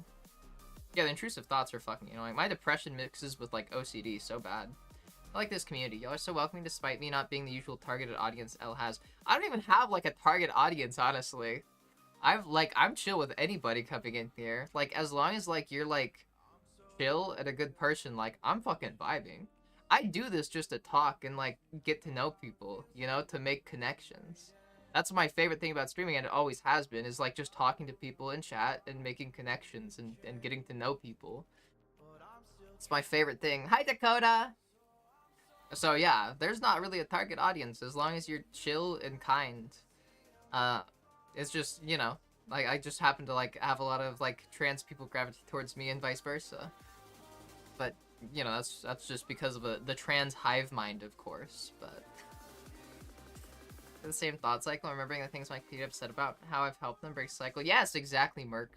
Yeah, the intrusive thoughts are fucking annoying. My depression mixes with, like, OCD so bad. I like this community. Y'all are so welcoming despite me not being the usual targeted audience Elle has. I don't even have, like, a target audience, honestly. I'm chill with anybody coming in here. Like, as long as, like, you're, like, chill and a good person, like, I'm fucking vibing. I do this just to talk and, like, get to know people, you know, to make connections. That's my favorite thing about streaming, and it always has been, is, like, just talking to people in chat and making connections and getting to know people. It's my favorite thing. Hi, Dakota! So, yeah, there's not really a target audience as long as you're chill and kind. It's just, you know, Like, I just happen to, like, have a lot of, like, trans people gravitate towards me and vice versa. But, you know, that's just because of the trans hive mind, of course, but... the same thought cycle, remembering the things my community have said about how I've helped them break cycle. Yes, exactly, Merc.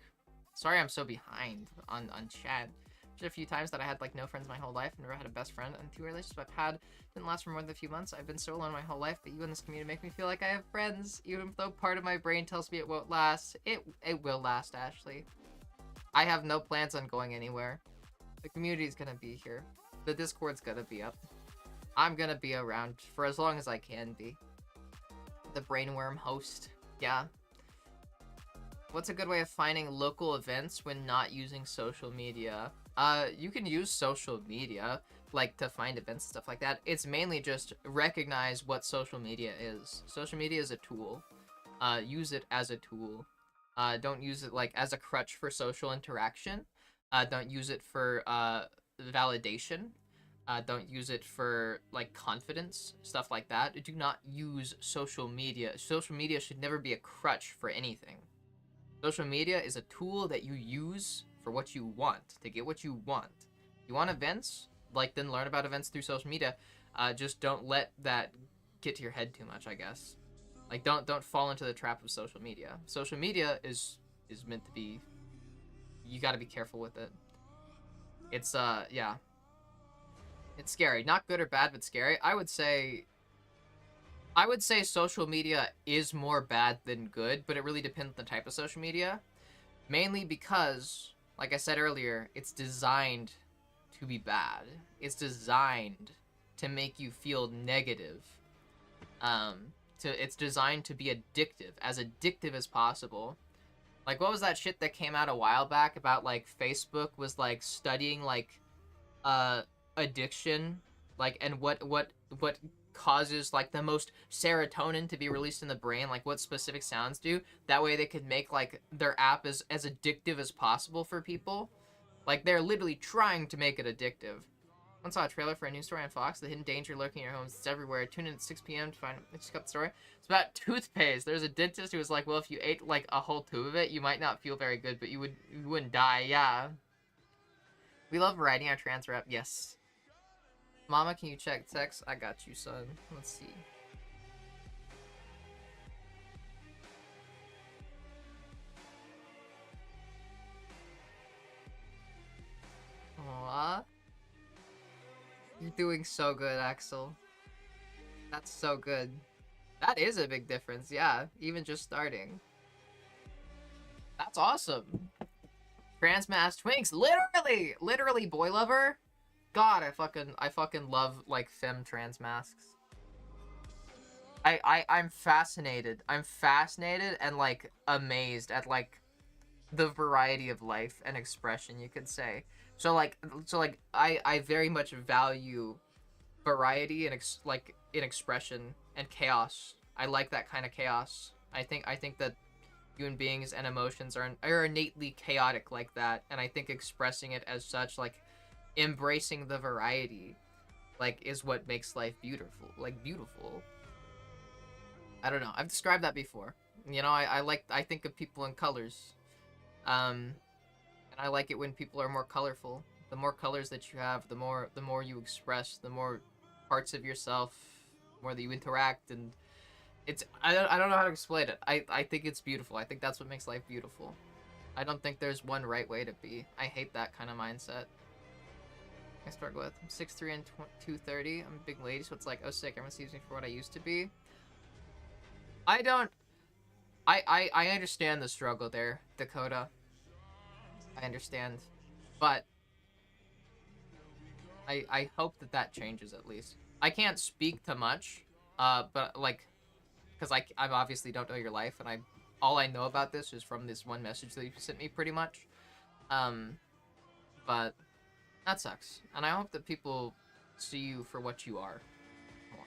Sorry I'm so behind on chat. Just a few times that I had, like, no friends my whole life, never had a best friend, and 2 relationships I've had didn't last for more than a few months. I've been so alone my whole life, but you in this community make me feel like I have friends, even though part of my brain tells me it won't last. It will last, Ashley. I have no plans on going anywhere. The community's gonna be here. The Discord's gonna be up. I'm gonna be around for as long as I can be. The brainworm host. Yeah. What's a good way of finding local events when not using social media? You can use social media, like, to find events and stuff like that. It's mainly just recognize what social media is. Social media is a tool. Use it as a tool. Don't use it, like, as a crutch for social interaction. Don't use it for, validation. Don't use it for, like, confidence, stuff like that. Do not use social media. Social media should never be a crutch for anything. Social media is a tool that you use for what you want, to get what you want. You want events? Like, then learn about events through social media. Just don't let that get to your head too much, I guess. Like, don't fall into the trap of social media. Social media is meant to be... You gotta be careful with it. It's, yeah. It's scary. Not good or bad, but scary. I would say social media is more bad than good, but it really depends on the type of social media. Mainly because, like I said earlier, it's designed to be bad. It's designed to make you feel negative. It's designed to be addictive as possible. Like, what was that shit that came out a while back about, like, Facebook was, like, studying, like, addiction, like, and what causes, like, the most serotonin to be released in the brain, like what specific sounds do. That way they could make, like, their app as addictive as possible for people. Like, they're literally trying to make it addictive. I saw a trailer for a new story on Fox, The Hidden Danger Lurking in Your Homes. It's everywhere. Tune in at 6 p.m. to find just got the story. It's about toothpaste. There's a dentist who was like, well, if you ate, like, a whole tube of it, you might not feel very good, but you wouldn't die. Yeah. We love variety on our trans rep. Yes. Mama, can you check text? I got you, son. Let's see. Aww. You're doing so good, Axel. That's so good. That is a big difference, yeah. Even just starting. That's awesome. Trans Mass Twinks, literally boy lover. God, I fucking love, like, femme trans masks. I'm fascinated. I'm fascinated and, like, amazed at, like, the variety of life and expression, you could say. So I very much value variety and in expression and chaos. I like that kind of chaos. I think that human beings and emotions are innately chaotic like that, and I think expressing it as such, like, embracing the variety, like, is what makes life beautiful. Like, beautiful. I don't know. I've described that before. You know, I think of people in colors. And I like it when people are more colorful. The more colors that you have, the more you express, the more parts of yourself, the more that you interact, and I don't know how to explain it. I think it's beautiful. I think that's what makes life beautiful. I don't think there's one right way to be. I hate that kind of mindset. I struggle with. I'm 6'3" and 230. I'm a big lady, so it's like, oh sick, everyone sees me for what I used to be. I understand the struggle there, Dakota. I understand. But I hope that changes at least. I can't speak to much, but, like, because I obviously don't know your life, and all I know about this is from this one message that you sent me, pretty much. But that sucks, and I hope that people see you for what you are more.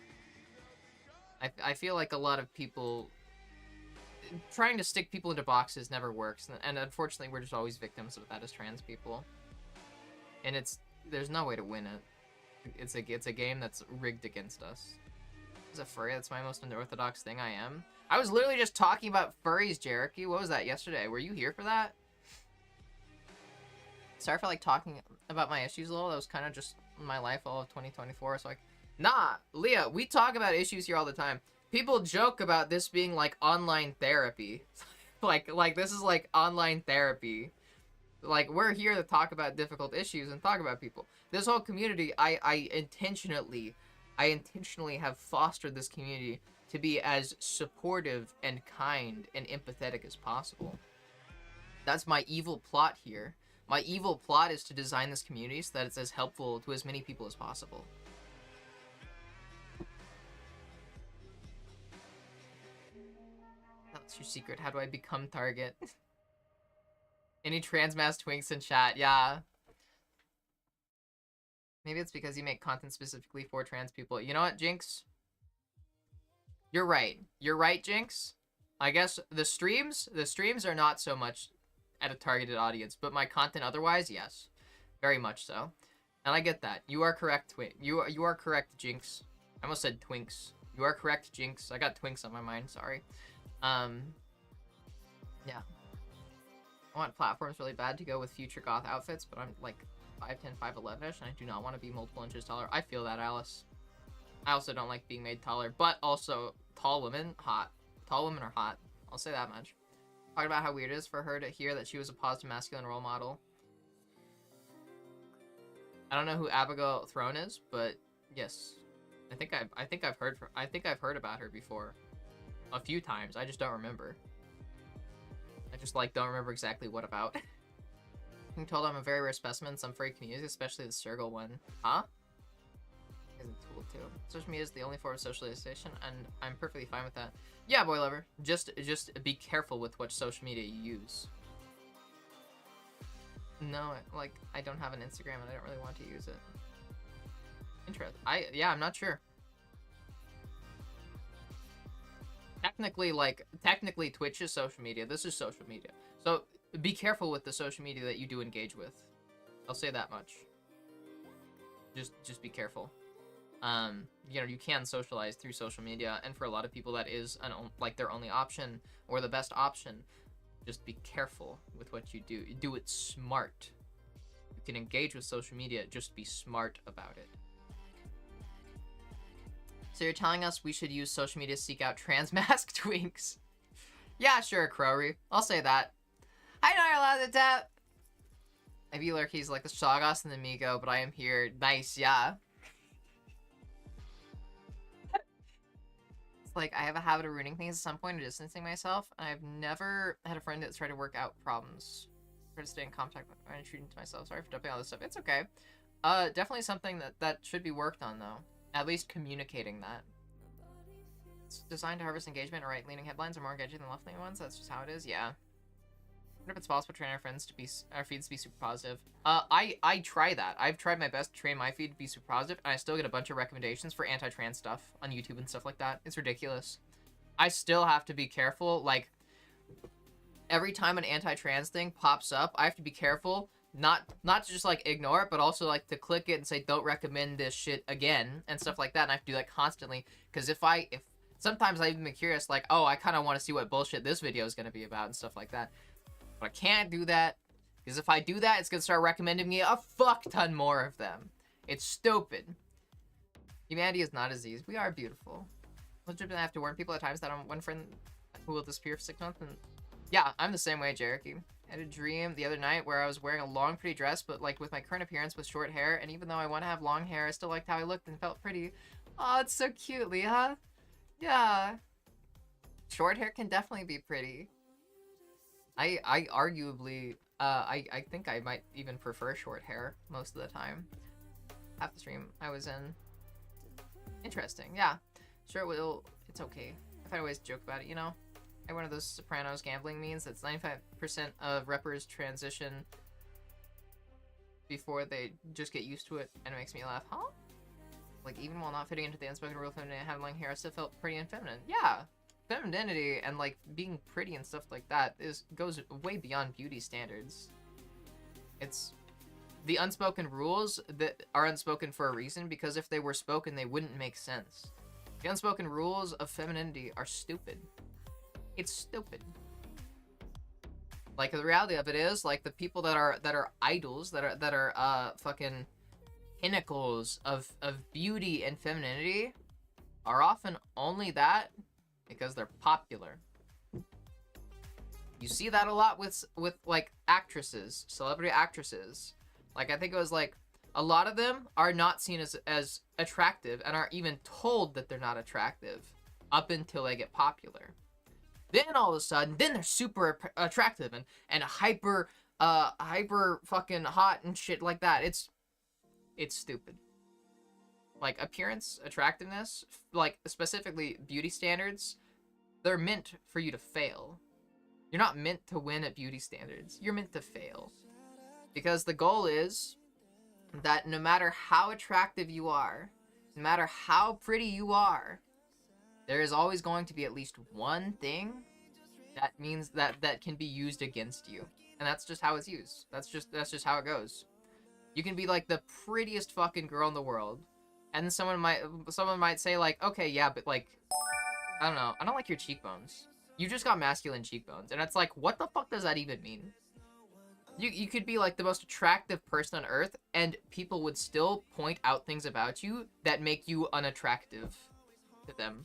I feel like a lot of people trying to stick people into boxes never works, and unfortunately we're just always victims of that as trans people. And there's no way to win it. It's a game that's rigged against us. As a furry, that's my most unorthodox thing I am. I was literally just talking about furries, Jericho. What was that yesterday? Were you here for that? Sorry for like talking about my issues a little. That was kind of just my life all of 2024. So like, nah, Leah, we talk about issues here all the time. People joke about this being like online therapy. like this is like online therapy. Like, we're here to talk about difficult issues and talk about people. This whole community, I intentionally have fostered this community to be as supportive and kind and empathetic as possible. That's my evil plot here. My evil plot is to design this community so that it's as helpful to as many people as possible. That's your secret. How do I become target? Any trans mass twinks in chat? Yeah. Maybe it's because you make content specifically for trans people. You know what, Jinx? You're right. You're right, Jinx. I guess the streams are not so much at a targeted audience, but my content otherwise, yes. Very much so. And I get that. You are correct, You are correct, Jinx. I almost said twinks. You are correct, Jinx. I got twinks on my mind, sorry. Yeah. I want platforms really bad to go with future goth outfits, but I'm like 5'10", 5'11"-ish, and I do not want to be multiple inches taller. I feel that, Alice. I also don't like being made taller, but also tall women, hot. Tall women are hot. I'll say that much. Talked about how weird it is for her to hear that she was a positive masculine role model. I don't know who Abigail Throne is, but yes, I think I've heard about her before, a few times. I just don't remember. I just like don't remember exactly what about. I'm told I'm a very rare specimen in some furry communities, especially the Schoolgirl one. Huh? Isn't cool too. Social media is the only form of socialization, and I'm perfectly fine with that. Yeah, boy lover. Just be careful with what social media you use. No, like, I don't have an Instagram and I don't really want to use it. Interesting. Yeah, I'm not sure. Technically Twitch is social media. This is social media. So be careful with the social media that you do engage with. I'll say that much. Just be careful. You know, you can socialize through social media, and for a lot of people that is like their only option or the best option. Just be careful with what you do. Do it smart. You can engage with social media, just be smart about it. So you're telling us we should use social media to seek out trans mask twinks? Yeah, sure, Crowry. I'll say that. I know you're allowed to tap. I view Lurkies like the Shoggoth and the Migo, but I am here. Nice, yeah. It's like, I have a habit of ruining things at some point or distancing myself, and I've never had a friend that's tried to work out problems. Try to stay in contact with and treating to myself. Sorry for dumping all this stuff. It's okay. Definitely something that should be worked on, though. At least communicating that. It's designed to harvest engagement, and right-leaning headlines are more engaging than left-leaning ones. That's just how it is, yeah. I wonder if it's possible to train our friends to be, our feeds to be super positive. I try that. I've tried my best to train my feed to be super positive, and I still get a bunch of recommendations for anti-trans stuff on YouTube and stuff like that. It's ridiculous. I still have to be careful. Like, every time an anti-trans thing pops up, I have to be careful not to just like ignore it, but also like to click it and say don't recommend this shit again and stuff like that. And I have to do that constantly, because if sometimes I even be curious, like, oh, I kind of want to see what bullshit this video is going to be about and stuff like that. But I can't do that, because if I do that, it's going to start recommending me a fuck ton more of them. It's stupid. Humanity is not a disease. We are beautiful. Legitimately, I have to warn people at times that I'm one friend who will disappear for 6 months. And yeah, I'm the same way, Jericho. I had a dream the other night where I was wearing a long, pretty dress, but like with my current appearance with short hair. And even though I want to have long hair, I still liked how I looked and felt pretty. Oh, it's so cute, Leah. Yeah. Short hair can definitely be pretty. I arguably, I think I might even prefer short hair most of the time. Half the stream I was in. Interesting, yeah. Sure, it's okay. I've always joke about it, you know? I one of those Sopranos gambling means that's 95% of rappers transition before they just get used to it, and it makes me laugh. Huh? Like, even while not fitting into the unspoken rule of femininity and having long hair, I still felt pretty and feminine. Yeah! Femininity and, like, being pretty and stuff like that goes way beyond beauty standards. It's the unspoken rules that are unspoken for a reason, because if they were spoken, they wouldn't make sense. The unspoken rules of femininity are stupid. It's stupid. Like, the reality of it is, like, the people that are idols, that are fucking pinnacles of beauty and femininity are often only that because they're popular. You see that a lot with like actresses, celebrity actresses. Like, I think it was like a lot of them are not seen as attractive and are even told that they're not attractive up until they get popular. Then all of a sudden, then they're super attractive and hyper fucking hot and shit like that. It's stupid. Like, appearance, attractiveness, like specifically beauty standards, they're meant for you to fail. You're not meant to win at beauty standards. You're meant to fail. Because the goal is that no matter how attractive you are, no matter how pretty you are, there is always going to be at least one thing that means that can be used against you. And that's just how it's used. That's just how it goes. You can be like the prettiest fucking girl in the world, and then someone might say like, okay, yeah, but like, I don't know, I don't like your cheekbones. You just got masculine cheekbones. And it's like, what the fuck does that even mean? You could be like the most attractive person on earth, and people would still point out things about you that make you unattractive to them.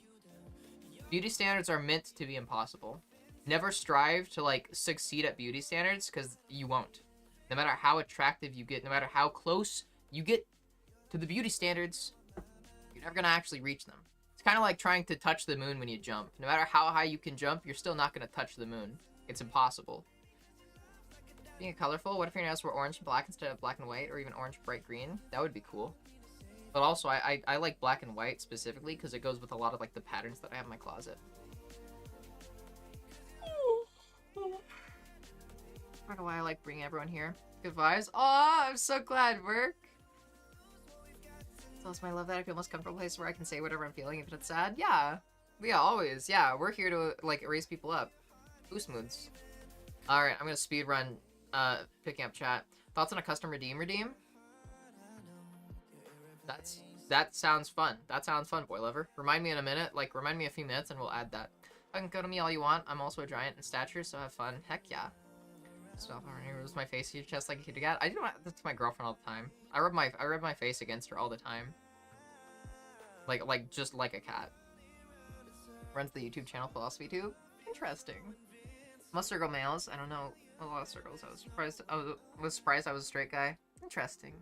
Beauty standards are meant to be impossible. Never strive to like succeed at beauty standards, because you won't. No matter how attractive you get, no matter how close you get to the beauty standards, you're never gonna actually reach them. It's kind of like trying to touch the moon when you jump. No matter how high you can jump, you're still not gonna touch the moon. It's impossible. Being colorful, what if your nails were orange and black instead of black and white, or even orange bright green? That would be cool. But also, I like black and white specifically because it goes with a lot of like the patterns that I have in my closet. I don't know why I like bringing everyone here. Good vibes. Aw, I'm so glad, Work. So I love that I feel most comfortable place where I can say whatever I'm feeling if it's sad. Yeah. Yeah, always. Yeah, we're here to like raise people up. Boost moods. Alright, I'm gonna speed run picking up chat. Thoughts on a custom redeem? That sounds fun. That sounds fun, boy lover. Remind me in a minute, like remind me a few minutes and we'll add that. I can go to me all you want. I'm also a giant in stature, so have fun. Heck yeah. Stop rubs my face to your chest like a kitty cat. I do that to my girlfriend all the time. I rub my face against her all the time. Like just like a cat. Runs the YouTube channel Philosophy Tube. Interesting. Most circle males. I don't know a lot of circles. I was surprised I was a straight guy. Interesting.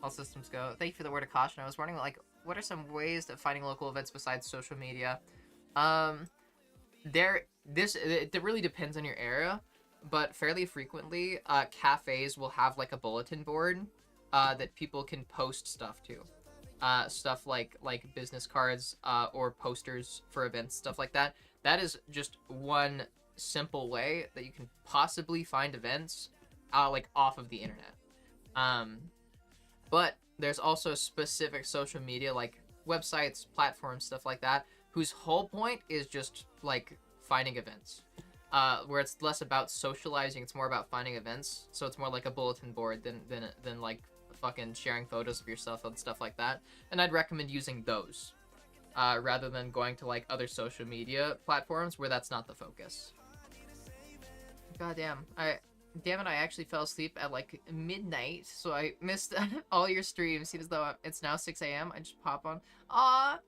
All systems go. Thank you for the word of caution. I was wondering, like, what are some ways of finding local events besides social media? It really depends on your area, but fairly frequently, cafes will have like a bulletin board that people can post stuff to. Stuff like business cards or posters for events, stuff like that. That is just one simple way that you can possibly find events like off of the internet. But there's also specific social media like websites, platforms, stuff like that, whose whole point is just like finding events. Where it's less about socializing, it's more about finding events. So it's more like a bulletin board than like fucking sharing photos of yourself and stuff like that. And I'd recommend using those rather than going to like other social media platforms where that's not the focus. God damn, damn it, I actually fell asleep at like midnight, so I missed all your streams. Seems as though it's now 6 a.m. I just pop on. Aw,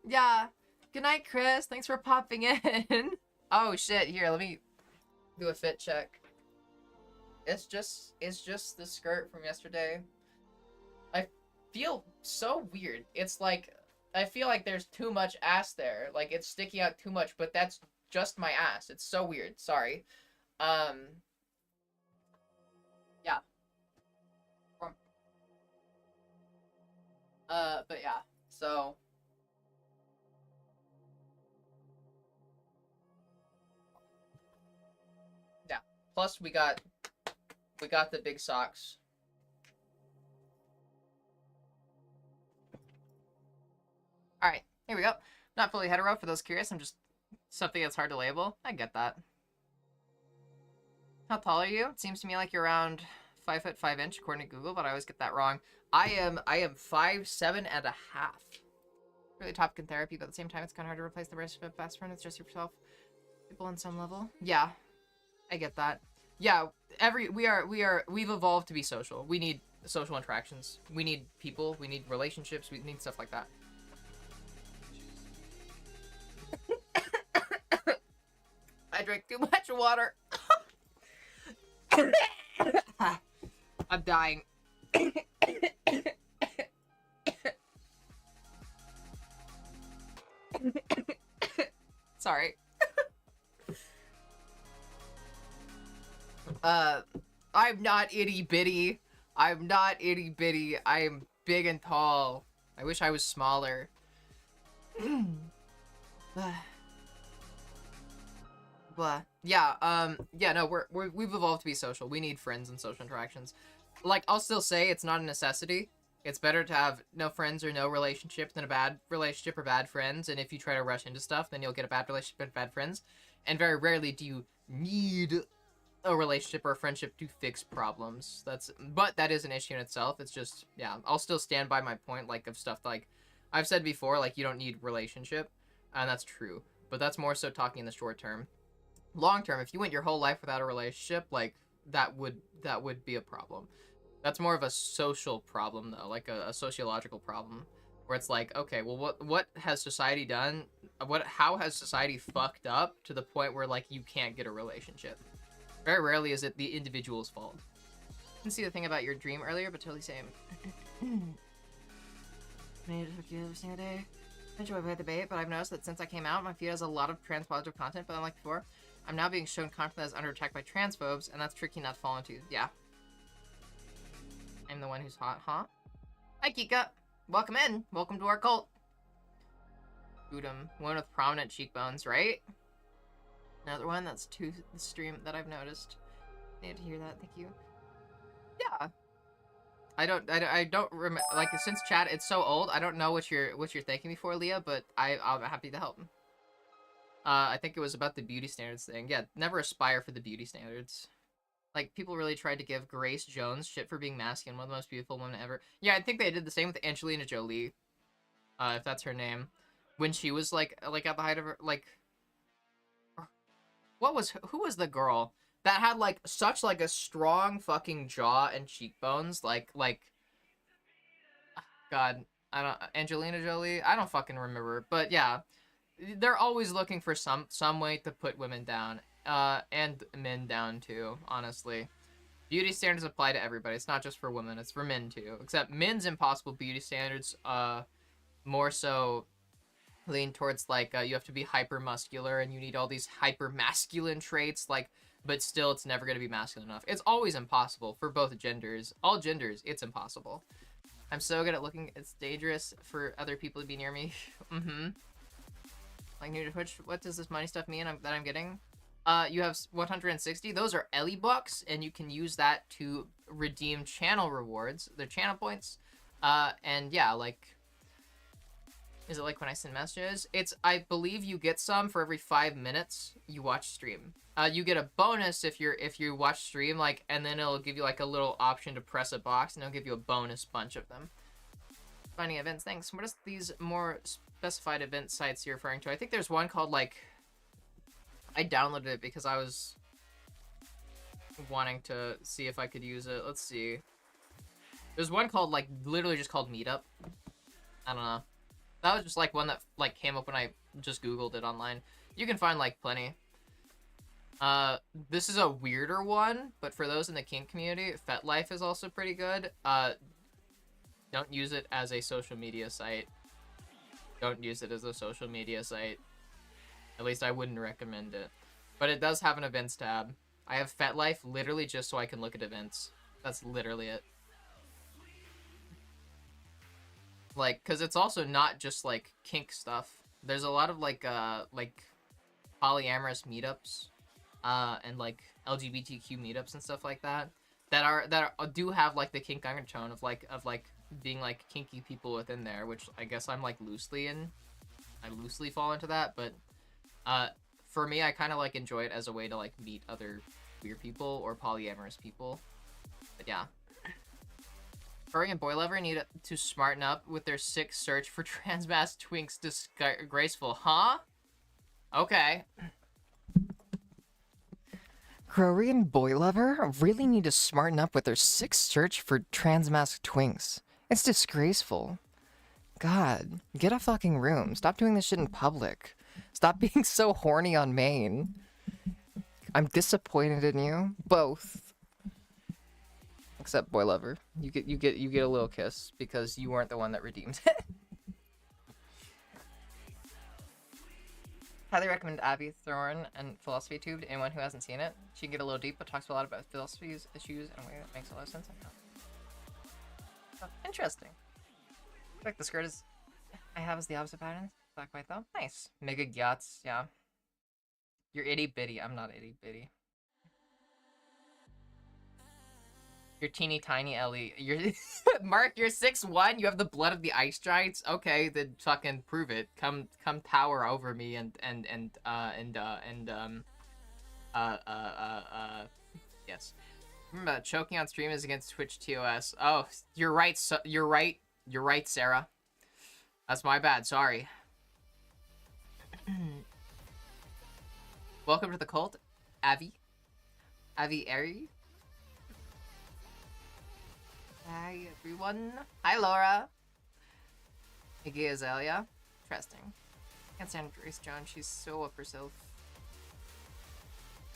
yeah. Good night, Chris. Thanks for popping in. Oh shit, here, let me do a fit check. It's just the skirt from yesterday. I feel so weird. It's like, I feel like there's too much ass there. Like, it's sticking out too much, but that's just my ass. It's so weird. Sorry. Yeah. But yeah, so... yeah. Plus, we got the big socks. Alright, here we go. Not fully hetero for those curious, I'm just something that's hard to label. I get that. How tall are you? It seems to me like you're around 5 foot 5 inch according to Google, but I always get that wrong. I am 5'7.5". really topic in therapy, but at the same time, it's kind of hard to replace the relationship of best friend. It's just yourself. People on some level. Yeah, I get that. Yeah, we've evolved to be social. We need social interactions. We need people. We need relationships. We need stuff like that. I drank too much water. I'm dying. Sorry. I'm not itty bitty. I'm not itty bitty. I am big and tall. I wish I was smaller. Blah. Yeah, yeah, no, we've evolved to be social. We need friends and social interactions. Like, I'll still say it's not a necessity. It's better to have no friends or no relationship than a bad relationship or bad friends. And if you try to rush into stuff, then you'll get a bad relationship and bad friends. And very rarely do you need a relationship or a friendship to fix problems. But that is an issue in itself. It's just, yeah, I'll still stand by my point, like, of stuff like I've said before, like, you don't need relationship, and that's true. But that's more so talking in the short term. Long term, if you went your whole life without a relationship, like, that would be a problem. That's more of a social problem, though, like a sociological problem, where it's like, okay, well, what has society done? How has society fucked up to the point where, like, you can't get a relationship? Very rarely is it the individual's fault. I didn't see the thing about your dream earlier, but totally same. I need to talk to you every single day. I enjoy the debate, but I've noticed that since I came out, my feed has a lot of trans positive content, but unlike before, I'm now being shown content that is under attack by transphobes, and that's tricky not to fall into. Yeah. I'm the one who's hot, huh? Hi, Kika. Welcome in. Welcome to our cult. Udam. One with prominent cheekbones, right? Another one that's to the stream that I've noticed. Need to hear that. Thank you. Yeah. I don't remember, like, since chat, it's so old, I don't know what you're thanking me for, Leah, but I'm happy to help. I think it was about the beauty standards thing. Yeah, never aspire for the beauty standards. Like, people really tried to give Grace Jones shit for being masculine, one of the most beautiful women ever. Yeah, I think they did the same with Angelina Jolie. If that's her name. When she was, like at the height of her, like... Who was the girl that had, like, such, like, a strong fucking jaw and cheekbones? Like... God, Angelina Jolie? I don't fucking remember. But, yeah. They're always looking for some way to put women down. And men down, too, honestly. Beauty standards apply to everybody. It's not just for women. It's for men, too. Except men's impossible beauty standards, more so lean towards, like, you have to be hyper-muscular and you need all these hyper-masculine traits, like, but still it's never going to be masculine enough. It's always impossible for both genders. All genders, it's impossible. I'm so good at looking. It's dangerous for other people to be near me. Mm-hmm. Like, new to Twitch, what does this money stuff mean that I'm getting? You have 160. Those are Ellie bucks, and you can use that to redeem channel rewards. They're channel points. And yeah, like, is it like when I send messages? I believe you get some for every 5 minutes you watch stream. You get a bonus if you watch stream, like, and then it'll give you, like, a little option to press a box, and it'll give you a bonus bunch of them. Finding events, thanks. What is these more specified event sites you're referring to? I think there's one called, like, I downloaded it because I was wanting to see if I could use it. Let's see. There's one called, like, literally just called Meetup. I don't know. That was just, like, one that, like, came up when I just Googled it online. You can find, like, plenty. This is a weirder one, but for those in the kink community, FetLife is also pretty good. Don't use it as a social media site. Don't use it as a social media site. At least I wouldn't recommend it. But it does have an events tab. I have FetLife literally just so I can look at events. That's literally it. Like, because it's also not just, like, kink stuff. There's a lot of, like polyamorous meetups, and, like, LGBTQ meetups and stuff like that, that do have, like, the kink undertone of being, like, kinky people within there, which I guess I'm, like, loosely in. I loosely fall into that, but, for me, I kind of, like, enjoy it as a way to, like, meet other queer people or polyamorous people. But, yeah. Furry and Boy Lover need to smarten up with their sick search for transmass twinks disgraceful, huh? Okay. Korean Boy Lover really need to smarten up with their sick search for transmask twinks. It's disgraceful. God, get a fucking room. Stop doing this shit in public. Stop being so horny on main. I'm disappointed in you, both. Except Boy Lover, you get a little kiss because you weren't the one that redeemed it. Highly recommend Abby Thorne and Philosophy Tube to anyone who hasn't seen it. She can get a little deep, but talks a lot about philosophy's issues in a way that makes a lot of sense. Oh, interesting. I feel like the skirt is I have is the opposite pattern. Black white though. Nice. Mega Gyats, yeah. You're itty bitty. I'm not itty bitty. You're teeny tiny, Ellie. You're Mark. You're 6'1". You have the blood of the ice giants. Okay, then fucking prove it. Come tower over me yes. Remember, choking on stream is against Twitch TOS. Oh, you're right. So you're right. You're right, Sarah. That's my bad. Sorry. Welcome to the cult, Avi. Avi Airy. Hi, everyone. Hi, Laura. Iggy Azalea. Interesting. Can't stand Grace Jones. She's so up herself.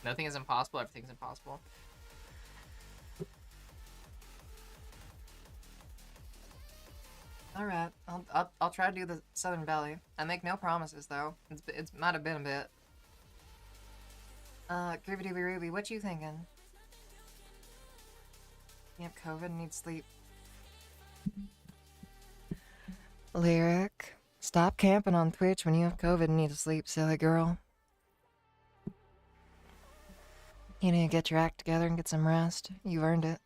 Nothing is impossible. Everything's impossible. All right. I'll try to do the Southern Valley. I make no promises though. It might have been a bit. Groovy Dooby Ruby, what you thinking? You have COVID and need sleep. Lyric, stop camping on Twitch when you have COVID and need to sleep, silly girl. You need to get your act together and get some rest. You've earned it.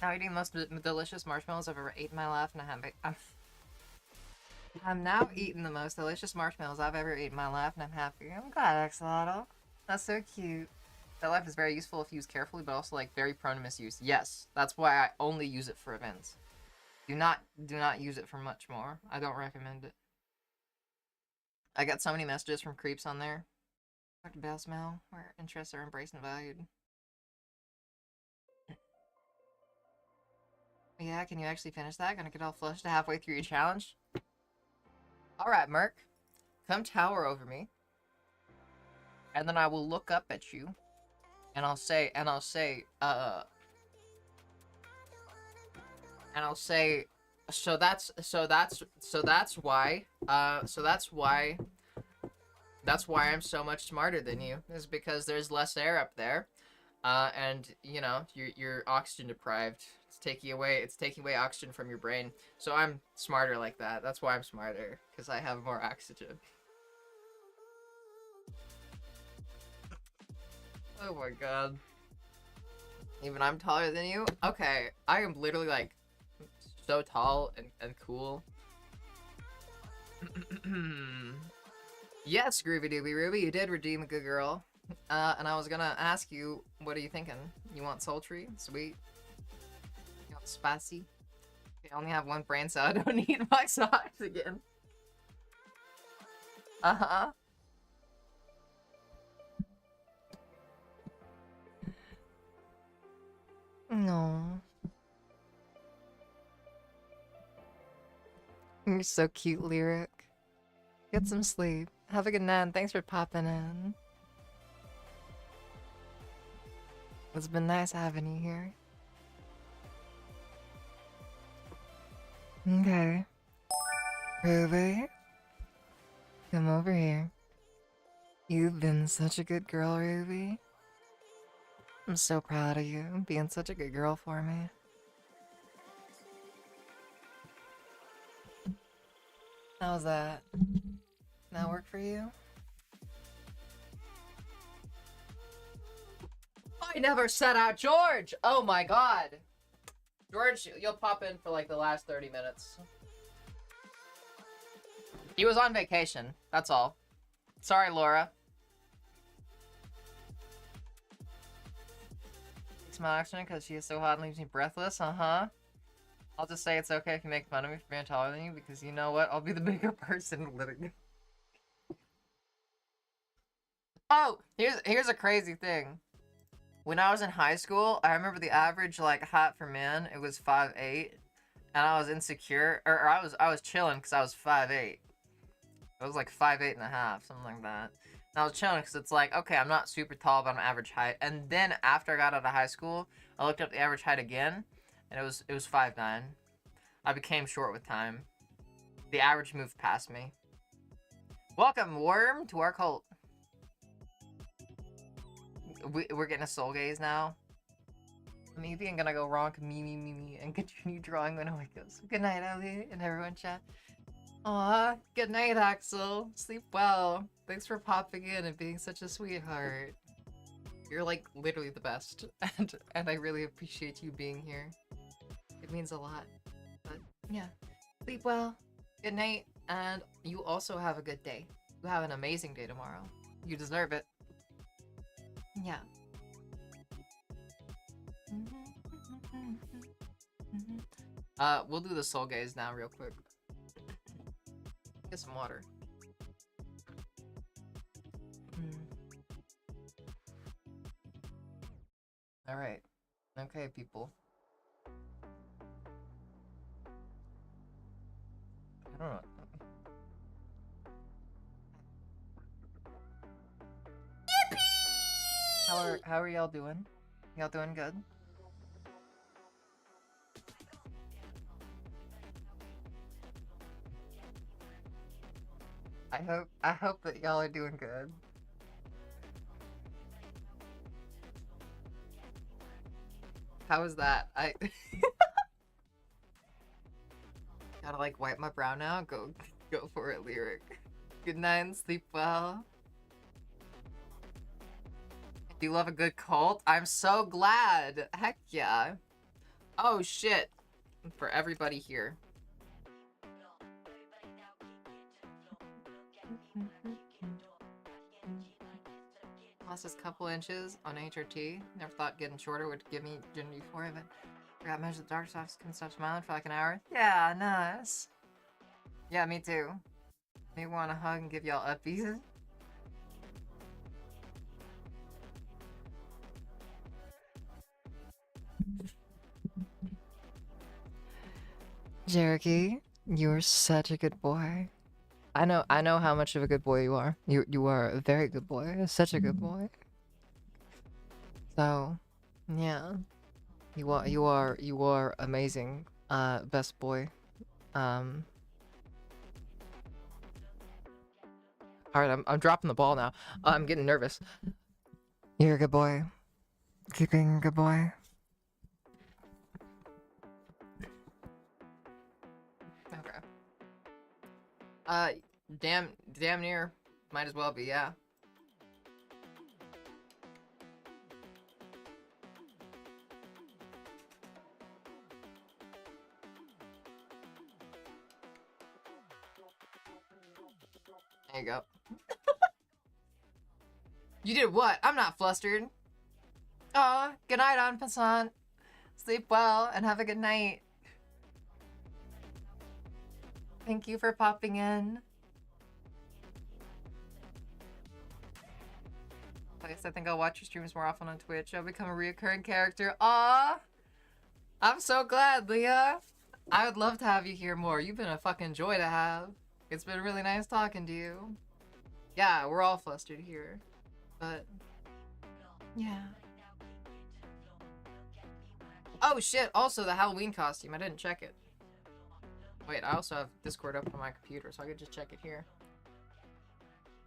Now eating the most delicious marshmallows I've ever eaten in my life, and I'm now eating the most delicious marshmallows I've ever eaten in my life, and I'm happy. I'm glad, Axolotl. That's so cute. That life is very useful if used carefully, but also like very prone to misuse. Yes, that's why I only use it for events. Do not use it for much more. I don't recommend it. I got so many messages from creeps on there. Talk about smell, where interests are embraced and valued. Yeah, can you actually finish that? Gonna get all flushed halfway through your challenge? Alright, Merc. Come tower over me. And then I will look up at you. And I'll say, so that's why I'm so much smarter than you, is because there's less air up there. And you know, you're oxygen deprived. It's taking away oxygen from your brain. So I'm smarter like that. That's why I'm smarter, because I have more oxygen. Oh my god. Even I'm taller than you? Okay, I am literally like so tall and cool. Yes, Groovy Dooby Ruby, you did redeem a good girl. And I was gonna ask you, what are you thinking? You want sultry? Sweet? You want spicy? I only have one brain cell, I don't need my socks again. Uh-huh. No. You're so cute, Lyric. Get some sleep. Have a good night. Thanks for popping in. It's been nice having you here. Okay. Ruby, come over here. You've been such a good girl, Ruby. I'm so proud of you, being such a good girl for me. How's that? That work for you? I never set out George! Oh my god! George, you'll pop in for like the last 30 minutes. He was on vacation, that's all. Sorry, Laura. smile accident because she is so hot and leaves me breathless. Uh-huh. I'll just say it's okay if you make fun of me for being taller than you, because you know what? I'll be the bigger person living. Oh, here's a crazy thing. When I was in high school, I remember the average like height for men, it was 5'8", and I was insecure, or I was chilling because I was 5'8". I was like 5'8 and a half, something like that. And I was chilling because it's like, okay, I'm not super tall, but I'm average height. And then after I got out of high school, I looked up the average height again, and it was 5'9". I became short with time. The average moved past me. Welcome, Worm, to our cult. We're getting a soul gaze now. Maybe I'm gonna go wrong, me, and continue drawing when I wake up. So good night, Ellie, and everyone chat. Aw, good night, Axel. Sleep well. Thanks for popping in and being such a sweetheart. You're like literally the best, and I really appreciate you being here. It means a lot. But yeah, sleep well. Good night, and you also have a good day. You have an amazing day tomorrow. You deserve it. Yeah. We'll do the soul gaze now real quick. Get some water. Alright. Okay, people. I don't know. How are y'all doing? Y'all doing good? I hope that y'all are doing good. How was that? I gotta like wipe my brow now. Go for it, Lyric. Good night and sleep well. Do you love a good cult? I'm so glad. Heck yeah. Oh shit. For everybody here. Lost this couple inches on HRT. Never thought getting shorter would give me gender euphoria, but forgot to measure the dark spots, couldn't stop smiling for like an hour. Yeah, nice. Yeah, me too. Maybe want a hug and give y'all uppies. Cherokee, you're such a good boy. I know how much of a good boy you are. You are a very good boy. Such a good boy. So, yeah. You are amazing. Best boy. Alright, I'm dropping the ball now. I'm getting nervous. You're a good boy. Keep being a good boy. Okay. Damn near. Might as well be, yeah. There you go. You did what? I'm not flustered. Aw, good night, en passant. Sleep well and have a good night. Thank you for popping in. I think I'll watch your streams more often on Twitch. I'll become a reoccurring character. Aw! I'm so glad, Leah. I would love to have you here more. You've been a fucking joy to have. It's been really nice talking to you. Yeah, we're all flustered here. But, yeah. Oh shit, also the Halloween costume. I didn't check it. Wait, I also have Discord up on my computer, so I could just check it here.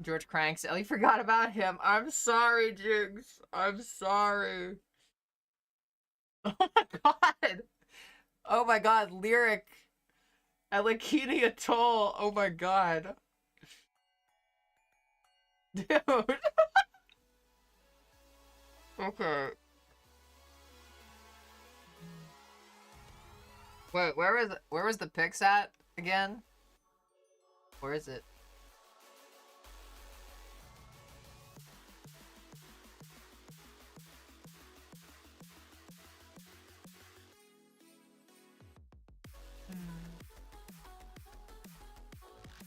George Cranks. Ellie forgot about him. I'm sorry, Jigs. I'm sorry. Oh my god. Oh my god, Lyric. Alakini Atoll. Oh my god. Dude. Okay. Wait, where was the pics at again? Where is it?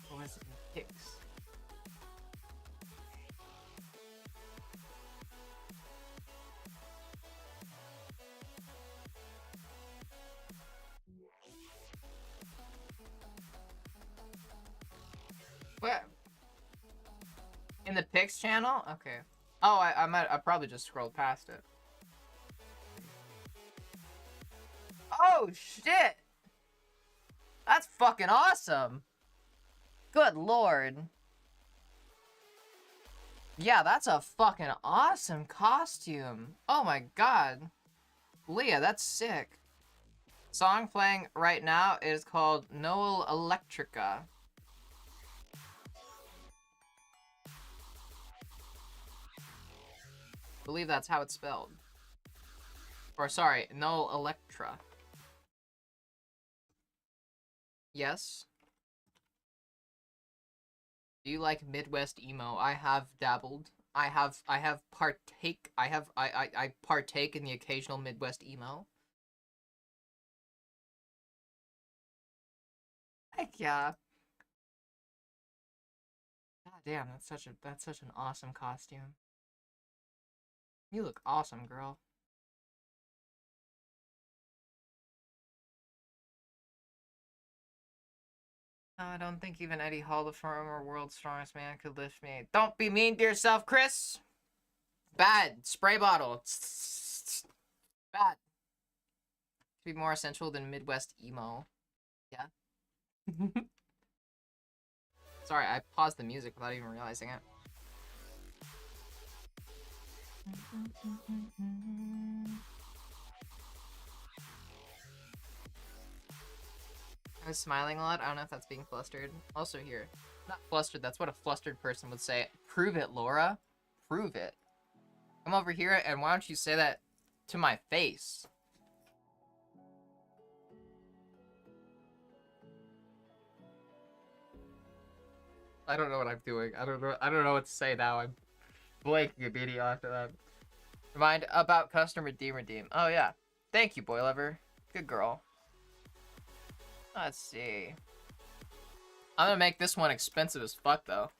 What was it in pics? What? In the pics channel? Okay. Oh, I probably just scrolled past it. Oh shit! That's fucking awesome! Good lord. Yeah, that's a fucking awesome costume. Oh my god. Leah, that's sick. Song playing right now is called Noel Electrica. I believe that's how it's spelled. Or sorry, Noel Electra. Yes. Do you like Midwest emo? I have dabbled. I partake in the occasional Midwest emo. Heck yeah. God damn, that's such an awesome costume. You look awesome, girl. I don't think even Eddie Hall, the former world's strongest man, could lift me. Don't be mean to yourself, Chris! Bad. Spray bottle. Bad. To be more essential than Midwest emo. Yeah. Sorry, I paused the music without even realizing it. I was smiling a lot. I don't know if that's being flustered. Also here. Not flustered, that's what a flustered person would say. Prove it, Laura. Prove it. Come over here and why don't you say that to my face? I don't know what I'm doing. I don't know what to say now. I'm blanking a video after that. Remind about custom redeem. Oh yeah. Thank you, boy lover. Good girl. Let's see. I'm gonna make this one expensive as fuck though.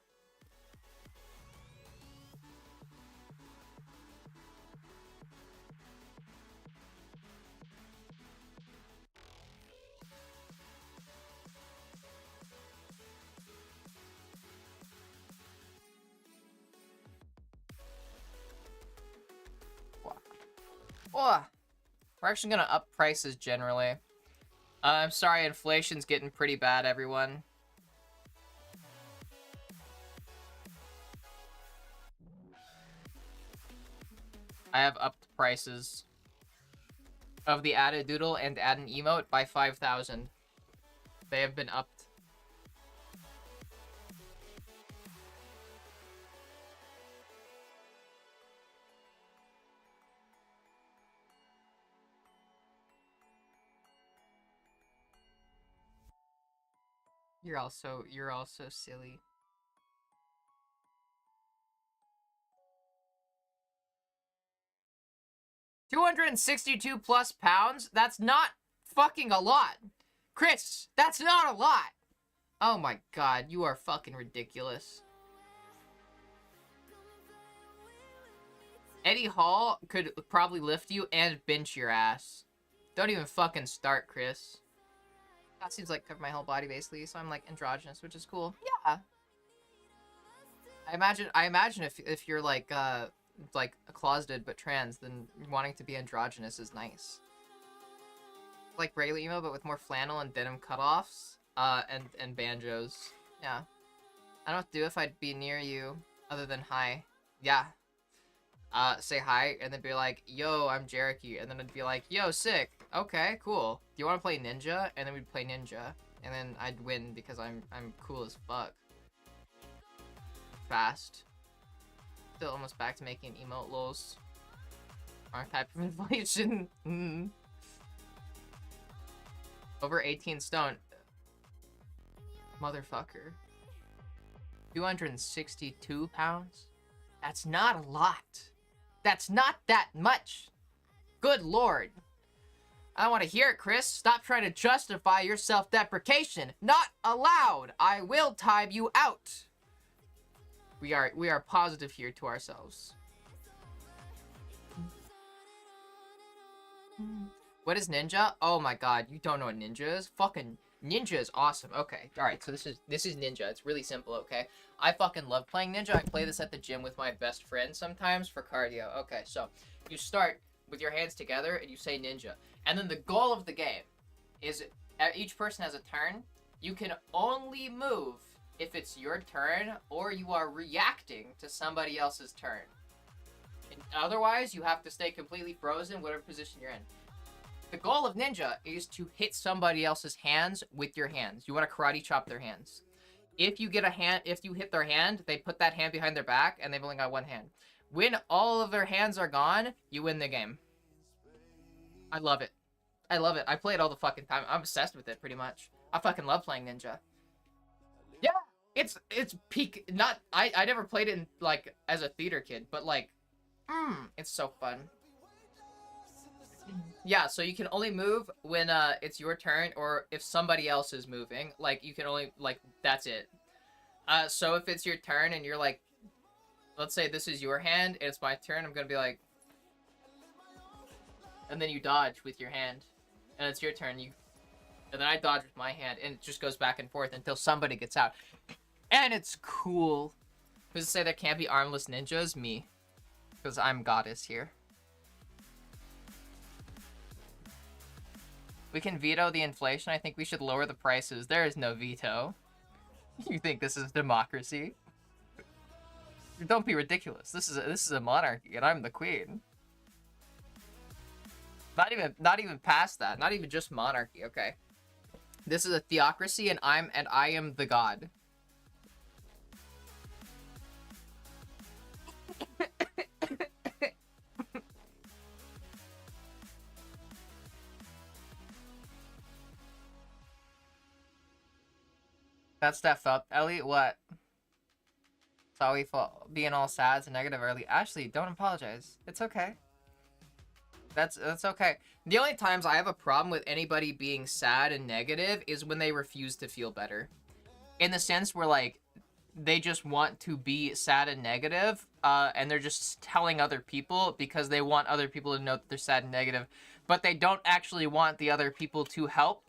Oh, we're actually gonna up prices generally. I'm sorry, inflation's getting pretty bad, everyone. I have upped prices of the added doodle and add an emote by 5,000. They have been upped. You're also silly. £262 plus pounds? That's not fucking a lot. Chris, that's not a lot. Oh my god, you are fucking ridiculous. Eddie Hall could probably lift you and bench your ass. Don't even fucking start, Chris. That seems like cover my whole body basically, so I'm like androgynous, which is cool. Yeah. I imagine if you're like closeted but trans, then wanting to be androgynous is nice. Like regular emo, but with more flannel and denim cutoffs, and banjos. Yeah. I don't know what to do if I'd be near you, other than hi. Yeah. Say hi, and then be like, yo, I'm Jericho, and then it'd be like, yo, sick. Okay, cool. Do you want to play Ninja? And then we'd play Ninja, and then I'd win because I'm cool as fuck. Fast. Still almost back to making emote lols. Archetype of inflation. Over 18 stone. Motherfucker. 262 pounds? That's not a lot. That's not that much. Good lord. I don't want to hear it, Chris. Stop trying to justify your self-deprecation. Not allowed. I will time you out. We are positive here to ourselves. What is ninja? Oh my god, you don't know what ninja is? Fucking ninja is awesome. Okay, alright, so this is ninja. It's really simple, okay? I fucking love playing ninja. I play this at the gym with my best friend sometimes for cardio. Okay, so you start with your hands together and you say ninja. And then the goal of the game is each person has a turn. You can only move if it's your turn or you are reacting to somebody else's turn. And otherwise, you have to stay completely frozen, whatever position you're in. The goal of ninja is to hit somebody else's hands with your hands. You want to karate chop their hands. If you hit their hand, they put that hand behind their back and they've only got one hand. When all of their hands are gone, you win the game. I love it. I love it. I play it all the fucking time. I'm obsessed with it, pretty much. I fucking love playing ninja. Yeah, it's peak. I never played it in, like, as a theater kid, but like, it's so fun. Yeah, so you can only move when it's your turn or if somebody else is moving. Like, you can only, like, that's it. So if it's your turn and you're like, let's say this is your hand and it's my turn, I'm gonna be like, and then you dodge with your hand, and it's your turn, and then I dodge with my hand, and it just goes back and forth until somebody gets out. And it's cool. Who's to say there can't be armless ninjas? Me. Because I'm goddess here. We can veto the inflation. I think we should lower the prices. There is no veto. You think this is democracy? Don't be ridiculous. This is a monarchy, and I'm the queen. Not even past that. Not even just monarchy. Okay. This is a theocracy, and I am the god. That stuff up. Ellie, what? Sorry for being all sad and negative early. Ashley, don't apologize. It's okay. That's okay. The only times I have a problem with anybody being sad and negative is when they refuse to feel better. In the sense where, like, they just want to be sad and negative, and they're just telling other people because they want other people to know that they're sad and negative, but they don't actually want the other people to help,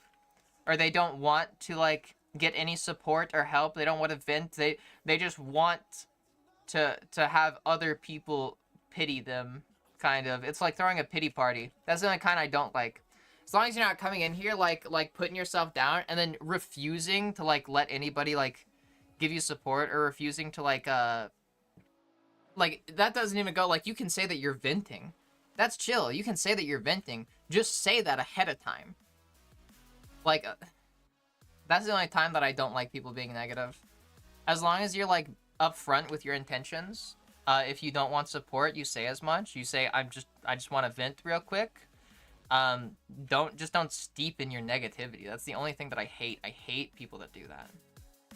or they don't want to, like, get any support or help. They don't want to vent. They just want to have other people pity them. Kind of. It's like throwing a pity party. That's the only kind I don't like. As long as you're not coming in here like putting yourself down and then refusing to like let anybody like give you support, or refusing to like that doesn't even go. Like, you can say that you're venting. That's chill. You can say that you're venting. Just say that ahead of time. Like that's the only time that I don't like people being negative. As long as you're like upfront with your intentions. If you don't want support, you say as much. You say, I just want to vent real quick. Don't steep in your negativity. That's the only thing that I hate. I hate people that do that.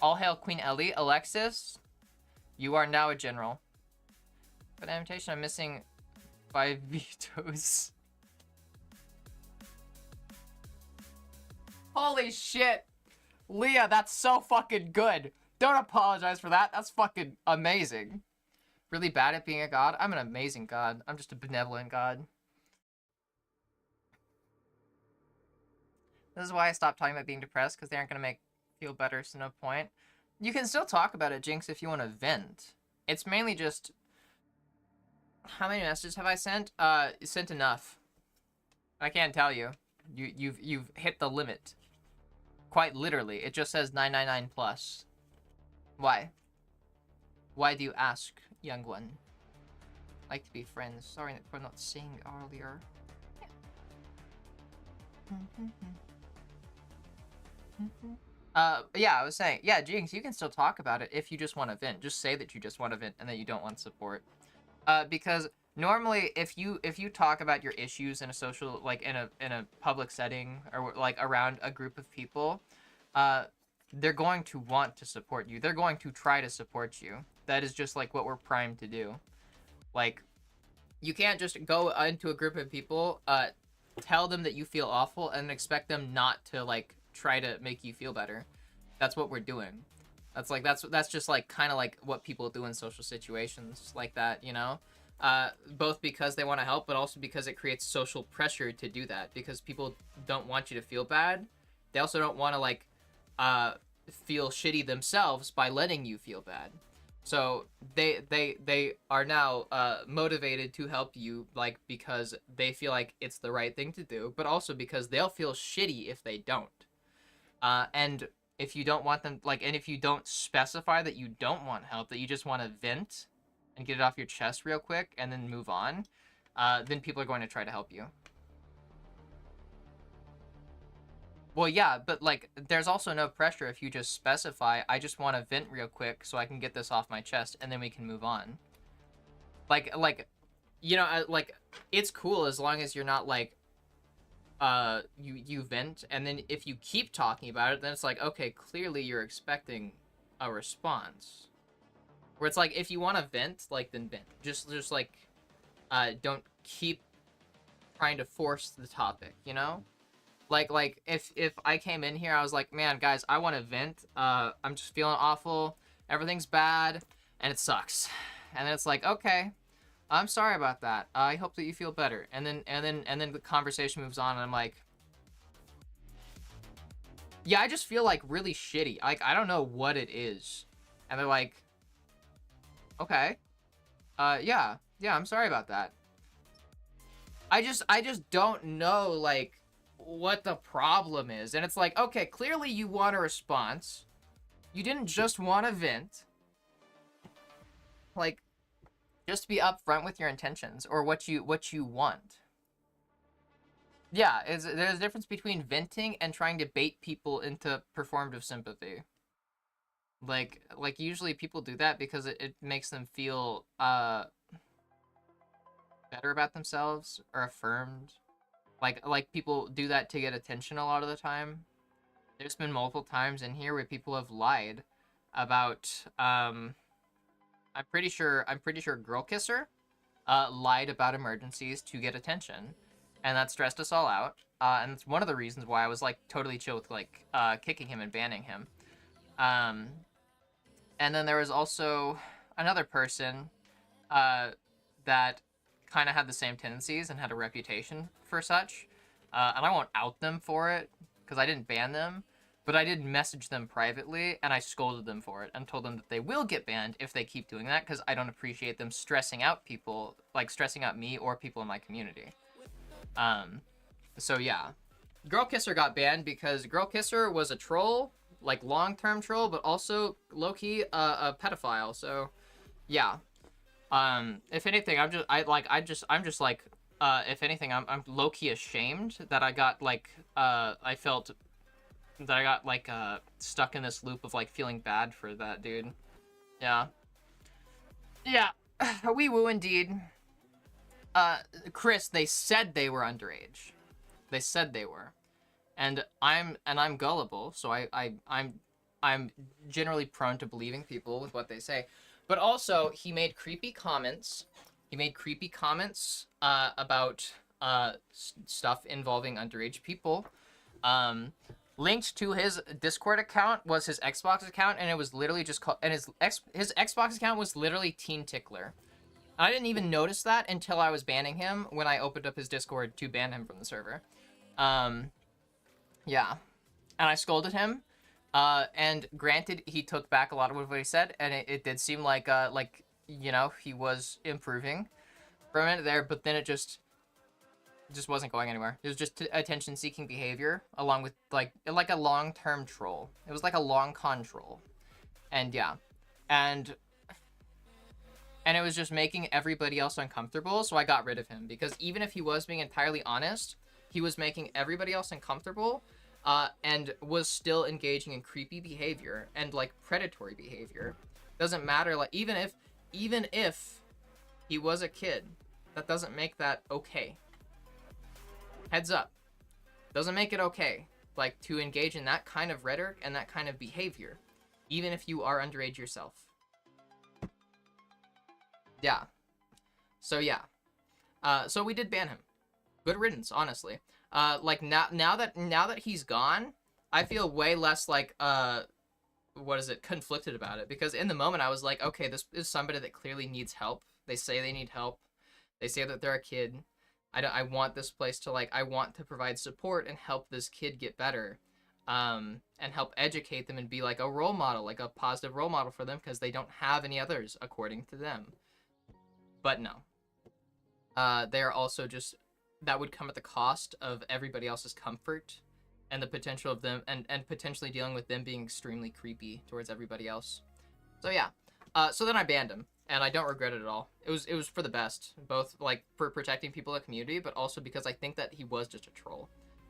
All hail Queen Ellie. Alexis, you are now a general. But invitation, I'm missing 5 vetoes. Holy shit. Leah, that's so fucking good. Don't apologize for that. That's fucking amazing. Really bad at being a god? I'm an amazing god. I'm just a benevolent god. This is why I stopped talking about being depressed, because they aren't going to make feel better, so no point. You can still talk about it, Jinx, if you want to vent. It's mainly just... How many messages have I sent? Sent enough. I can't tell you. You've hit the limit. Quite literally. It just says 999 plus. Why? Why do you ask, young one? Like to be friends. Sorry for not saying earlier. Yeah, I was saying, yeah, Jinx, you can still talk about it if you just want to vent. Just say that you just want to vent and that you don't want support. Because normally, if you talk about your issues in a social, like in a public setting, or like around a group of people, they're going to want to support you. They're going to try to support you. That is just like what we're primed to do. Like, you can't just go into a group of people tell them that you feel awful and expect them not to like try to make you feel better. That's what we're doing. That's just like kind of like what people do in social situations like that, you know? Both because they want to help, but also because it creates social pressure to do that, because people don't want you to feel bad. They also don't want to like feel shitty themselves by letting you feel bad. So they are now motivated to help you, like, because they feel like it's the right thing to do, but also because they'll feel shitty if they don't. And if you don't want them, like, and if you don't specify that you don't want help, that you just want to vent and get it off your chest real quick and then move on, then people are going to try to help you. Well, yeah, but, like, there's also no pressure if you just specify, I just want to vent real quick so I can get this off my chest, and then we can move on. Like, you know, like, it's cool as long as you're not, like, you vent, and then if you keep talking about it, then it's like, okay, clearly you're expecting a response. Where it's like, if you want to vent, like, then vent. Just like, don't keep trying to force the topic, you know? Like if I came in here, I was like, man, guys, I want to vent. I'm just feeling awful. Everything's bad, and it sucks. And then it's like, okay, I'm sorry about that. I hope that you feel better. And then the conversation moves on, and I'm like, yeah, I just feel like really shitty. Like, I don't know what it is. And they're like, okay, yeah, I'm sorry about that. I just don't know, like, what the problem is. And it's like, okay, clearly you want a response. You didn't just want to vent. Like, just be upfront with your intentions or what you want. Yeah, there's a difference between venting and trying to bait people into performative sympathy. Like usually people do that because it makes them feel better about themselves or affirmed. Like people do that to get attention a lot of the time. There's been multiple times in here where people have lied about I'm pretty sure Girl Kisser lied about emergencies to get attention, and that stressed us all out. And it's one of the reasons why I was like totally chill with like kicking him and banning him. And then there was also another person that kind of had the same tendencies and had a reputation for such. And I won't out them for it because I didn't ban them, but I did message them privately and I scolded them for it and told them that they will get banned if they keep doing that, because I don't appreciate them stressing out people, like stressing out me or people in my community. So yeah, Girl Kisser got banned because Girl Kisser was a troll, like long-term troll, but also low-key a pedophile. So yeah. If anything, I'm low-key ashamed that I got like I felt that I got like stuck in this loop of like feeling bad for that dude. Yeah. Wee woo indeed. Chris, they said they were underage. They said they were. And I'm gullible, so I'm generally prone to believing people with what they say. But also, he made creepy comments. About stuff involving underage people. Linked to his Discord account was his Xbox account, and it was literally just called. And his Xbox account was literally Teen Tickler. I didn't even notice that until I was banning him when I opened up his Discord to ban him from the server. Yeah, and I scolded him. And granted, he took back a lot of what he said, and it did seem like you know, he was improving for a minute there, but then it just wasn't going anywhere. It was just attention-seeking behavior, along with like a long-term troll. It was like a long-con troll, and yeah, and it was just making everybody else uncomfortable. So I got rid of him, because even if he was being entirely honest, he was making everybody else uncomfortable. And was still engaging in creepy behavior and like predatory behavior. Doesn't matter, like even if he was a kid, that doesn't make that okay. Heads up. Doesn't make it okay, like, to engage in that kind of rhetoric and that kind of behavior, even if you are underage yourself. Yeah. So yeah. So we did ban him. good riddance, honestly. Like now that he's gone, I feel way less like what is it, conflicted about it, because in the moment I was like, okay, this is somebody that clearly needs help. They say they need help. They say that they're a kid. I want this place to, like, I want to provide support and help this kid get better, and help educate them and be like a role model, like a positive role model for them, because they don't have any others according to them. But no, they are also just, that would come at the cost of everybody else's comfort and the potential of them, and potentially dealing with them being extremely creepy towards everybody else. So yeah, so then I banned him, and I don't regret it at all. It was for the best, both like for protecting people in the community, but also because I think that he was just a troll,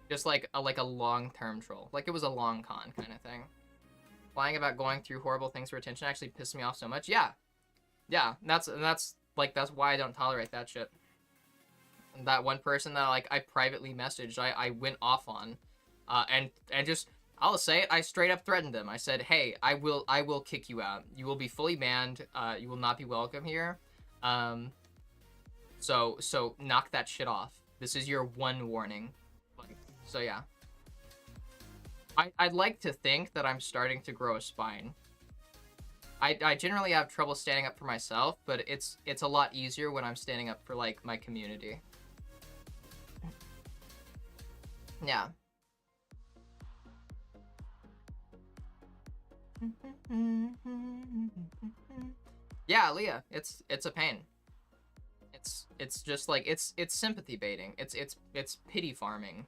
just like a long-term troll. Like, it was a long con kind of thing. Lying about going through horrible things for attention actually pissed me off so much. Yeah, and that's why I don't tolerate that shit. And that one person that, like, I privately messaged, I went off on, and just, I'll say it, I straight up threatened them. I said, hey, I will kick you out. You will be fully banned. You will not be welcome here. So knock that shit off. This is your one warning. Like, so yeah. I'd like to think that I'm starting to grow a spine. I generally have trouble standing up for myself, but it's a lot easier when I'm standing up for, like, my community. Yeah. Yeah, Leah, it's a pain. It's just like, it's sympathy baiting. It's pity farming.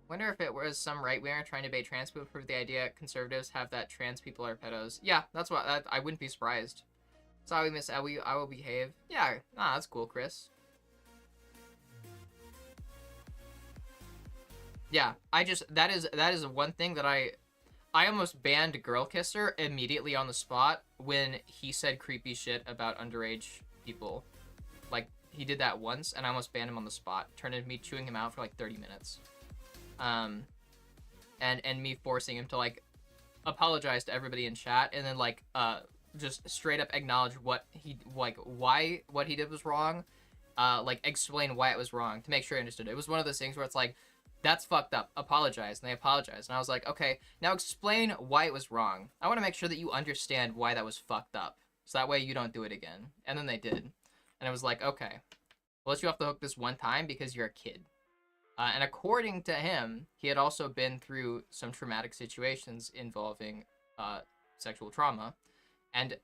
Wonder if it was some right-winger trying to bait trans people for the idea conservatives have that trans people are pedos. Yeah, that's what I wouldn't be surprised. Sorry, Miss Ellie, I will behave. Yeah, that's cool, Chris. Yeah, that is one thing that I almost banned Girl Kisser immediately on the spot when he said creepy shit about underage people. Like, he did that once, and I almost banned him on the spot. Turned into me chewing him out for like 30 minutes. And me forcing him to, like, apologize to everybody in chat, and then, like, just straight up acknowledge what he, like, why what he did was wrong, like, explain why it was wrong to make sure I understood it. It was one of those things where it's like, that's fucked up, apologize, and they apologized, and I was like, okay, now explain why it was wrong. I want to make sure that you understand why that was fucked up, so that way you don't do it again. And then they did, and I was like, okay, we'll let you off the hook this one time because you're a kid. And according to him, he had also been through some traumatic situations involving sexual trauma. And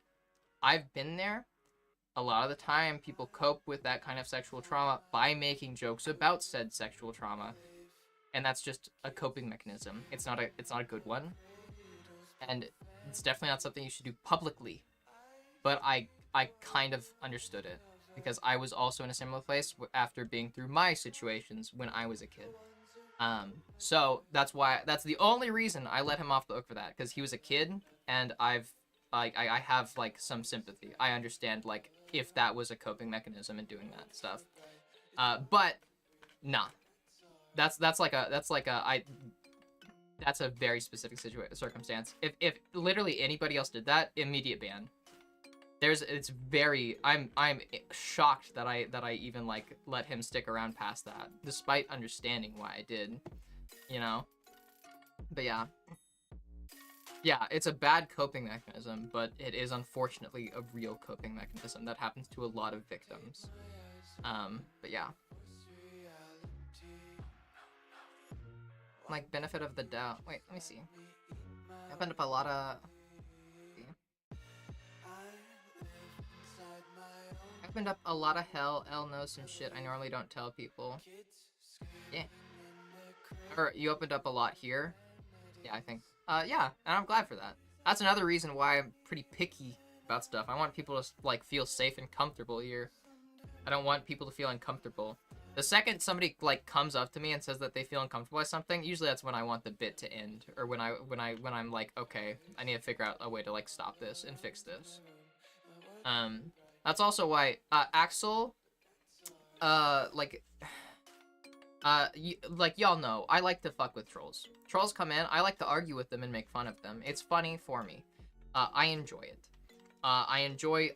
I've been there. A lot of the time, people cope with that kind of sexual trauma by making jokes about said sexual trauma. And that's just a coping mechanism. It's not a good one. And it's definitely not something you should do publicly. But I kind of understood it, because I was also in a similar place after being through my situations when I was a kid. So that's the only reason I let him off the hook for that, because he was a kid, and I have, like, some sympathy. I understand, like, if that was a coping mechanism in doing that stuff. But nah, that's a very specific circumstance. If literally anybody else did that, immediate ban. I'm shocked that I even, like, let him stick around past that, despite understanding why I did, you know? But yeah. Yeah, it's a bad coping mechanism, but it is unfortunately a real coping mechanism that happens to a lot of victims. But yeah. Like, benefit of the doubt. Wait, let me see. I opened up a lot of... Opened up a lot of hell. Elle knows some shit I normally don't tell people. Yeah. Or you opened up a lot here. Yeah, I think. Yeah, and I'm glad for that. That's another reason why I'm pretty picky about stuff. I want people to, like, feel safe and comfortable here. I don't want people to feel uncomfortable. The second somebody, like, comes up to me and says that they feel uncomfortable by something, usually that's when I want the bit to end, or when I'm like, okay, I need to figure out a way to, like, stop this and fix this. That's also why Axel, y'all know, I like to fuck with trolls. Trolls come in, I like to argue with them and make fun of them. It's funny for me. I enjoy it. I enjoy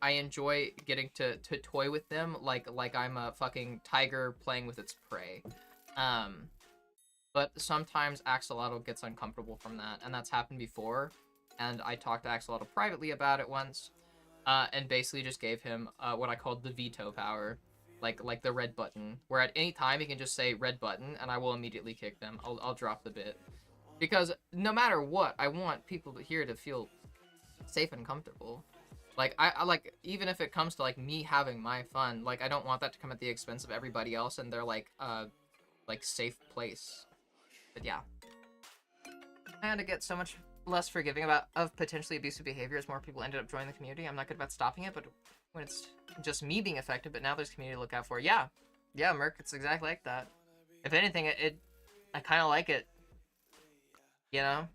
getting to toy with them like I'm a fucking tiger playing with its prey. But sometimes Axolotl gets uncomfortable from that, and that's happened before. And I talked to Axolotl privately about it once, and basically just gave him what I called the veto power, like the red button, where at any time he can just say red button, and I will immediately kick them. I'll drop the bit, because no matter what, I want people here to feel safe and comfortable. Like I like, even if it comes to like me having my fun, like I don't want that to come at the expense of everybody else and their like safe place. But yeah, I had to get so much less forgiving of potentially abusive behavior as more people ended up joining the community. I'm not good about stopping it, but when it's just me being affected, but now there's community to look out for. Yeah, Merc, it's exactly like that. If anything, I kind of like it. You know,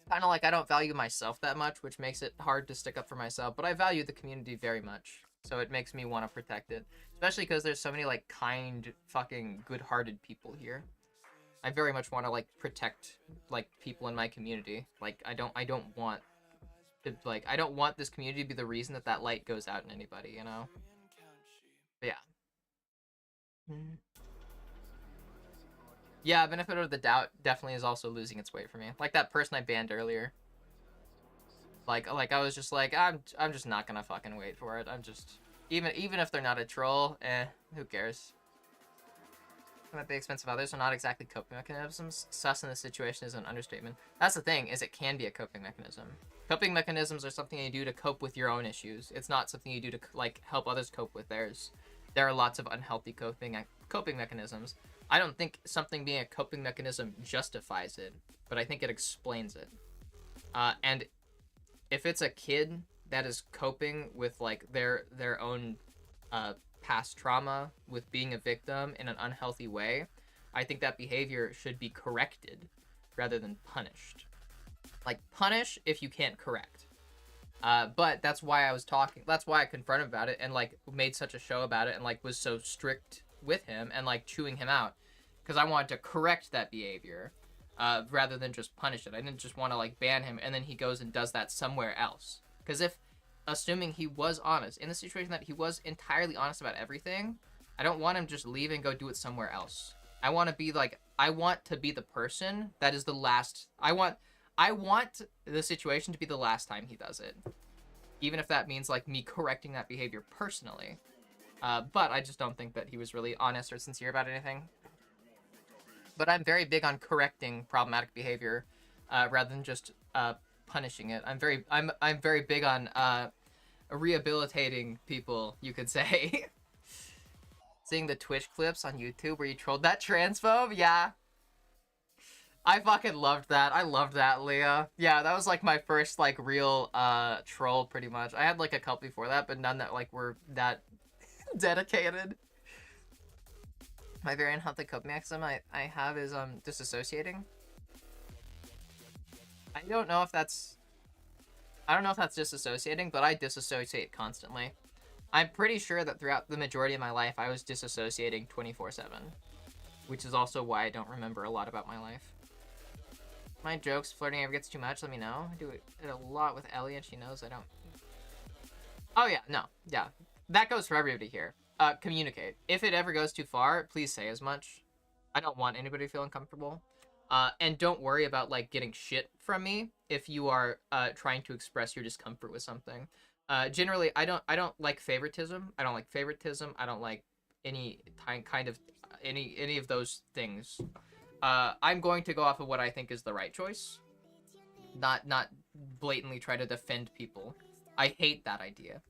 kind of like I don't value myself that much, which makes it hard to stick up for myself, but I value the community very much, so it makes me want to protect it, especially because there's so many like kind, fucking good-hearted people here. I very much want to like protect like people in my community. Like I don't want to, like, I don't want this community to be the reason that light goes out in anybody, you know. But yeah. Yeah, benefit of the doubt definitely is also losing its weight for me. Like that person I banned earlier. Like I was just like, I'm just not gonna fucking wait for it. I'm just, even if they're not a troll, who cares? At the expense of others are not exactly coping mechanisms. Sus in this situation is an understatement. That's the thing, is it can be a coping mechanism. Coping mechanisms are something you do to cope with your own issues. It's not something you do to like help others cope with theirs. There are lots of unhealthy coping mechanisms. I don't think something being a coping mechanism justifies it, but I think it explains it. And if it's a kid that is coping with like their own past trauma with being a victim in an unhealthy way, I think that behavior should be corrected rather than punished. Like, punish if you can't correct. But that's why I confronted about it and like made such a show about it and like was so strict with him and like chewing him out, because I wanted to correct that behavior rather than just punish it. I didn't just want to like ban him and then he goes and does that somewhere else. Because if, assuming he was honest, in the situation that he was entirely honest about everything, I don't want him just leave and go do it somewhere else. I want to be the person that is the last. I want the situation to be the last time he does it. Even if that means like me correcting that behavior personally. But I just don't think that he was really honest or sincere about anything. But I'm very big on correcting problematic behavior rather than just punishing it. I'm very big on rehabilitating people, you could say. Seeing the Twitch clips on YouTube where you trolled that transphobe, yeah. I fucking loved that. I loved that, Leah. Yeah, that was like my first like real troll, pretty much. I had like a couple before that, but none that like were that dedicated. My very unhealthy coping mechanism I have is disassociating. I don't know if that's disassociating, but I disassociate constantly. I'm pretty sure that throughout the majority of my life, I was disassociating 24/7, which is also why I don't remember a lot about my life. My jokes, flirting ever gets too much, let me know. I do it a lot with Ellie, and she knows I don't. Oh yeah, no, yeah. That goes for everybody here. Communicate. If it ever goes too far, please say as much. I don't want anybody to feel uncomfortable. And don't worry about like getting shit from me if you are trying to express your discomfort with something. Generally, I don't like favoritism. I don't like any kind of any of those things. I'm going to go off of what I think is the right choice, not blatantly try to defend people. I hate that idea.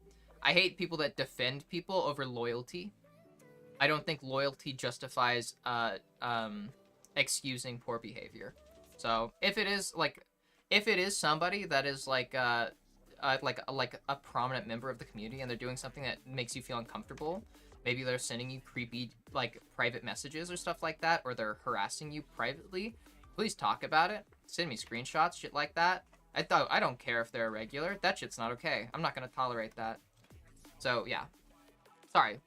I hate people that defend people over loyalty. I don't think loyalty justifies excusing poor behavior. So if it is somebody that is like a prominent member of the community and they're doing something that makes you feel uncomfortable, maybe they're sending you creepy like private messages or stuff like that, or they're harassing you privately, please talk about it. Send me screenshots, shit like that. I don't care if they're irregular. That shit's not okay. I'm not gonna tolerate that. So yeah. Sorry.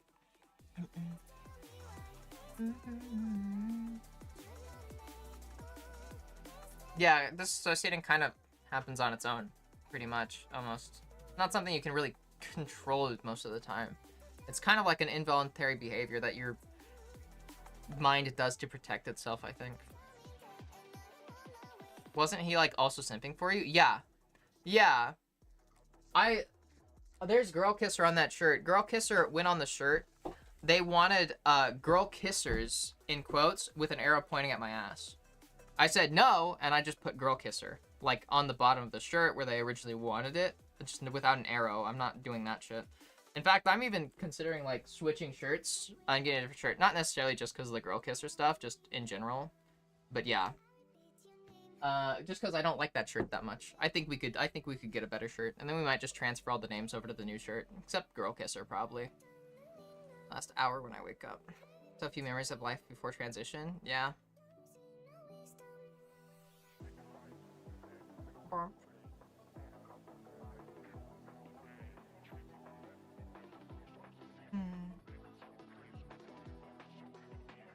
Yeah, disassociating kind of happens on its own, pretty much, almost. Not something you can really control most of the time. It's kind of like an involuntary behavior that your mind does to protect itself, I think. Wasn't he, like, also simping for you? Yeah. Yeah. There's Girl Kisser on that shirt. Girl Kisser went on the shirt. They wanted, Girl Kissers, in quotes, with an arrow pointing at my ass. I said no, and I just put Girl Kisser, like, on the bottom of the shirt where they originally wanted it, just without an arrow. I'm not doing that shit. In fact, I'm even considering, like, switching shirts and getting a different shirt. Not necessarily just because of the Girl Kisser stuff, just in general. But yeah. Just because I don't like that shirt that much. I think we could get a better shirt. And then we might just transfer all the names over to the new shirt. Except Girl Kisser, probably. Last hour when I wake up. So a few memories of life before transition. Yeah.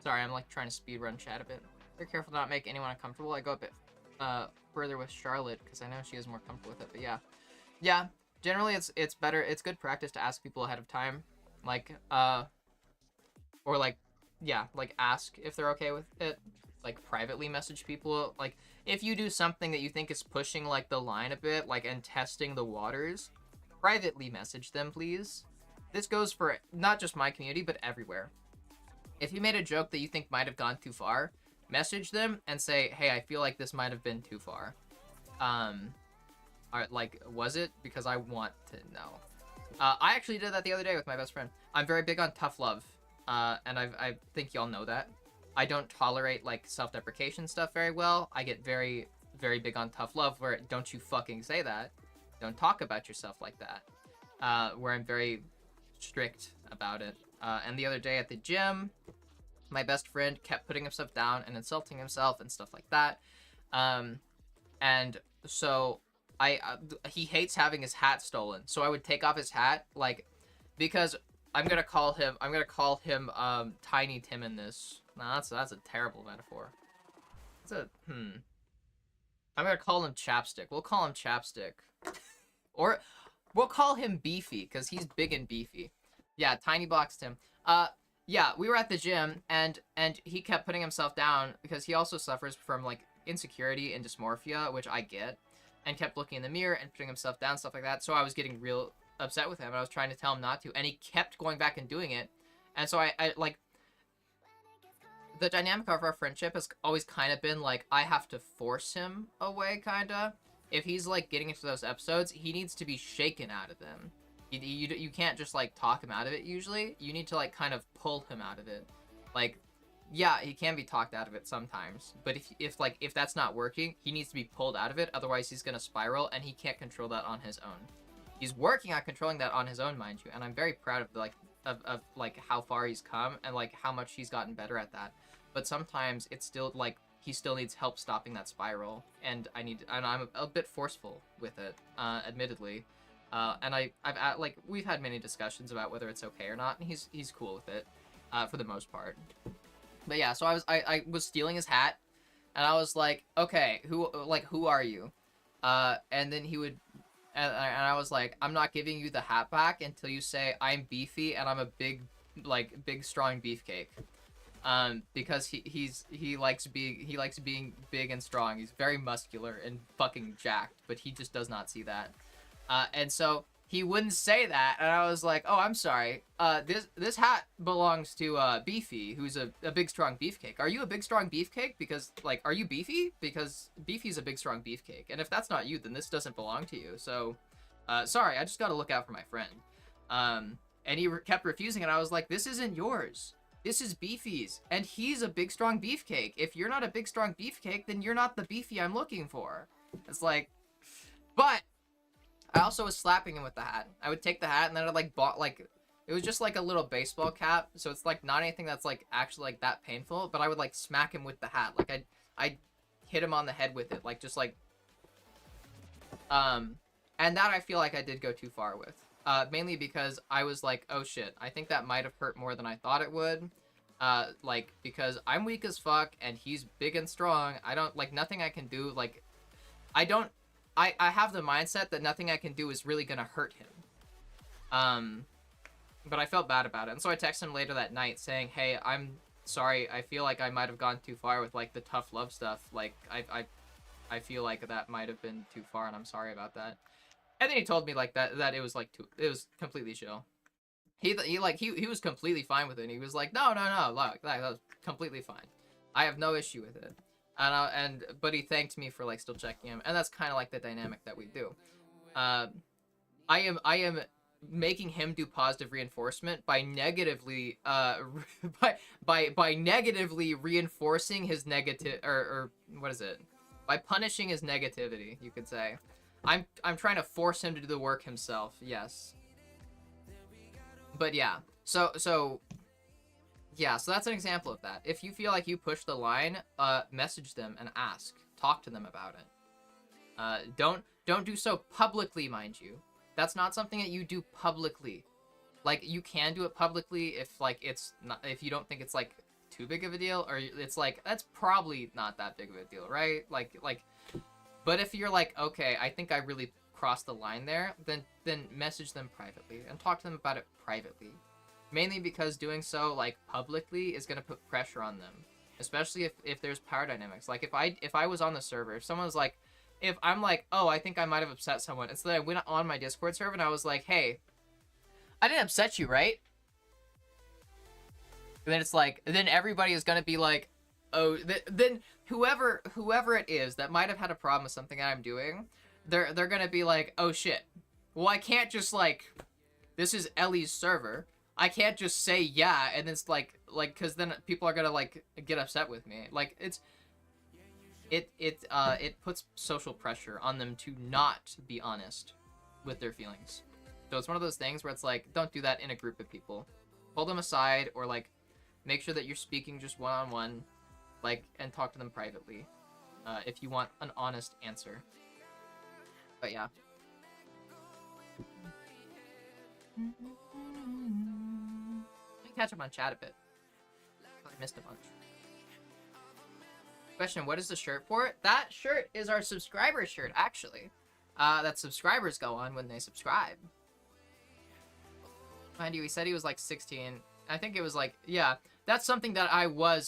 Sorry, I'm like trying to speedrun chat a bit. Be careful to not make anyone uncomfortable. I go a bit further with Charlotte because I know she is more comfortable with it. But yeah. Generally, it's better. It's good practice to ask people ahead of time, like or like ask if they're okay with it. Like privately message people. Like if you do something that you think is pushing like the line a bit, like and testing the waters, privately message them, please. This goes for not just my community but everywhere. If you made a joke that you think might have gone too far, message them and say, hey, I feel like this might have been too far. Like, was it? Because I want to know. I actually did that the other day with my best friend. I'm very big on tough love, and I think y'all know that. I don't tolerate, like, self-deprecation stuff very well. I get very, very big on tough love, where don't you fucking say that. Don't talk about yourself like that. Where I'm very strict about it. And the other day at the gym, my best friend kept putting himself down and insulting himself and stuff like that. And so he hates having his hat stolen. So I would take off his hat, like, because I'm gonna call him Tiny Tim in this. Nah, that's a terrible metaphor. I'm gonna call him Chapstick. We'll call him Chapstick. Or we'll call him Beefy, because he's big and beefy. Yeah, Tiny Box Tim. Yeah, we were at the gym, and he kept putting himself down, because he also suffers from, like, insecurity and dysmorphia, which I get, and kept looking in the mirror and putting himself down, stuff like that, so I was getting real upset with him, and I was trying to tell him not to, and he kept going back and doing it, and so I like, the dynamic of our friendship has always kind of been, like, I have to force him away, kinda. If he's, like, getting into those episodes, he needs to be shaken out of them. You can't just, like, talk him out of it, usually. You need to, like, kind of pull him out of it. Like, yeah, he can be talked out of it sometimes, but if that's not working, he needs to be pulled out of it, otherwise he's gonna spiral, and he can't control that on his own. He's working on controlling that on his own, mind you, and I'm very proud of, like, how far he's come, and, like, how much he's gotten better at that. But sometimes it's still, like, he still needs help stopping that spiral, and I'm a bit forceful with it, admittedly. And I've like, we've had many discussions about whether it's okay or not, and he's cool with it, for the most part. But yeah, so I was stealing his hat, and I was like, okay, who are you? And then he would, and I was like, I'm not giving you the hat back until you say I'm beefy and I'm a big strong beefcake. Because he likes being big and strong. He's very muscular and fucking jacked, but he just does not see that. And so he wouldn't say that, and I was like, oh, I'm sorry. This hat belongs to Beefy, who's a big strong beefcake. Are you a big strong beefcake? Because, like, are you Beefy? Because Beefy's a big strong beefcake, and if that's not you, then this doesn't belong to you. So, sorry, I just gotta look out for my friend. And he kept refusing, and I was like, this isn't yours. This is Beefy's, and he's a big strong beefcake. If you're not a big strong beefcake, then you're not the Beefy I'm looking for. It's like, but I also was slapping him with the hat. I would take the hat, and then I'd, like, it was just, like, a little baseball cap, so it's, like, not anything that's, like, actually, like, that painful, but I would, like, smack him with the hat. Like, I'd hit him on the head with it, like, just, like, and that I feel like I did go too far with. Mainly because I was like, oh shit, I think that might have hurt more than I thought it would. Like, because I'm weak as fuck, and he's big and strong. I don't, like, nothing I can do, like, I I have the mindset that nothing I can do is really gonna hurt him. But I felt bad about it, and so I texted him later that night saying, "Hey, I'm sorry. I feel like I might have gone too far with like the tough love stuff. Like I feel like that might have been too far, and I'm sorry about that." And then he told me like that it was like it was completely chill. He was completely fine with it. And he was like, no, look, that was completely fine. I have no issue with it. But he thanked me for like still checking him, and that's kind of like the dynamic that we do. I am making him do positive reinforcement by negatively by negatively reinforcing his negative or what is it? By punishing his negativity, you could say. I'm trying to force him to do the work himself. Yes. But yeah. So that's an example of that. If you feel like you push the line, message them and ask. Talk to them about it. Don't do so publicly, mind you. That's not something that you do publicly. Like, you can do it publicly if like it's not, if you don't think it's like too big of a deal, or it's like that's probably not that big of a deal, right? Like but if you're like, okay, I think I really crossed the line there, then message them privately and talk to them about it privately. Mainly because doing so like publicly is gonna put pressure on them, especially if there's power dynamics. Like if I was on the server, if someone's like, if I'm like, oh, I think I might have upset someone, and so then I went on my Discord server and I was like, hey, I didn't upset you, right? And then it's like, then everybody is gonna be like, oh, then whoever it is that might have had a problem with something that I'm doing, they're gonna be like, oh shit, well, I can't just like, this is Ellie's server, I can't just say yeah, and it's like because then people are gonna like get upset with me. Like it puts social pressure on them to not be honest with their feelings. So it's one of those things where it's like, don't do that in a group of people. Pull them aside, or like make sure that you're speaking just one-on-one, like, and talk to them privately if you want an honest answer. But yeah. Let me catch up on chat a bit. I missed a bunch. Question, what is the shirt for? That shirt is our subscriber shirt, actually. That subscribers go on when they subscribe. Mind you, he said he was like 16. I think it was like, yeah, that's something that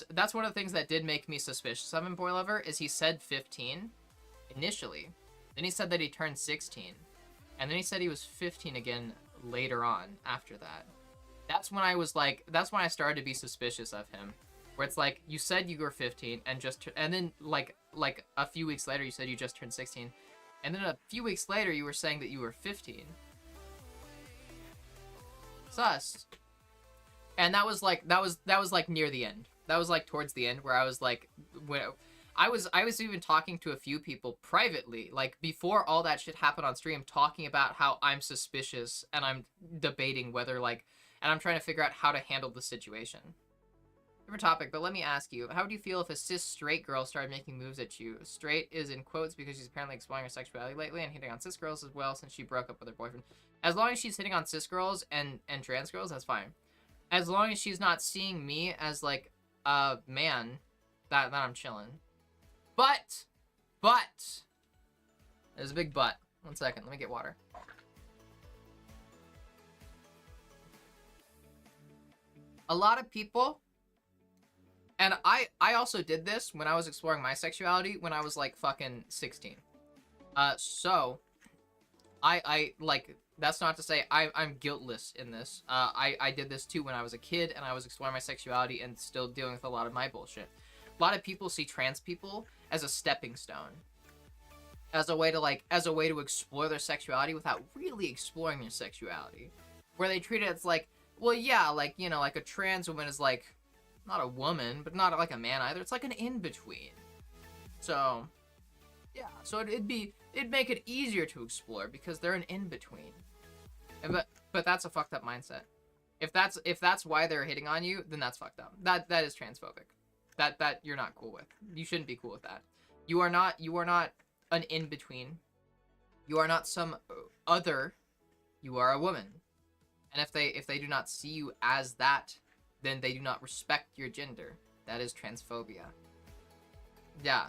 that's one of the things that did make me suspicious of him, Boy Lover, is he said 15 initially. Then he said that he turned 16. And then he said he was 15 again later on after that. That's when I was like, that's when I started to be suspicious of him. Where it's like, you said you were 15 and then like a few weeks later you said you just turned 16. And then a few weeks later you were saying that you were 15. Sus. And that was like near the end. That was like towards the end where I was like, when I was even talking to a few people privately, like before all that shit happened on stream, talking about how I'm suspicious and I'm debating whether like, and I'm trying to figure out how to handle the situation. Different topic, but let me ask you, how would you feel if a cis straight girl started making moves at you? Straight is in quotes because she's apparently exploring her sexuality lately and hitting on cis girls as well since she broke up with her boyfriend. As long as she's hitting on cis girls and trans girls, that's fine. As long as she's not seeing me as like a man, that I'm chilling. But there's a big but. 1 second, let me get water. A lot of people, and I also did this when I was exploring my sexuality when I was like fucking 16. So I like, that's not to say I'm guiltless in this. I did this too when I was a kid and I was exploring my sexuality and still dealing with a lot of my bullshit. A lot of people see trans people as a stepping stone, as a way to explore their sexuality without really exploring their sexuality, where they treat it as like, well, yeah, like, you know, like a trans woman is like not a woman, but not like a man either. It's like an in-between. So yeah, so it'd make it easier to explore because they're an in-between. But that's a fucked up mindset. If that's why they're hitting on you, then that's fucked up. That is transphobic. That you're not cool with. You shouldn't be cool with that. You are not an in-between. You are not some other. You are a woman. And if they do not see you as that, then they do not respect your gender. That is transphobia. Yeah.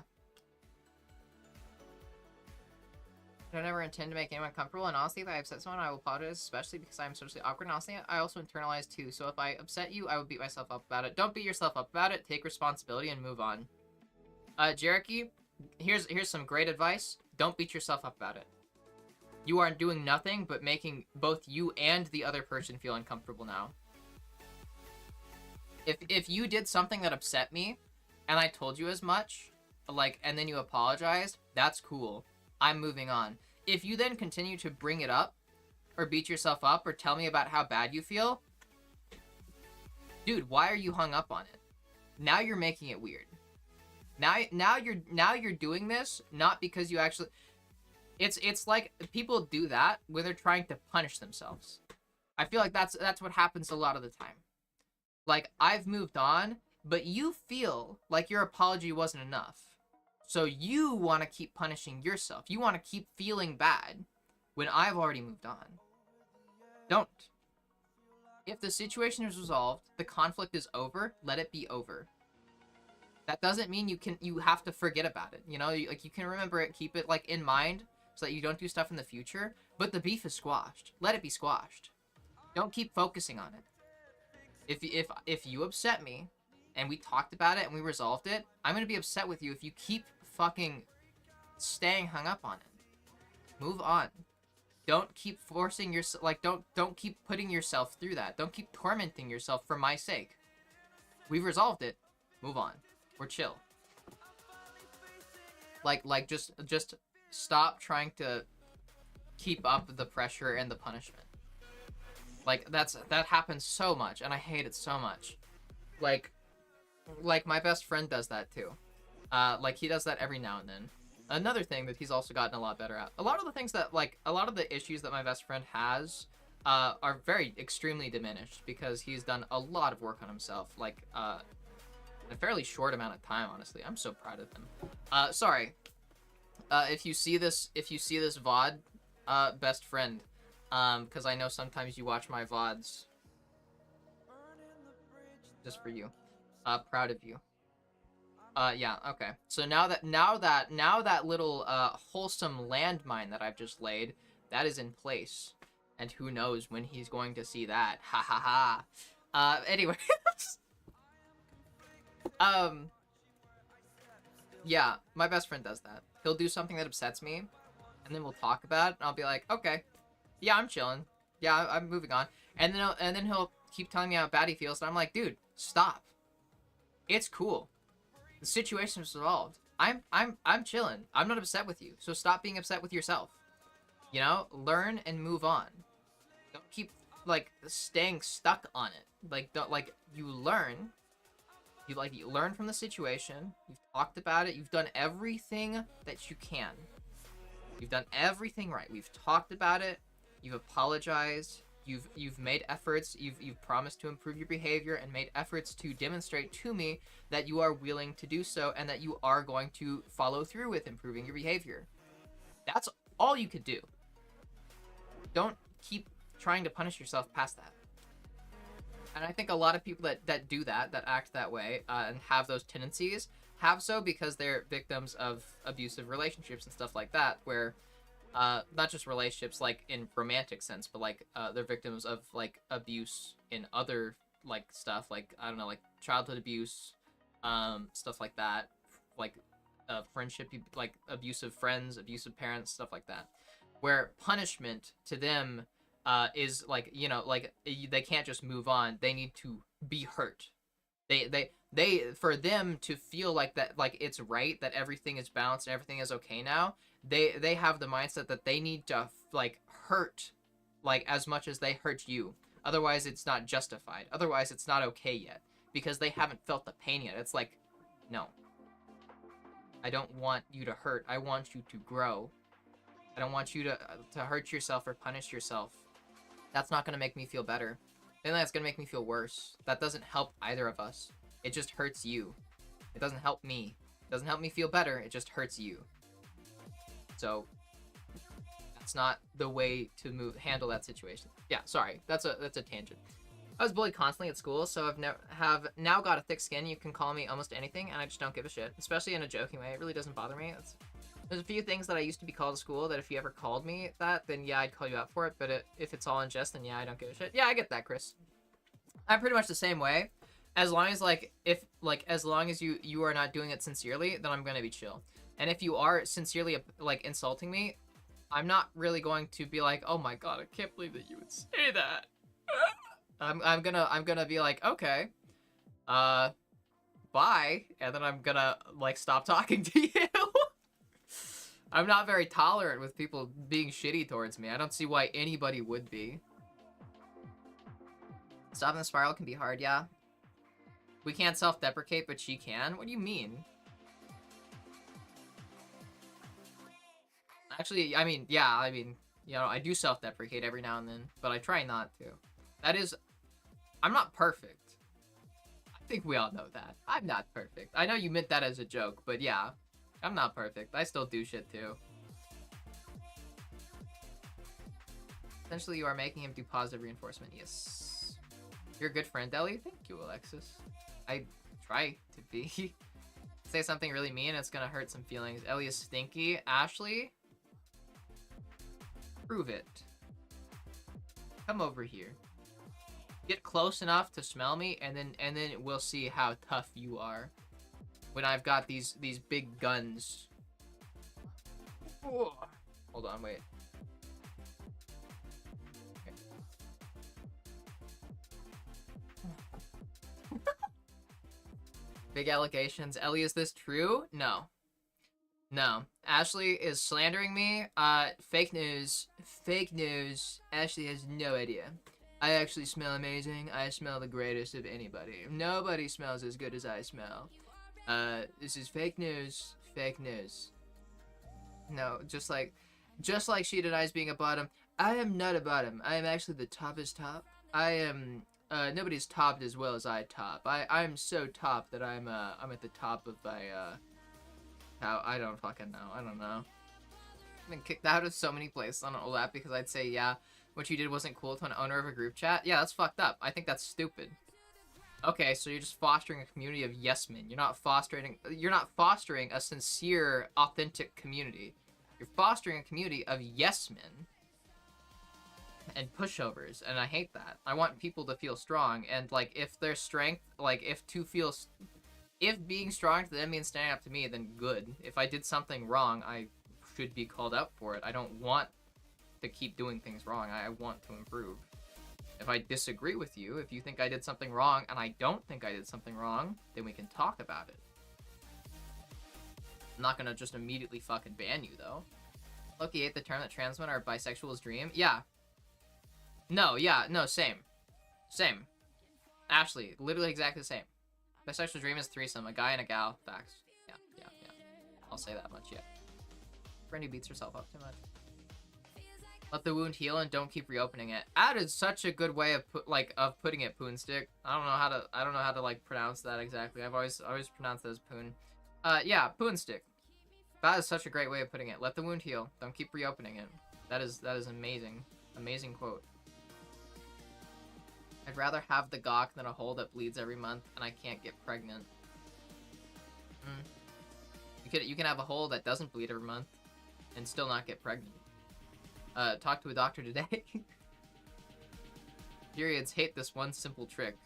I don't ever intend to make anyone comfortable, and honestly, if I upset someone, I will apologize, especially because I'm socially awkward, and honestly, I also internalize too, so if I upset you, I will beat myself up about it. Don't beat yourself up about it, take responsibility, and move on. Jericho, here's some great advice. Don't beat yourself up about it. You are doing nothing but making both you and the other person feel uncomfortable now. If you did something that upset me, and I told you as much, like, and then you apologized, that's cool. I'm moving on. If you then continue to bring it up, or beat yourself up, or tell me about how bad you feel, dude, why are you hung up on it? Now you're making it weird. Now you're doing this not because you actually. It's like people do that when they're trying to punish themselves. I feel like that's what happens a lot of the time. Like, I've moved on, but you feel like your apology wasn't enough. So you want to keep punishing yourself. You want to keep feeling bad when I've already moved on. Don't. If the situation is resolved, the conflict is over, let it be over. That doesn't mean you have to forget about it. You know, you can remember it, keep it like in mind so that you don't do stuff in the future, but the beef is squashed. Let it be squashed. Don't keep focusing on it. If you upset me and we talked about it and we resolved it, I'm going to be upset with you if you keep fucking staying hung up on it. Move on. Don't keep forcing yourself, like, don't keep putting yourself through that. Don't keep tormenting yourself for my sake. We've resolved it. Move on. We're chill. Like just stop trying to keep up the pressure and the punishment. Like, that happens so much, and I hate it so much. Like my best friend does that too. Like, he does that every now and then. Another thing that he's also gotten a lot better at. A lot of the things that, like, a lot of the issues that my best friend has are very extremely diminished because he's done a lot of work on himself. Like, in a fairly short amount of time, honestly. I'm so proud of him. Sorry. If you see this VOD, best friend, because I know sometimes you watch my VODs. Just for you. Proud of you. Yeah, okay. So now that little wholesome landmine that I've just laid, that is in place. And who knows when he's going to see that. Ha ha ha. Anyway. Yeah, my best friend does that. He'll do something that upsets me, and then we'll talk about it, and I'll be like, okay, yeah, I'm chilling. Yeah, I'm moving on. And then he'll keep telling me how bad he feels, and I'm like, dude, stop. It's cool. The situation is resolved. I'm chilling. I'm not upset with you, so stop being upset with yourself. You know, learn and move on. Don't keep, like, staying stuck on it. Like, don't, like, you learn. You learn from the situation. You've talked about it. You've done everything that you can. You've done everything right. We've talked about it. You've apologized. You've made efforts. You've promised to improve your behavior and made efforts to demonstrate to me that you are willing to do so and that you are going to follow through with improving your behavior. That's all you could do. Don't keep trying to punish yourself past that. And I think a lot of people that do that act that way, and have those tendencies, have so because they're victims of abusive relationships and stuff like that, where, not just relationships, like, in romantic sense, but, like, they're victims of, like, abuse in other, like, stuff, like, I don't know, like, childhood abuse, stuff like that, like, friendship, like, abusive friends, abusive parents, stuff like that, where punishment to them is like, you know, like, they can't just move on. They need to be hurt. They for them to feel like that, like, it's right, that everything is balanced and everything is okay now, they have the mindset that they need to, like, hurt, like, as much as they hurt you. Otherwise, it's not justified. Otherwise, it's not okay yet. Because they haven't felt the pain yet. It's like, no. I don't want you to hurt. I want you to grow. I don't want you to hurt yourself or punish yourself. That's not going to make me feel better. Then that's going to make me feel worse. That doesn't help either of us. It just hurts you. It doesn't help me. It doesn't help me feel better. It just hurts you. So, that's not the way to handle that situation. Yeah, sorry. That's a tangent. I was bullied constantly at school, so have now got a thick skin. You can call me almost anything, and I just don't give a shit. Especially in a joking way. It really doesn't bother me. There's a few things that I used to be called at school that if you ever called me that, then yeah, I'd call you out for it. But if it's all in jest, then yeah, I don't give a shit. Yeah, I get that, Chris. I'm pretty much the same way. As long as as long as you are not doing it sincerely, then I'm gonna be chill. And if you are sincerely like insulting me, I'm not really going to be like, oh my god, I can't believe that you would say that. I'm gonna be like, okay, bye, and then I'm gonna like stop talking to you. I'm not very tolerant with people being shitty towards me. I don't see why anybody would be. Stopping the spiral can be hard, yeah. We can't self-deprecate, but she can? What do you mean? Actually, I mean, yeah, I mean, you know, I do self-deprecate every now and then, but I try not to. That is, I'm not perfect. I think we all know that. I'm not perfect. I know you meant that as a joke, but yeah, I'm not perfect. I still do shit too. Essentially, you are making him do positive reinforcement. Yes. You're a good friend, Ellie. Thank you, Alexis. I try to be. Say something really mean, it's gonna hurt some feelings. Ellie is stinky. Ashley? Prove it. Come over here. Get close enough to smell me, and then we'll see how tough you are. When I've got these big guns. Whoa. Hold on, wait. Big allegations. Ellie, is this true? No. No. Ashley is slandering me. Fake news. Fake news. Ashley has no idea. I actually smell amazing. I smell the greatest of anybody. Nobody smells as good as I smell. This is fake news. Fake news. No, just like she denies being a bottom. I am not a bottom. I am actually the toppest top. I am... nobody's topped as well as I top. I'm so top that I'm at the top of my, how, I don't fucking know. I don't know. I've been kicked out of so many places on OLAP because I'd say, yeah, what you did wasn't cool to an owner of a group chat. Yeah, that's fucked up. I think that's stupid. Okay, so you're just fostering a community of yes men. You're not fostering a sincere, authentic community. You're fostering a community of yes men and pushovers, and I hate that. I want people to feel strong, and like if their strength, like if being strong to them means standing up to me, then good. If I did something wrong, I should be called out for it. I don't want to keep doing things wrong. I want to improve. If I disagree with you, if you think I did something wrong and I don't think I did something wrong, then we can talk about it. I'm not gonna just immediately fucking ban you though. Loki ate the term that trans men are bisexual's dream. Yeah. No, yeah, no, same. Same. Ashley, literally exactly the same. Bisexual dream is threesome, a guy and a gal. Facts. Yeah. I'll say that much, yeah. Brandy beats herself up too much. Let the wound heal and don't keep reopening it. That is such a good way of putting it, Poonstick. I don't know how to like pronounce that exactly. I've always pronounced it as Poon. Yeah, Poonstick. That is such a great way of putting it. Let the wound heal. Don't keep reopening it. That is amazing. Amazing quote. I'd rather have the gawk than a hole that bleeds every month and I can't get pregnant. You can have a hole that doesn't bleed every month and still not get pregnant. Talk to a doctor today. Periods hate this one simple trick.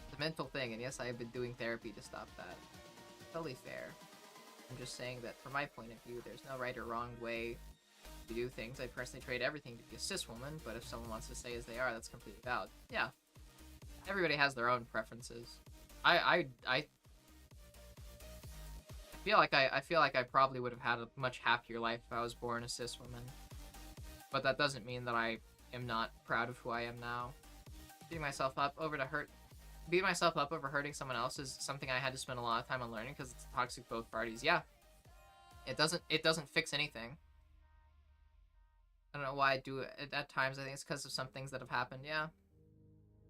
It's a mental thing, and yes, I have been doing therapy to stop that. Totally fair. I'm just saying that from my point of view, there's no right or wrong way to do things. I personally trade everything to be a cis woman, but if someone wants to stay as they are, that's completely valid. Yeah. Everybody has their own preferences. I feel like I probably would have had a much happier life if I was born a cis woman. But that doesn't mean that I am not proud of who I am now. Beating myself up over hurting someone else is something I had to spend a lot of time on learning because it's toxic both parties. Yeah. It doesn't fix anything. I don't know why I do it at times. I think it's because of some things that have happened. Yeah.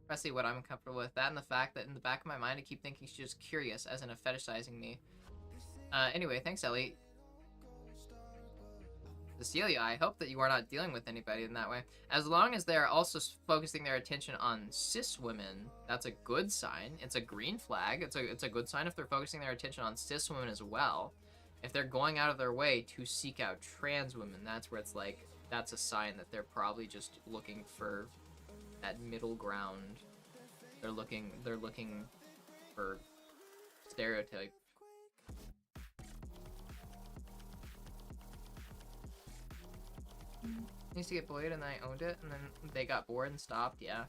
Especially what I'm uncomfortable with. That and the fact that in the back of my mind I keep thinking she's just curious, as in a fetishizing me. Anyway, thanks, Ellie. Cecilia, I hope that you are not dealing with anybody in that way. As long as they're also focusing their attention on cis women, that's a good sign. It's a green flag. It's a good sign if they're focusing their attention on cis women as well. If they're going out of their way to seek out trans women, that's where it's like, that's a sign that they're probably just looking for that middle ground. They're looking for stereotype. I used to get bullied and then I owned it, and then they got bored and stopped. Yeah.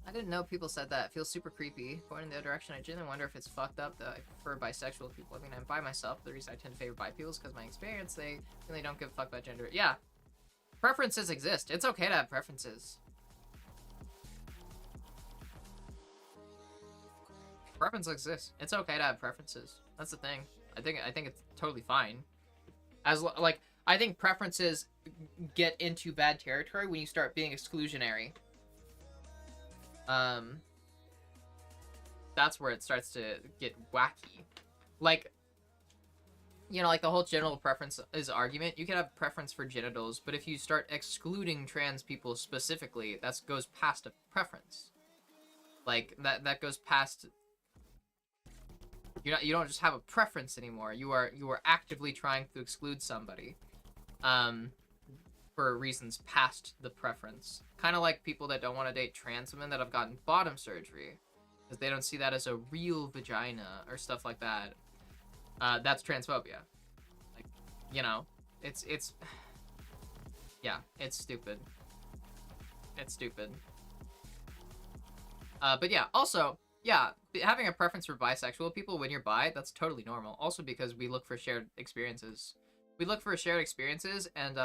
I didn't know people said that. It feels super creepy. Going in the other direction, I genuinely wonder if it's fucked up that I prefer bisexual people. I mean, I'm bi myself. The reason I tend to favor bi people is because my experience, they really don't give a fuck about gender. Yeah. Preferences exist. It's okay to have preferences. Preferences exist. It's okay to have preferences. That's the thing. I think it's totally fine. Like, I think preferences get into bad territory when you start being exclusionary. That's where it starts to get wacky. Like, you know, like the whole genital preference is argument. You can have preference for genitals, but if you start excluding trans people specifically, that goes past a preference. Like, that goes past... You don't just have a preference anymore. You are actively trying to exclude somebody. For reasons past the preference. Kind of like people that don't want to date trans women that have gotten bottom surgery. Because they don't see that as a real vagina or stuff like that. That's transphobia. Like, you know, it's yeah, it's stupid. It's stupid. But yeah, also, yeah, having a preference for bisexual people when you're bi, that's totally normal. Also because we look for shared experiences. We look for shared experiences and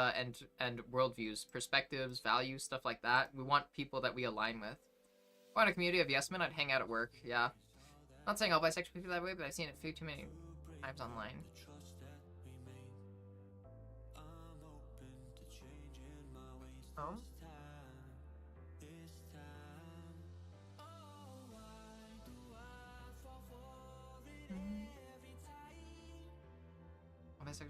worldviews, perspectives, values, stuff like that. We want people that we align with. If I had a community of yes men, I'd hang out at work. Yeah. Not saying all bisexual people that way, but I've seen it too many times online. Oh? Bisexual.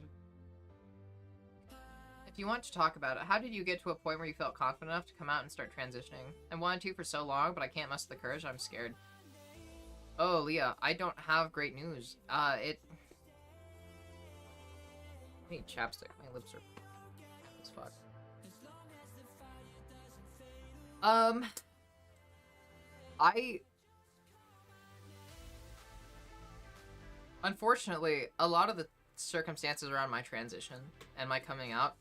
If you want to talk about it, how did you get to a point where you felt confident enough to come out and start transitioning? I wanted to for so long, but I can't muster the courage. I'm scared. Oh, Leah, I don't have great news. I need chapstick. My lips are as fuck. Unfortunately, a lot of the circumstances around my transition and my coming out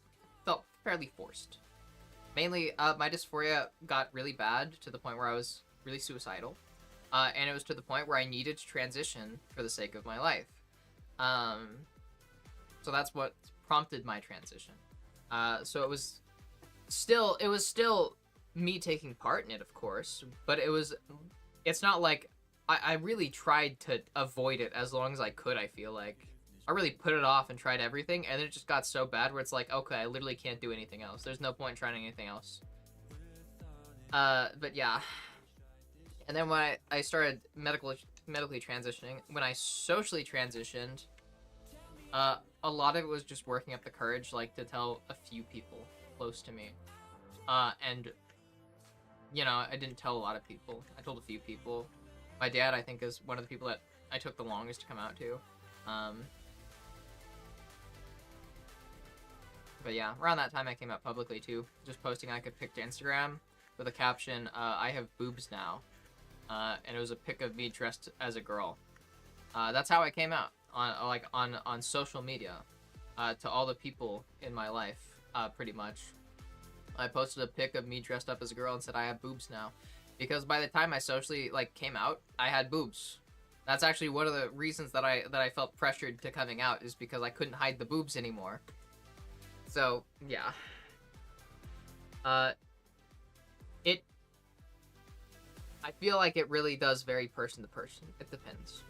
felt fairly forced. Mainly, my dysphoria got really bad to the point where I was really suicidal. And it was to the point where I needed to transition for the sake of my life. So that's what prompted my transition. So it was still me taking part in it, of course, but it's not like I really tried to avoid it as long as I could, I feel like. I really put it off and tried everything, and then it just got so bad where it's like, okay, I literally can't do anything else. There's no point in trying anything else. But yeah. And then when I started medically transitioning, when I socially transitioned, a lot of it was just working up the courage, like, to tell a few people close to me. And, you know, I didn't tell a lot of people. I told a few people. My dad, I think, is one of the people that I took the longest to come out to. But yeah, around that time I came out publicly too. Just posting I could pic to Instagram with a caption, I have boobs now. And it was a pic of me dressed as a girl. That's how I came out on social media to all the people in my life, pretty much. I posted a pic of me dressed up as a girl and said I have boobs now. Because by the time I socially came out, I had boobs. That's actually one of the reasons that I felt pressured to coming out, is because I couldn't hide the boobs anymore. So, yeah. I feel like it really does vary person to person. It depends.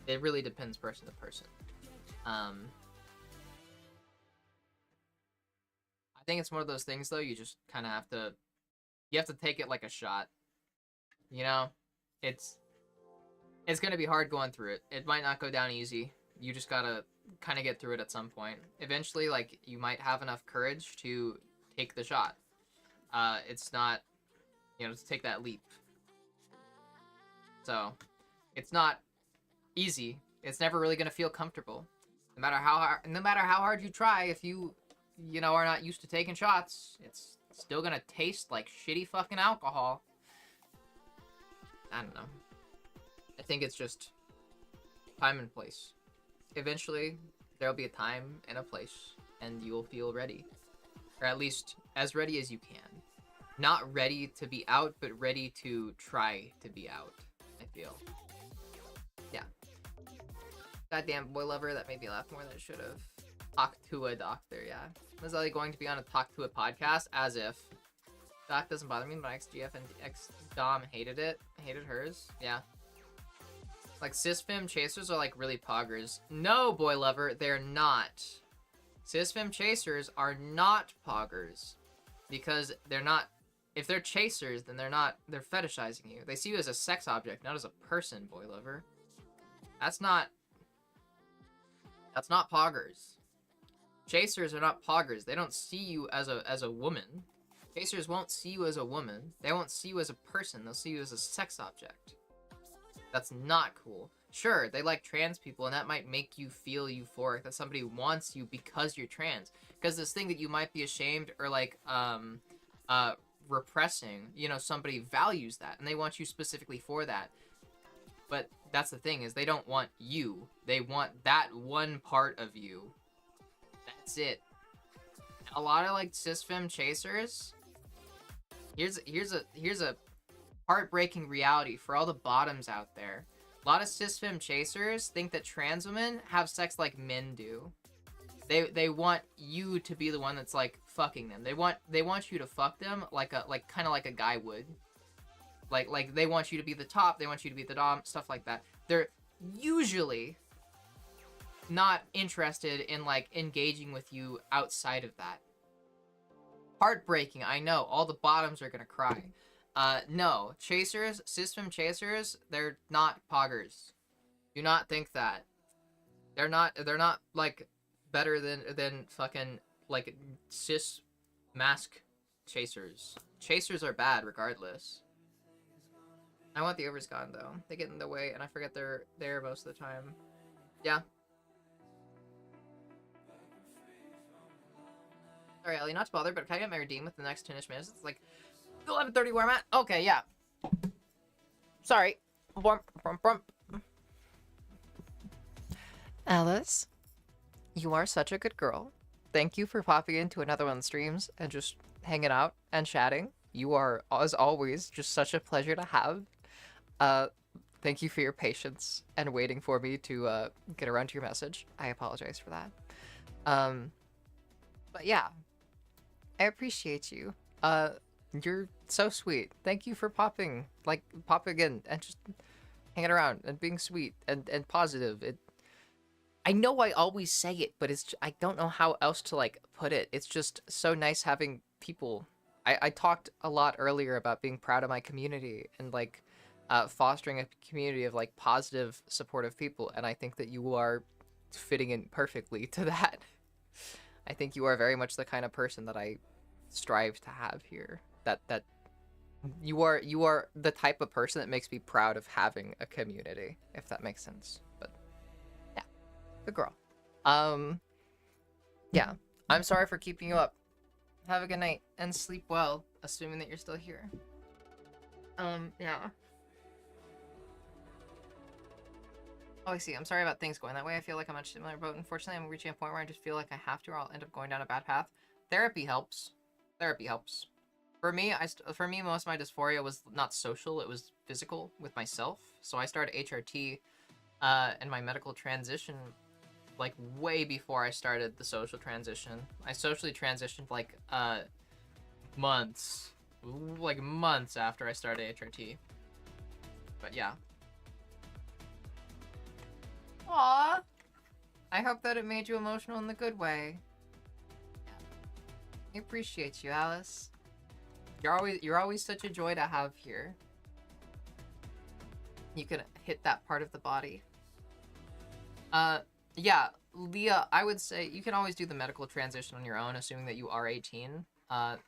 It really depends person to person. I think it's one of those things, though, you just kind of have to... You have to take it like a shot. You know? It's gonna be hard going through it. It might not go down easy. You just gotta kind of get through it at some point. Eventually, you might have enough courage to take the shot. It's not, to take that leap. So, it's not easy. It's never really gonna feel comfortable. No matter how hard you try, if you know, are not used to taking shots, it's still gonna taste like shitty fucking alcohol. I don't know. I think it's just time and place. Eventually, there'll be a time and a place, and you will feel ready. Or at least as ready as you can. Not ready to be out, but ready to try to be out, I feel. Yeah. Goddamn boy lover, that made me laugh more than it should have. Talk to a doctor, yeah. Was Ellie going to be on a Talk to a podcast? As if. Doc doesn't bother me, but XGF and XDom hated it. Hated hers. Yeah. Like, cisfem chasers are, like, really poggers. No, boy lover, they're not. Cisfem chasers are not poggers. Because they're not... If they're chasers, then they're not... They're fetishizing you. They see you as a sex object, not as a person, boy lover. That's not poggers. Chasers are not poggers. They don't see you as a woman. Chasers won't see you as a woman. They won't see you as a person. They'll see you as a sex object. That's not cool. Sure, they like trans people, and that might make you feel euphoric that somebody wants you because you're trans. Because this thing that you might be ashamed or like repressing, you know, somebody values that, and they want you specifically for that. But that's the thing, is they don't want you. They want that one part of you. That's it. A lot of like cisfem chasers. Here's a heartbreaking reality for all the bottoms out there. A lot of cisfem chasers think that trans women have sex like men do. They want you to be the one that's like fucking them. They want you to fuck them like kind of like a guy would. Like they want you to be the top, they want you to be the dom, stuff like that. They're usually not interested in like engaging with you outside of that. Heartbreaking, I know. All the bottoms are gonna cry. No. Chasers, cisfem chasers, they're not poggers. Do not think that. They're not like better than fucking like cis mask chasers. Chasers are bad regardless. I want the overs gone though. They get in the way and I forget they're there most of the time. Yeah. Sorry, Ellie, not to bother, but can I get my redeem with the next 10-ish minutes? It's like 11:30 where I'm at. Okay, yeah. Sorry. Alice, you are such a good girl. Thank you for popping into another one of the streams and just hanging out and chatting. You are, as always, just such a pleasure to have. Thank you for your patience and waiting for me to get around to your message. I apologize for that. But yeah, I appreciate you. You're so sweet. Thank you for popping in and just hanging around and being sweet and positive. I know I always say it, but I don't know how else to like put it. It's just so nice having people. I talked a lot earlier about being proud of my community and like fostering a community of like positive, supportive people, and I think that you are fitting in perfectly to that. I think you are very much the kind of person that I strive to have here. That you are the type of person that makes me proud of having a community, if that makes sense. But yeah, good girl. Yeah, I'm sorry for keeping you up. Have a good night and sleep well, assuming that you're still here. Yeah. Oh, I see. I'm sorry about things going that way. I feel like I'm much similar, but unfortunately I'm reaching a point where I just feel like I have to or I'll end up going down a bad path. Therapy helps. Therapy helps. For me, most of my dysphoria was not social, it was physical with myself. So I started HRT and my medical transition like way before I started the social transition. I socially transitioned like months after I started HRT. But yeah. Aww. I hope that it made you emotional in the good way. I appreciate you, Alice. You're always such a joy to have here. You can hit that part of the body. Yeah, Leah, I would say you can always do the medical transition on your own, assuming that you are 18.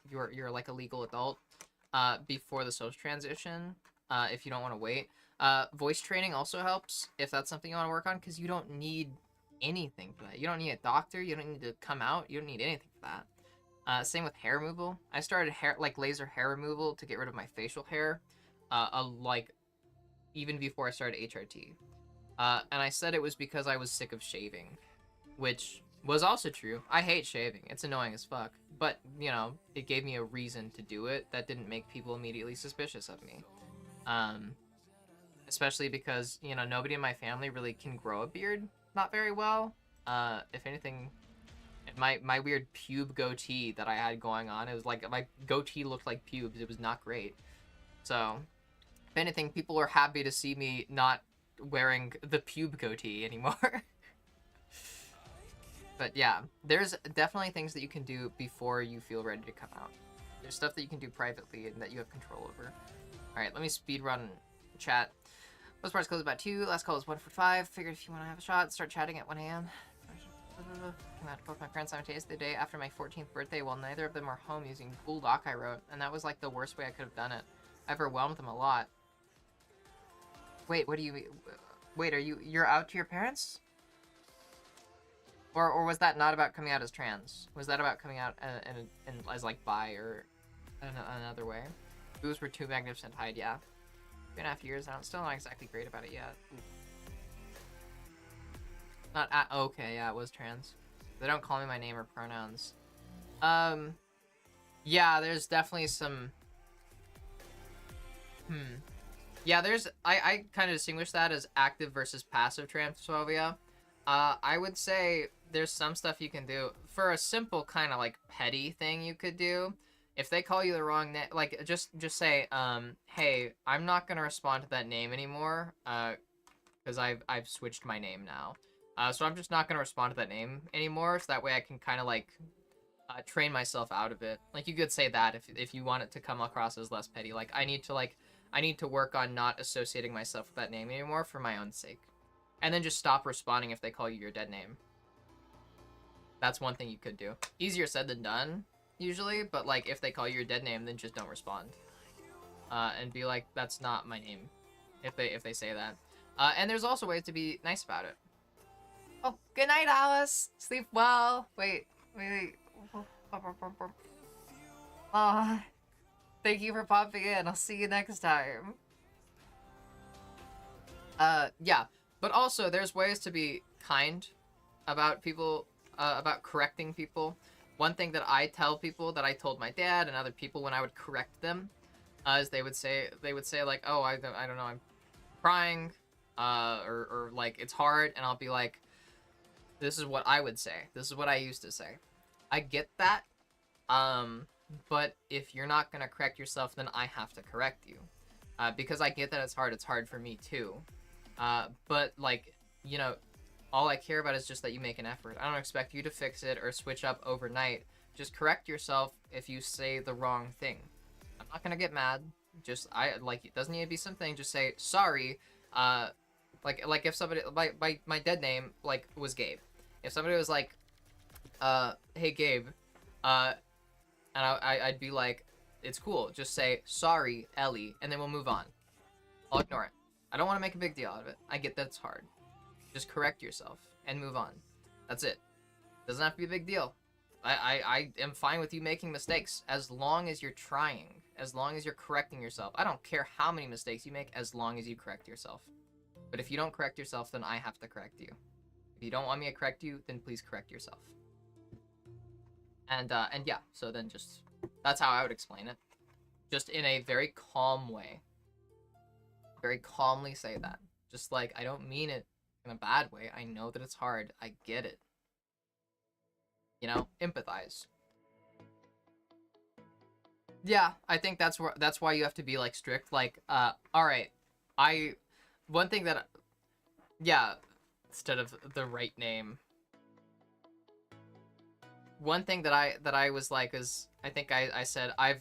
You're like a legal adult. Before the social transition. if you don't want to wait. Voice training also helps if that's something you want to work on, because you don't need anything for that. You don't need a doctor. You don't need to come out. You don't need anything for that. Same with hair removal. I started laser hair removal to get rid of my facial hair, like even before I started HRT. And I said it was because I was sick of shaving, which was also true. I hate shaving. It's annoying as fuck. But, you know, it gave me a reason to do it that didn't make people immediately suspicious of me. Especially because, you know, nobody in my family really can grow a beard not very well. If anything, my weird pube goatee that I had going on, it was like, my goatee looked like pubes. It was not great. So, if anything, people were happy to see me not wearing the pube goatee anymore. But yeah, there's definitely things that you can do before you feel ready to come out. There's stuff that you can do privately and that you have control over. Alright, let me speedrun chat. Most parts close about 2. Last call is 1 for 5. Figured if you want to have a shot, start chatting at 1 a.m. Came out to both my parents simultaneously the day after my 14th birthday while neither of them were home using Google Doc I wrote, and that was like the worst way I could have done it. I overwhelmed them a lot. Wait, what do you mean? Wait, you're out to your parents? Or was that not about coming out as trans? Was that about coming out as like bi or another way? Those were 2 magnificent hide, yeah. 2.5 years, and I'm still not exactly great about it yet. Ooh. Not at, okay, yeah, it was trans. They don't call me my name or pronouns. Yeah, there's definitely some... Yeah, I kind of distinguish that as active versus passive transphobia. I would say there's some stuff you can do. For a simple kind of, like, petty thing you could do, if they call you the wrong name, like, just say, hey, I'm not gonna respond to that name anymore, because I've switched my name now. So I'm just not gonna respond to that name anymore, so that way I can kind of, like, train myself out of it. Like, you could say that if you want it to come across as less petty. Like, I need to work on not associating myself with that name anymore for my own sake. And then just stop responding if they call you your dead name. That's one thing you could do. Easier said than done, usually, but, like, if they call you your dead name, then just don't respond. And be like, that's not my name, if they say that. And there's also ways to be nice about it. Oh, good night, Alice! Sleep well! Wait. Aw. Thank you for popping in. I'll see you next time. Yeah. But also, there's ways to be kind about people, about correcting people. One thing that I tell people that I told my dad and other people when I would correct them, is they would say like, oh, I don't know, I'm crying, or like, it's hard, and I'll be like, this is what I would say. This is what I used to say. I get that, but if you're not gonna correct yourself, then I have to correct you. Because I get that it's hard for me too. But, like, you know, all I care about is just that you make an effort. I don't expect you to fix it or switch up overnight. Just correct yourself if you say the wrong thing. I'm not gonna get mad. Just, it doesn't need to be something. Just say, sorry. Like if somebody, my dead name, like, was Gabe. If somebody was like, hey, Gabe, and I'd be like, it's cool. Just say, sorry, Ellie, and then we'll move on. I'll ignore it. I don't want to make a big deal out of it. I get that it's hard. Just correct yourself and move on. That's it. Doesn't have to be a big deal. I am fine with you making mistakes as long as you're trying. As long as you're correcting yourself. I don't care how many mistakes you make as long as you correct yourself. But if you don't correct yourself, then I have to correct you. If you don't want me to correct you, then please correct yourself. And yeah, so then just, that's how I would explain it. Just in a very calm way. Very calmly say that. Just like, I don't mean it in a bad way. I know that it's hard. I get it. You know, empathize. Yeah, I think that's why you have to be, like, strict. Like, alright, one thing that, yeah, instead of the right name. One thing that I was like is, I think I said, I've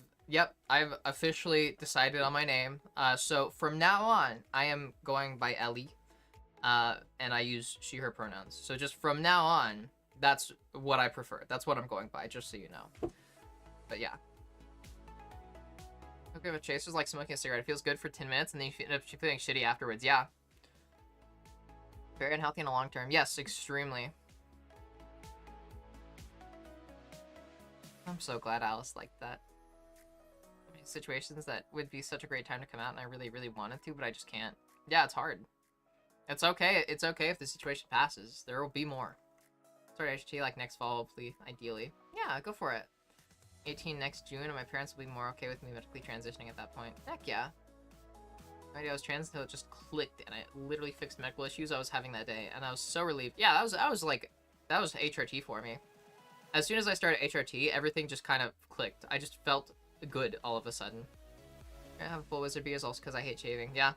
officially decided on my name. So from now on, I am going by Ellie, and I use she, her pronouns. So just from now on, that's what I prefer. That's what I'm going by, just so you know. But yeah. Okay, but chasers like smoking a cigarette. It feels good for 10 minutes, and then you end up feeling shitty afterwards. Yeah. Very unhealthy in the long term. Yes, extremely. I'm so glad Alice liked that. Situations that would be such a great time to come out, and I really, really wanted to, but I just can't. Yeah, it's hard. It's okay. It's okay if the situation passes. There will be more. Start HT like next fall, please, ideally. Yeah, go for it. 18 next June, and my parents will be more okay with me medically transitioning at that point. Heck yeah. No idea I was trans until it just clicked, and it literally fixed medical issues I was having that day, and I was so relieved. Yeah, that was HRT for me. As soon as I started HRT, everything just kind of clicked. I just felt good all of a sudden. I have a full wizard beard also because I hate shaving. Yeah.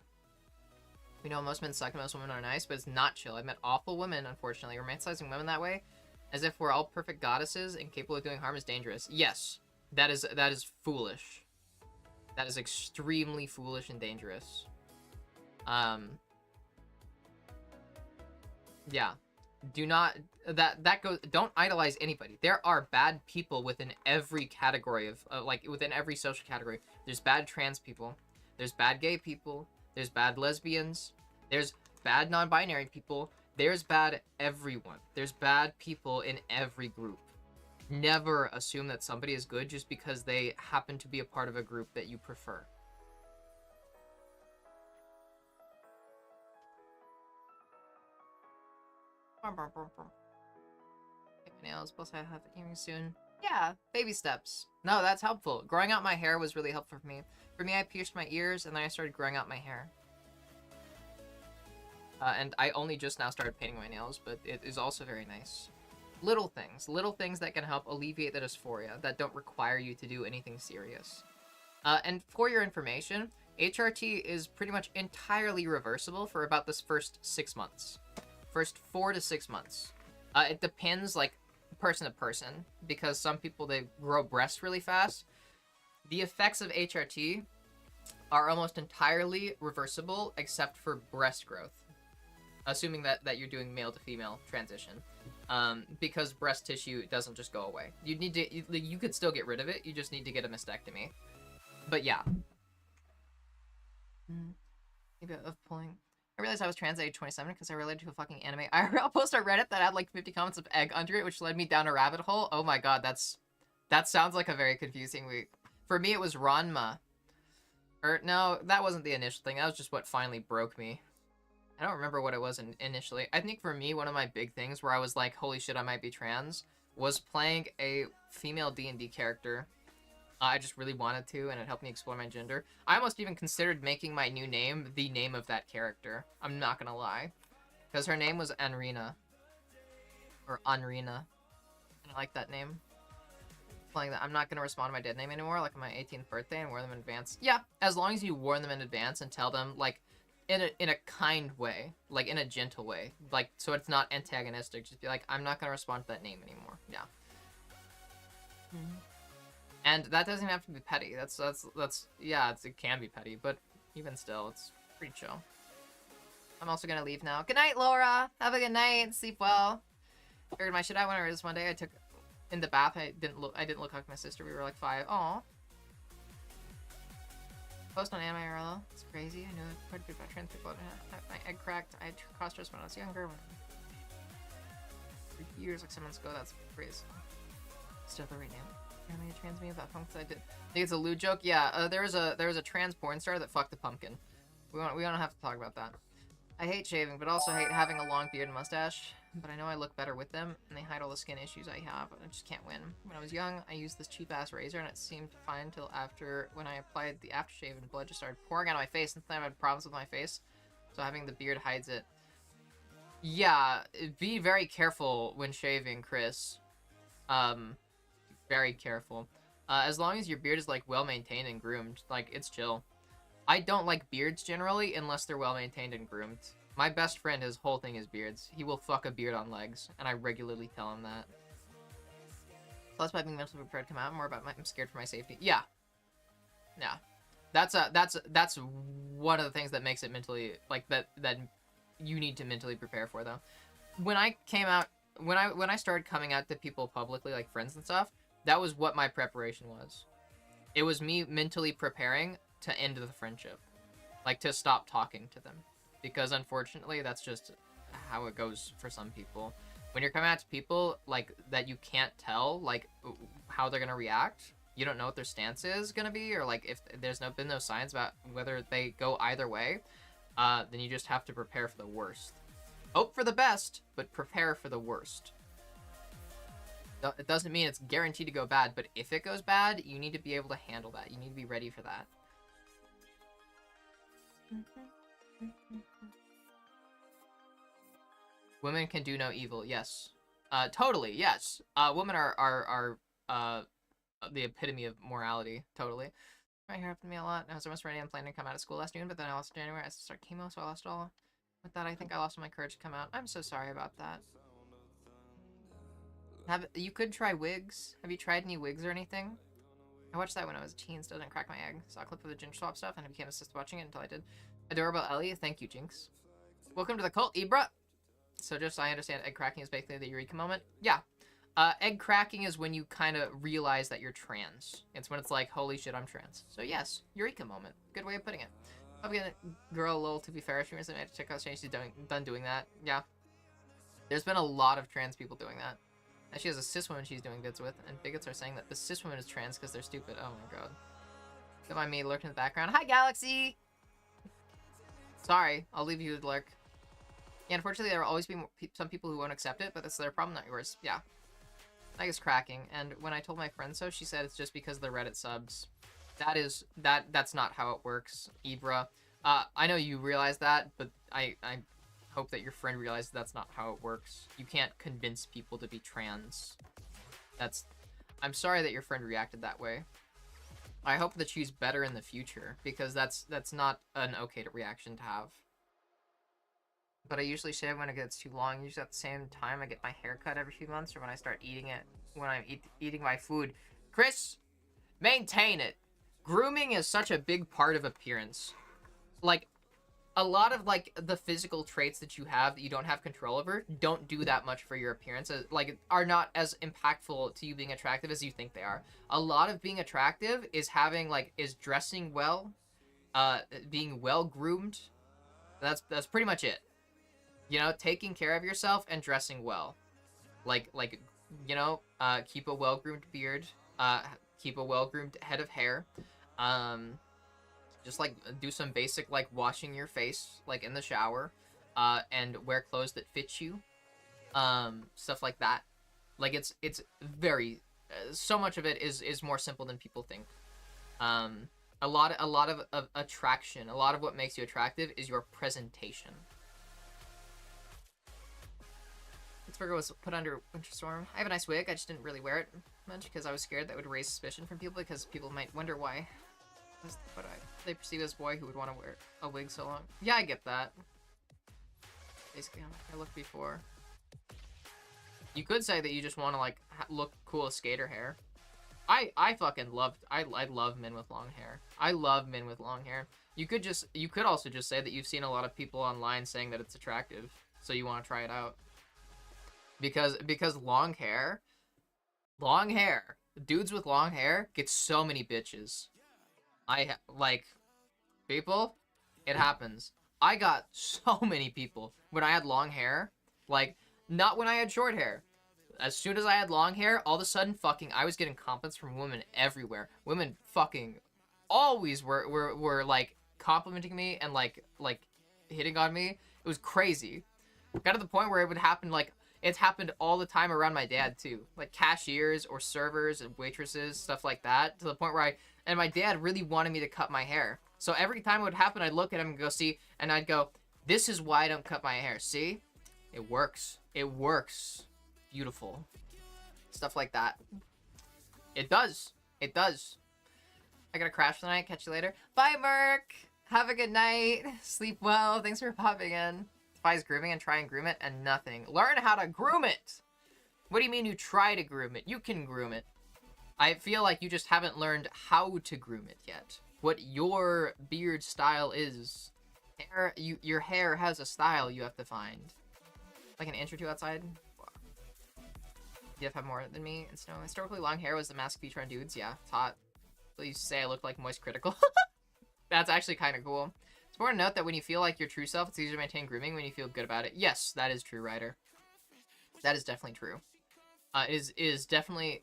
We know most men suck and most women are nice, but it's not chill. I've met awful women, unfortunately. Romanticizing women that way, as if we're all perfect goddesses and capable of doing harm, is dangerous. Yes, that is foolish. That is extremely foolish and dangerous. Yeah. Do not don't idolize anybody. There are bad people within every category of like within every social category. There's bad trans people, there's bad gay people, there's bad lesbians, there's bad non-binary people, there's bad everyone. There's bad people in every group. Never assume that somebody is good just because they happen to be a part of a group that you prefer. Get my nails, plus I have it coming soon. Yeah, baby steps. No, that's helpful. Growing out my hair was really helpful for me. For me, I pierced my ears, and then I started growing out my hair. And I only just now started painting my nails, but it is also very nice. Little things that can help alleviate the dysphoria, that don't require you to do anything serious. And for your information, HRT is pretty much entirely reversible for about this first 6 months. First 4 to 6 months. It depends, like, person to person, because some people, they grow breasts really fast. The effects of HRT are almost entirely reversible, except for breast growth. Assuming that you're doing male to female transition. Because breast tissue doesn't just go away. You could still get rid of it, you just need to get a mastectomy. But yeah. Maybe of pulling... I realized I was trans at age 27 because I related to a fucking anime IRL post on Reddit that had like 50 comments of egg under it, which led me down a rabbit hole. Oh my god, that sounds like a very confusing week. For me, it was Ranma. Or, no, that wasn't the initial thing. That was just what finally broke me. I don't remember what it was initially. I think for me, one of my big things where I was like, holy shit, I might be trans, was playing a female D&D character. I just really wanted to, and it helped me explore my gender. I almost even considered making my new name the name of that character. I'm not gonna lie. Because her name was Anrina. Or Anrina. I like that name. Playing that. I'm not gonna respond to my dead name anymore, like on my 18th birthday, and wear them in advance. Yeah, as long as you warn them in advance and tell them, like, in a kind way. Like, in a gentle way. Like, so it's not antagonistic. Just be like, I'm not gonna respond to that name anymore. Yeah. And that doesn't have to be petty. Yeah, it can be petty, but even still, it's pretty chill. I'm also gonna leave now. Good night, Laura. Have a good night. Sleep well. Figured my shit out when I was one day. I took in the bath. I didn't look like my sister. We were like 5. Aw. Post on anime IRL. It's crazy. I knew quite a bit about trans people. I had my egg cracked. I had cross-dressed when I was younger. For years, like 7 months ago. That's crazy. Still the right name. A trans meme about pumpkins. I think it's a lewd joke. Yeah, there was a trans porn star that fucked a pumpkin. We don't have to talk about that. I hate shaving, but also hate having a long beard and mustache. But I know I look better with them, and they hide all the skin issues I have. I just can't win. When I was young, I used this cheap ass razor, and it seemed fine until after when I applied the aftershave and blood just started pouring out of my face. And then I had problems with my face, so having the beard hides it. Yeah, be very careful when shaving, Chris. Very careful. As long as your beard is, like, well-maintained and groomed, like, it's chill. I don't like beards, generally, unless they're well-maintained and groomed. My best friend, his whole thing is beards. He will fuck a beard on legs, and I regularly tell him that. Less about being mentally prepared to come out, more about I'm scared for my safety. Yeah. Yeah. That's one of the things that makes it mentally, like, that you need to mentally prepare for, though. When I came out, when I started coming out to people publicly, like friends and stuff, that was what my preparation was. It was me mentally preparing to end the friendship. Like, to stop talking to them. Because, unfortunately, that's just how it goes for some people. When you're coming out to people, like, that you can't tell, like, how they're gonna react, you don't know what their stance is gonna be, or, like, if there's been no signs about whether they go either way, then you just have to prepare for the worst. Hope for the best, but prepare for the worst. It doesn't mean it's guaranteed to go bad, but if it goes bad, you need to be able to handle that. You need to be ready for that. Women can do no evil, yes. Totally, yes. Women are the epitome of morality, totally. My hair happened to me a lot. I was almost ready and planning to come out of school last June, but then I lost January. I had to start chemo, so I lost all. With that, I think I lost my courage to come out. I'm so sorry about that. You could try wigs. Have you tried any wigs or anything? I watched that when I was a teen, still didn't crack my egg. Saw a clip of the ginger swap stuff, and I became obsessed watching it until I did. Adorable Ellie, thank you, Jinx. Welcome to the cult, Ibra! So just so I understand, egg cracking is basically the eureka moment? Yeah. Egg cracking is when you kind of realize that you're trans. It's when it's like, holy shit, I'm trans. So yes, eureka moment. Good way of putting it. I'm gonna girl lol, to be fair. She recently made to check out she's done doing that. Yeah. There's been a lot of trans people doing that. And she has a cis woman she's doing bits with, and bigots are saying that the cis woman is trans because they're stupid. Oh my god. Don't mind me lurking in the background. Hi, Galaxy! Sorry, I'll leave you to lurk. Yeah, unfortunately, there will always be some people who won't accept it, but that's their problem, not yours. Yeah. I guess cracking, and when I told my friend so, she said it's just because of the Reddit subs. That's not how it works, Ibra. I know you realize that, but I hope that your friend realizes that's not how it works. You can't convince people to be trans. I'm sorry that your friend reacted that way. I hope that she's better in the future, because that's not an okay reaction to have. But I usually shave when it gets too long. Usually at the same time I get my hair cut every few months, or when I start eating it, when I'm eating my food. Chris, maintain it. Grooming is such a big part of appearance. Like, a lot of, like, the physical traits that you have that you don't have control over don't do that much for your appearance. Like, are not as impactful to you being attractive as you think they are. A lot of being attractive is is dressing well, being well groomed. That's pretty much it. You know, taking care of yourself and dressing well. You know, keep a well-groomed beard, keep a well-groomed head of hair, just, like, do some basic, like, washing your face, like, in the shower, and wear clothes that fit you, stuff like that. Like, it's very, so much of it is more simple than people think. A lot of attraction, a lot of what makes you attractive is your presentation. Pittsburgh was put under winter storm. I have a nice wig, I just didn't really wear it much because I was scared that would raise suspicion from people, because people might wonder why they perceive as a boy who would want to wear a wig so long. Yeah, I get that. Basically, how I looked before. You could say that you just want to, like, look cool as skater hair. I fucking love men with long hair. I love men with long hair. You could also just say that you've seen a lot of people online saying that it's attractive, so you want to try it out. Because long hair, dudes with long hair get so many bitches. People, it happens. I got so many people when I had long hair, like, not when I had short hair. As soon as I had long hair, all of a sudden, I was getting compliments from women everywhere. Women fucking always were like, complimenting me and, like, hitting on me. It was crazy. Got to the point where it would happen, like, it's happened all the time around my dad, too. Like, cashiers or servers and waitresses, stuff like that. To the point where and my dad really wanted me to cut my hair. So every time it would happen, I'd look at him and go, see, and I'd go, this is why I don't cut my hair. See? It works. It works. Beautiful. Stuff like that. It does. It does. I gotta crash tonight. Catch you later. Bye, Merc! Have a good night. Sleep well. Thanks for popping in. Defies grooming and try and groom it and nothing. Learn how to groom it! What do you mean you try to groom it? You can groom it. I feel like you just haven't learned how to groom it yet. What your beard style is. Your hair has a style you have to find. Like an inch or two outside. You have more than me and snow. Historically, long hair was the mask feature on dudes. Yeah, it's hot. People used to say I look like Moist Critical. That's actually kind of cool. It's important to note that when you feel like your true self, it's easier to maintain grooming when you feel good about it. Yes, that is true, Ryder. That is definitely true. Is definitely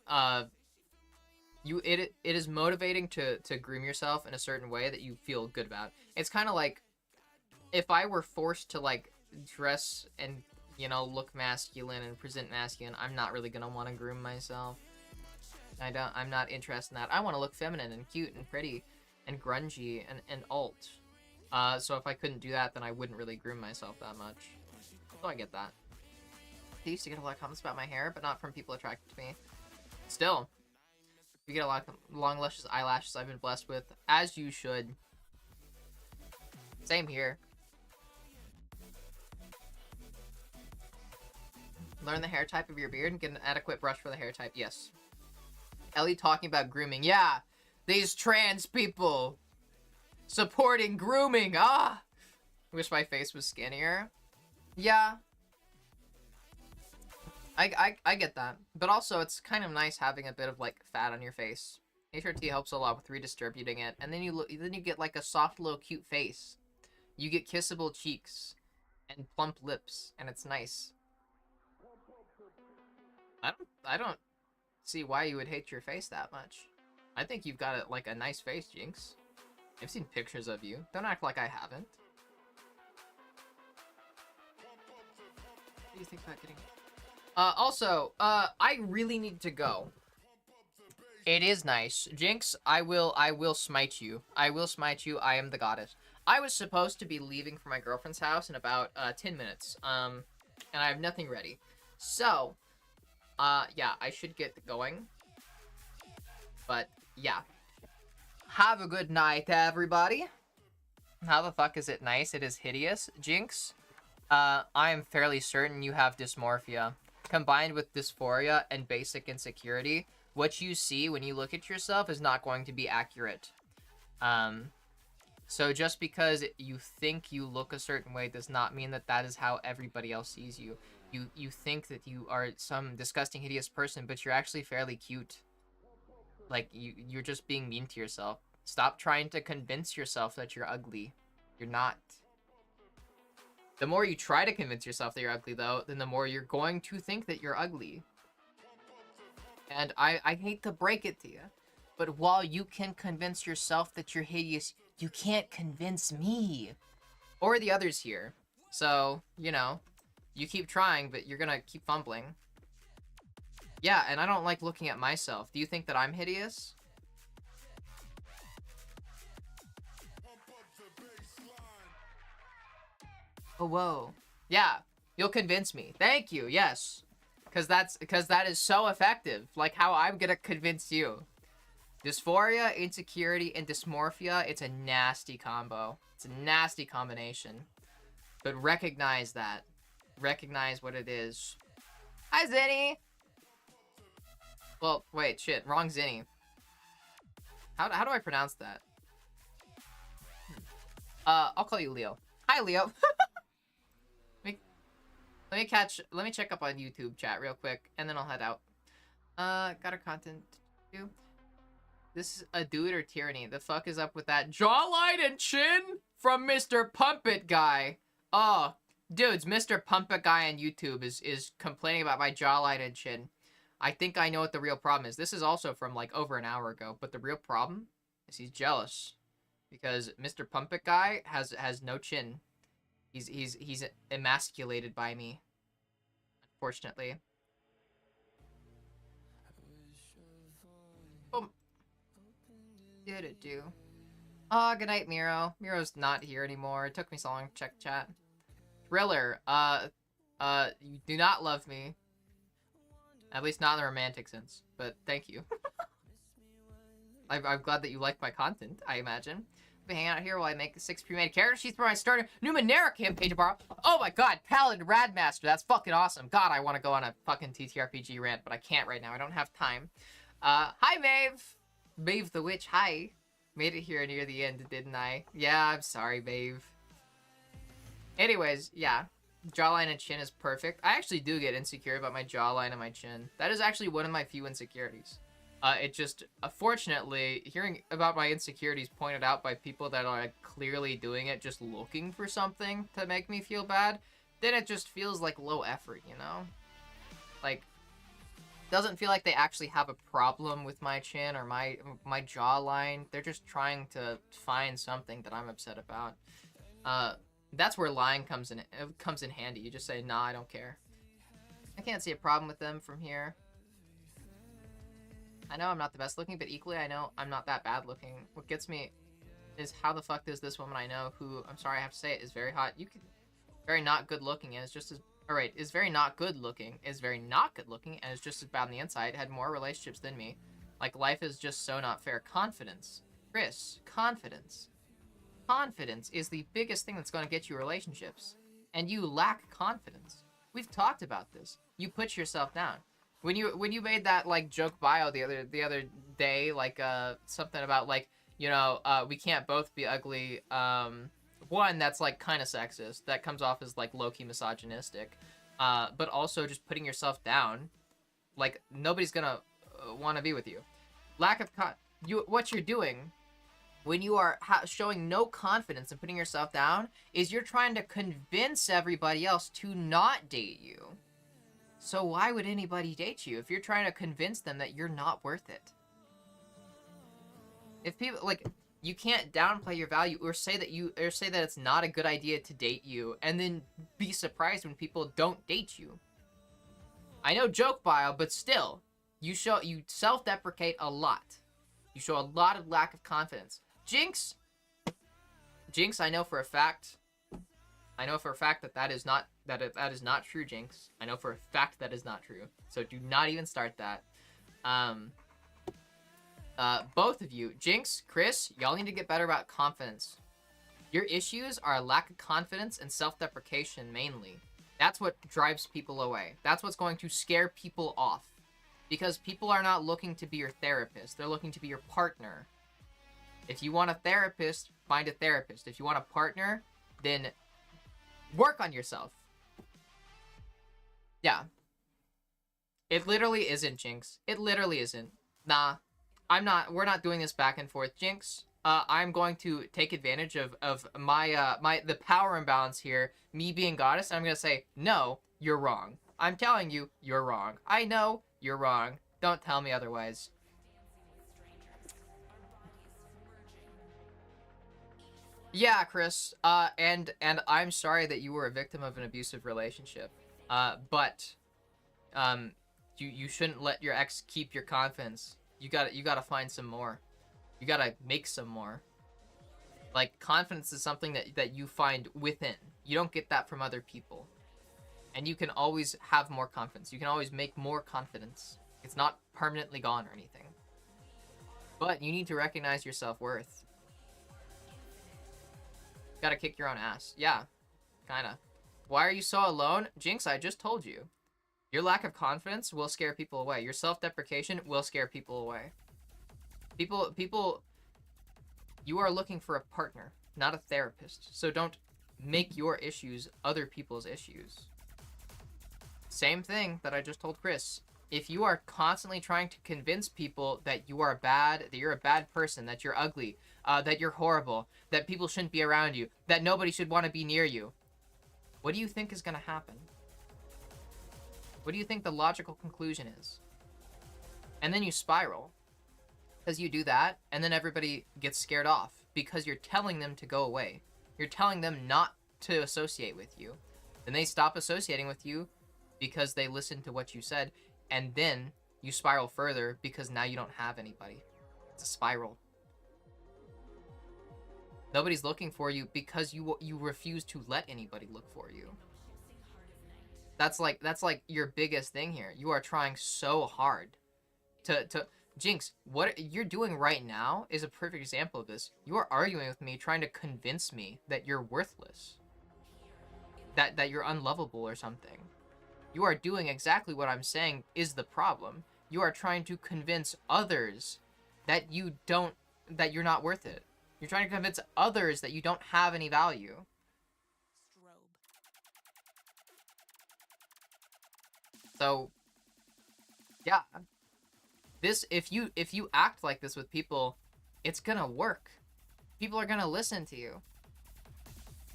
it is motivating to groom yourself in a certain way that you feel good about. It's kind of like if I were forced to like dress and, you know, look masculine and present masculine, I'm not really gonna want to groom myself. I'm not interested in that. I want to look feminine and cute and pretty and grungy and alt. So if I couldn't do that, then I wouldn't really groom myself that much. So I get that. I used to get a lot of comments about my hair, but not from people attracted to me. Still, you get a lot of long luscious eyelashes I've been blessed with, as you should. Same here. Learn the hair type of your beard and get an adequate brush for the hair type. Yes. Ellie talking about grooming. Yeah, these trans people supporting grooming. Ah, wish my face was skinnier. Yeah. I get that. But also, it's kind of nice having a bit of, like, fat on your face. HRT helps a lot with redistributing it. And then you get, like, a soft, little, cute face. You get kissable cheeks. And plump lips. And it's nice. I don't see why you would hate your face that much. I think you've got, like, a nice face, Jinx. I've seen pictures of you. Don't act like I haven't. What do you think about getting... also, I really need to go. It is nice. Jinx, I will smite you. I will smite you. I am the goddess. I was supposed to be leaving for my girlfriend's house in about, 10 minutes. And I have nothing ready. So, yeah, I should get going. But, yeah. Have a good night, everybody. How the fuck is it nice? It is hideous. Jinx, I am fairly certain you have dysmorphia. Combined with dysphoria and basic insecurity, what you see when you look at yourself is not going to be accurate. So just because you think you look a certain way does not mean that that is how everybody else sees you. You think that you are some disgusting, hideous person, but you're actually fairly cute. Like, you're just being mean to yourself. Stop trying to convince yourself that you're ugly. You're not. The more you try to convince yourself that you're ugly, though, then the more you're going to think that you're ugly. And I hate to break it to you, but while you can convince yourself that you're hideous, you can't convince me. Or the others here. So, you know, you keep trying, but you're gonna keep fumbling. Yeah, and I don't like looking at myself. Do you think that I'm hideous? Oh, whoa. Yeah, you'll convince me. Thank you, yes. Because that is so effective. Like how I'm gonna convince you. Dysphoria, insecurity, and dysmorphia, it's a nasty combo. It's a nasty combination. But recognize that. Recognize what it is. Hi, Zinni! Well, wait, shit, wrong Zinni. How do I pronounce that? I'll call you Leo. Hi, Leo. Let me check up on YouTube chat real quick, and then I'll head out. Got our content to do. This is a dude or tyranny. The fuck is up with that jawline and chin from Mr. Pumpit Guy? Oh, dudes, Mr. Pumpit Guy on YouTube is complaining about my jawline and chin. I think I know what the real problem is. This is also from like over an hour ago, but the real problem is he's jealous because Mr. Pumpit Guy has no chin. He's emasculated by me, unfortunately. Boom. Did it do? Ah, good night, Miro. Miro's not here anymore. It took me so long to check chat. Thriller, you do not love me. At least not in the romantic sense, but thank you. I'm glad that you like my content, I imagine. I'll be hanging out here while I make 6 pre-made character sheets for my starter Numenera campaign tomorrow. Oh my god, Paladin Radmaster, that's fucking awesome. God, I want to go on a fucking TTRPG rant, but I can't right now. I don't have time. Hi, Maeve. Maeve the Witch, hi. Made it here near the end, didn't I? Yeah, I'm sorry, Maeve. Anyways, yeah. Jawline and chin is perfect. I actually do get insecure about my jawline and my chin. That is actually one of my few insecurities. It just, fortunately, hearing about my insecurities pointed out by people that are like, clearly doing it just looking for something to make me feel bad, then it just feels like low effort, you know? Like, doesn't feel like they actually have a problem with my chin or my jawline. They're just trying to find something that I'm upset about. That's where lying comes in handy. You just say, nah, I don't care. I can't see a problem with them from here. I know I'm not the best looking, but equally I know I'm not that bad looking. What gets me is how the fuck does this woman I know, who, I'm sorry I have to say it, is very hot, very not good looking, and is just as, alright, is very not good looking, and is just as bad on the inside, had more relationships than me. Like, life is just so not fair. Confidence. Chris, confidence. Confidence is the biggest thing that's going to get you relationships. And you lack confidence. We've talked about this. You put yourself down. When you made that like joke bio the other day, like something about like, you know, we can't both be ugly. One, that's like kind of sexist. That comes off as like low-key misogynistic. But also just putting yourself down, like nobody's gonna want to be with you. Lack of what you're doing when you are showing no confidence and putting yourself down is you're trying to convince everybody else to not date you. So why would anybody date you if you're trying to convince them that you're not worth it? If people, like, you can't downplay your value or say that it's not a good idea to date you and then be surprised when people don't date you. I know joke bio, but still, you self-deprecate a lot. You show a lot of lack of confidence. Jinx, I know for a fact that is not true, Jinx. I know for a fact that is not true. So do not even start that. Both of you, Jinx, Chris, y'all need to get better about confidence. Your issues are a lack of confidence and self-deprecation mainly. That's what drives people away. That's what's going to scare people off. Because people are not looking to be your therapist. They're looking to be your partner. If you want a therapist, find a therapist. If you want a partner, then work on yourself. Yeah. It literally isn't, Jinx. It literally isn't. Nah. We're not doing this back and forth, Jinx. I'm going to take advantage of the power imbalance here, me being goddess, and I'm gonna say, no, you're wrong. I'm telling you, you're wrong. I know, you're wrong. Don't tell me otherwise. Yeah, Chris, and I'm sorry that you were a victim of an abusive relationship. But you shouldn't let your ex keep your confidence. You gotta find some more. You gotta make some more. Like, confidence is something that you find within. You don't get that from other people. And you can always have more confidence. You can always make more confidence. It's not permanently gone or anything. But you need to recognize your self-worth. Gotta kick your own ass. Yeah, kinda. Why are you so alone? Jinx, I just told you. Your lack of confidence will scare people away. Your self-deprecation will scare people away. People, you are looking for a partner, not a therapist. So don't make your issues other people's issues. Same thing that I just told Chris. If you are constantly trying to convince people that you are bad, that you're a bad person, that you're ugly, that you're horrible, that people shouldn't be around you, that nobody should want to be near you, what do you think is going to happen? What do you think the logical conclusion is? And then you spiral. Because you do that, and then everybody gets scared off. Because you're telling them to go away. You're telling them not to associate with you. Then they stop associating with you because they listen to what you said. And then you spiral further because now you don't have anybody. It's a spiral. Nobody's looking for you because you refuse to let anybody look for you. That's like your biggest thing here. You are trying so hard to Jinx, what you're doing right now is a perfect example of this. You are arguing with me, trying to convince me that you're worthless. That you're unlovable or something. You are doing exactly what I'm saying is the problem. You are trying to convince others that you're not worth it. You're trying to convince others that you don't have any value. So, yeah. This, if you act like this with people, it's gonna work. People are gonna listen to you.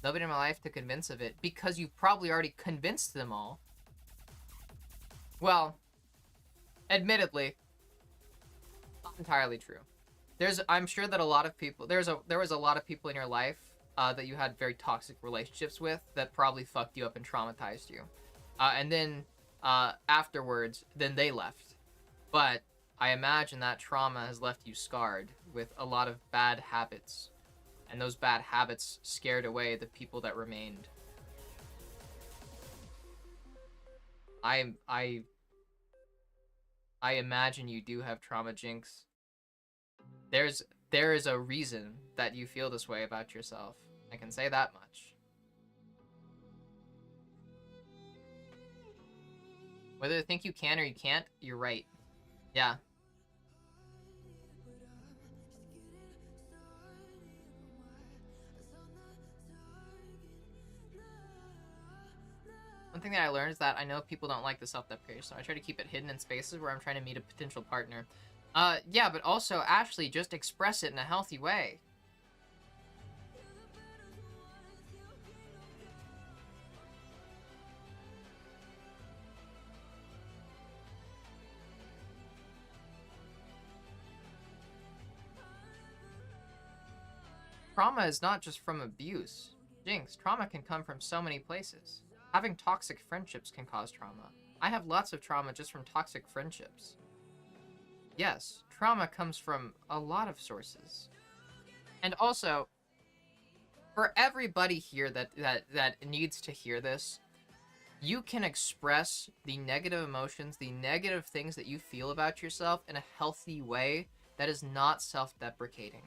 Nobody in my life to convince of it, because you probably already convinced them all. Well, admittedly, not entirely true. I'm sure that a lot of people, there was a lot of people in your life that you had very toxic relationships with that probably fucked you up and traumatized you. And then afterwards, then they left. But I imagine that trauma has left you scarred with a lot of bad habits. And those bad habits scared away the people that remained. I imagine you do have trauma, Jinx. There is a reason that you feel this way about yourself. I can say that much. Whether you think you can or you can't, you're right. Yeah. One thing that I learned is that I know people don't like the self-deprecation, so I try to keep it hidden in spaces where I'm trying to meet a potential partner. Yeah, but also, Ashley, just express it in a healthy way. Trauma is not just from abuse. Jinx, trauma can come from so many places. Having toxic friendships can cause trauma. I have lots of trauma just from toxic friendships. Yes, trauma comes from a lot of sources. And also, for everybody here that needs to hear this, you can express the negative emotions, the negative things that you feel about yourself in a healthy way that is not self-deprecating.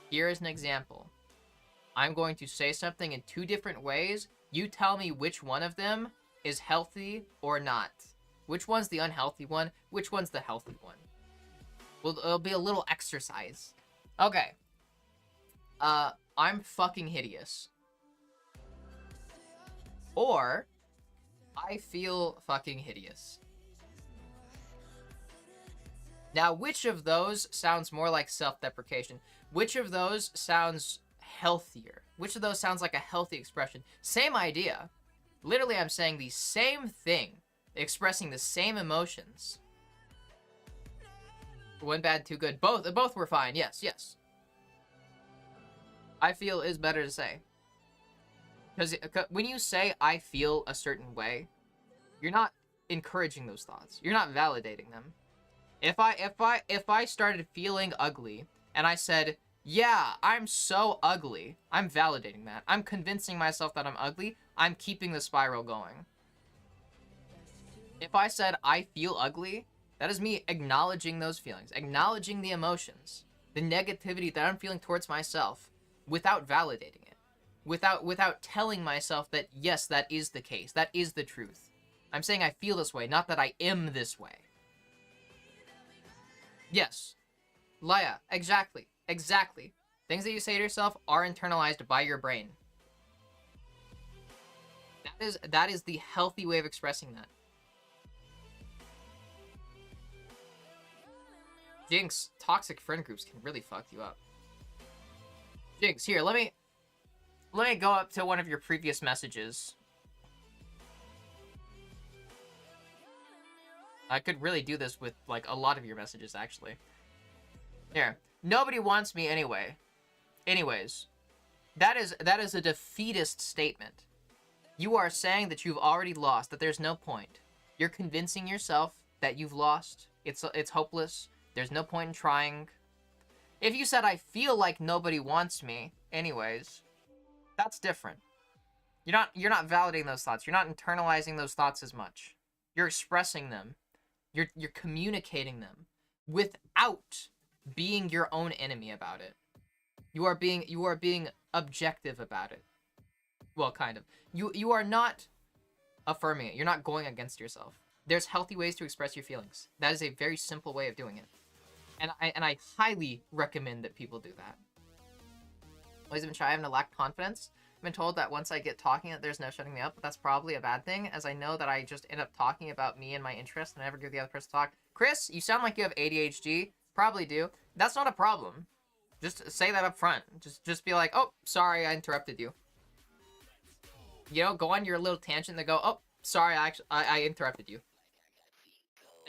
Here is an example. I'm going to say something in 2 different ways. You tell me which one of them is healthy or not. Which one's the unhealthy one? Which one's the healthy one? Well, it'll be a little exercise. Okay. I'm fucking hideous. Or, I feel fucking hideous. Now, which of those sounds more like self-deprecation? Which of those sounds healthier? Which of those sounds like a healthy expression? Same idea. Literally, I'm saying the same thing, expressing the same emotions. One bad, 2 good. Both were fine. Yes, yes. I feel is better to say. Because when you say I feel a certain way, you're not encouraging those thoughts. You're not validating them. If I started feeling ugly and I said, yeah, I'm so ugly, I'm validating that. I'm convincing myself that I'm ugly. I'm keeping the spiral going. If I said I feel ugly, that is me acknowledging those feelings, acknowledging the emotions, the negativity that I'm feeling towards myself without validating it, without telling myself that yes, that is the case, that is the truth. I'm saying I feel this way, not that I am this way. Yes. Laya, exactly. Exactly. Things that you say to yourself are internalized by your brain. That is the healthy way of expressing that. Jinx, toxic friend groups can really fuck you up. Jinx, here, let me go up to one of your previous messages. I could really do this with, like, a lot of your messages, actually. Here. Nobody wants me anyway. Anyways. That is a defeatist statement. You are saying that you've already lost, that there's no point. You're convincing yourself that you've lost. It's hopeless. There's no point in trying. If you said, I feel like nobody wants me, anyways, that's different. You're not validating those thoughts. You're not internalizing those thoughts as much. You're expressing them. You're communicating them without being your own enemy about it. You are being objective about it. Well, kind of. You are not affirming it. You're not going against yourself. There's healthy ways to express your feelings. That is a very simple way of doing it. And I highly recommend that people do that. Always been shy, I haven't lacked confidence. I've been told that once I get talking that there's no shutting me up, but that's probably a bad thing, as I know that I just end up talking about me and my interests and I never give the other person to talk. Chris, you sound like you have ADHD. Probably do. That's not a problem. Just say that up front. Just be like, oh, sorry, I interrupted you. You know, go on your little tangent and go, oh, sorry, I interrupted you.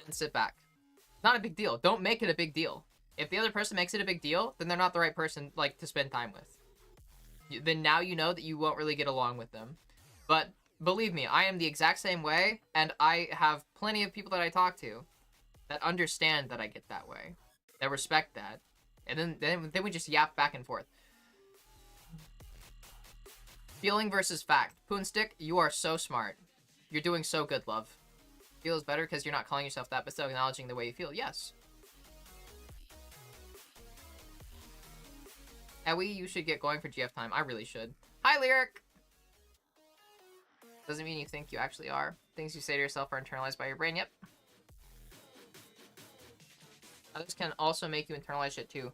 And sit back. Not a big deal. Don't make it a big deal. If the other person makes it a big deal, then they're not the right person, like, to spend time with. Then now you know that you won't really get along with them. But believe me, I am the exact same way, and I have plenty of people that I talk to that understand that I get that way, that respect that, and then we just yap back and forth. Feeling versus fact. Poonstick, you are so smart. You're doing so good, love. Feels better because you're not calling yourself that, but still acknowledging the way you feel. Yes. Ewie, you should get going for GF time. I really should. Hi, Lyric! Doesn't mean you think you actually are. Things you say to yourself are internalized by your brain. Yep. Others can also make you internalize shit too.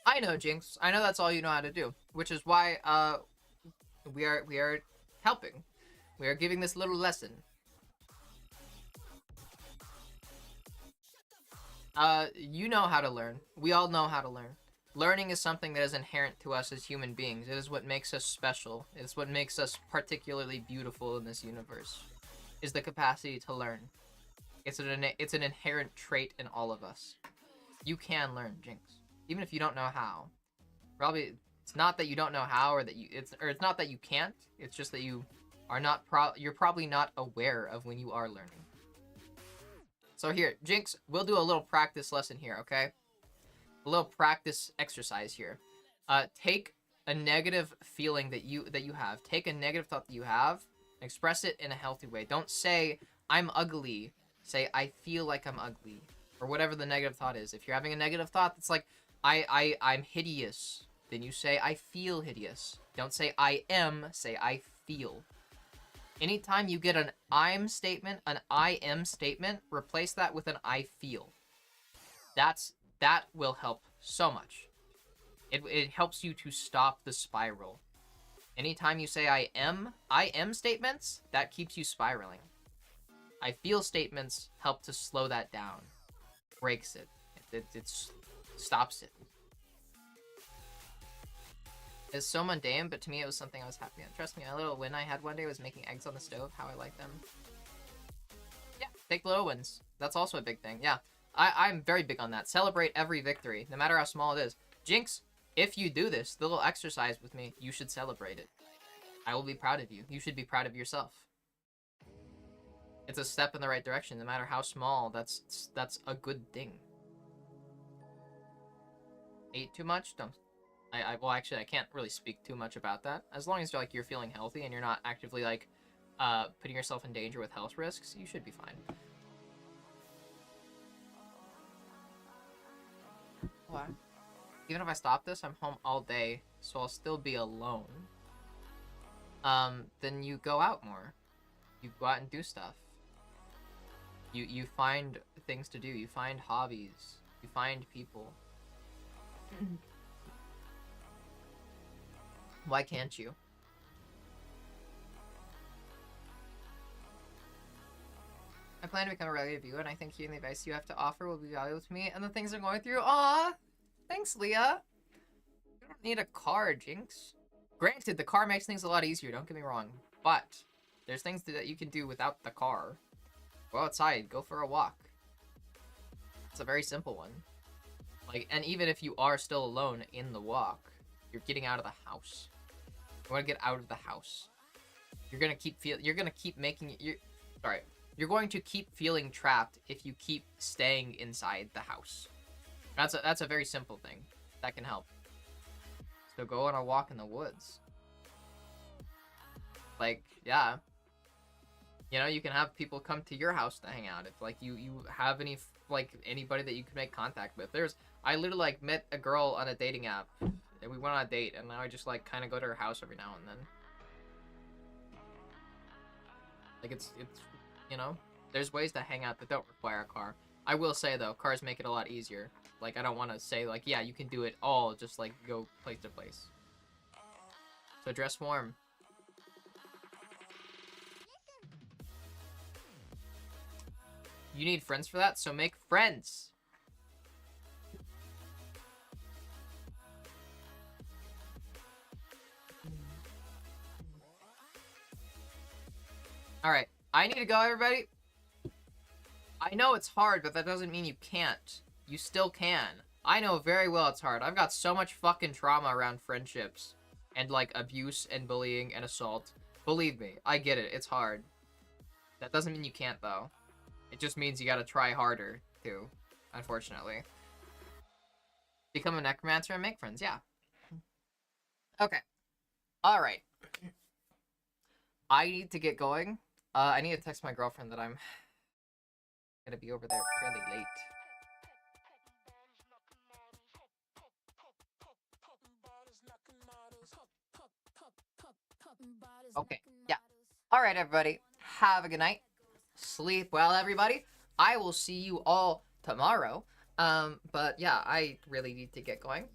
I know, Jinx. I know that's all you know how to do, which is why we are helping. We are giving this little lesson. You know how to learn. We all know how to learn. Learning is something that is inherent to us as human beings. It is what makes us special. It is what makes us particularly beautiful in this universe. Is the capacity to learn. It's an inherent trait in all of us. You can learn, Jinx, even if you don't know how. Probably it's not that you don't know how, or that it's not that you can't. It's just that you are not you're probably not aware of when you are learning. So here, Jinx, we'll do a little practice lesson here, okay? A little practice exercise here. Take a negative feeling that you have. Take a negative thought that you have. Express it in a healthy way. Don't say, I'm ugly. Say, I feel like I'm ugly. Or whatever the negative thought is. If you're having a negative thought that's like, I'm hideous, then you say, I feel hideous. Don't say, I am. Say, I feel. Anytime you get an I'm statement, an I am statement, replace that with an I feel. That will help so much. It helps you to stop the spiral. Anytime you say I am statements, that keeps you spiraling. I feel statements help to slow that down. Breaks it. It stops it. It's so mundane, but to me it was something I was happy on. Trust me, a little win I had one day was making eggs on the stove, how I like them. Yeah, take little wins. That's also a big thing, yeah. I'm very big on that. Celebrate every victory, no matter how small it is. Jinx, if you do this, the little exercise with me, you should celebrate it. I will be proud of you. You should be proud of yourself. It's a step in the right direction, no matter how small. That's a good thing. Ate too much? Don't. Well, actually, I can't really speak too much about that. As long as you're feeling healthy and you're not actively putting yourself in danger with health risks, you should be fine. What? Even if I stop this, I'm home all day, so I'll still be alone. Then you go out more. You go out and do stuff. You find things to do. You find hobbies. You find people. Why can't you? I plan to become a relative of you, and I think hearing the advice you have to offer will be valuable to me and the things I'm going through. Aw! Thanks, Leah! You don't need a car, Jinx. Granted, the car makes things a lot easier, don't get me wrong. But, there's things that you can do without the car. Go outside, go for a walk. It's a very simple one. And even if you are still alone in the walk, you're getting out of the house. You want to get out of the house. You're going to keep You're going to keep feeling trapped if you keep staying inside the house. That's a very simple thing that can help. So go on a walk in the woods. Yeah. You know, you can have people come to your house to hang out if you have anybody that you can make contact with. I literally met a girl on a dating app and we went on a date, and now I just kind of go to her house every now and then. It's you know, there's ways to hang out that don't require a car. I will say though, cars make it a lot easier. I don't want to say yeah, you can do it all, just go place to place. So dress warm. You need friends for that, so make friends. Alright, I need to go, everybody. I know it's hard, but that doesn't mean you can't. You still can. I know very well it's hard. I've got so much fucking trauma around friendships. And, like, abuse and bullying and assault. Believe me, I get it. It's hard. That doesn't mean you can't, though. It just means you gotta try harder, too. Unfortunately. Become a necromancer and make friends, yeah. Okay. Alright. I need to get going. I need to text my girlfriend that I'm gonna be over there fairly late. Okay, yeah. Alright, everybody. Have a good night. Sleep well, everybody. I will see you all tomorrow. But yeah, I really need to get going.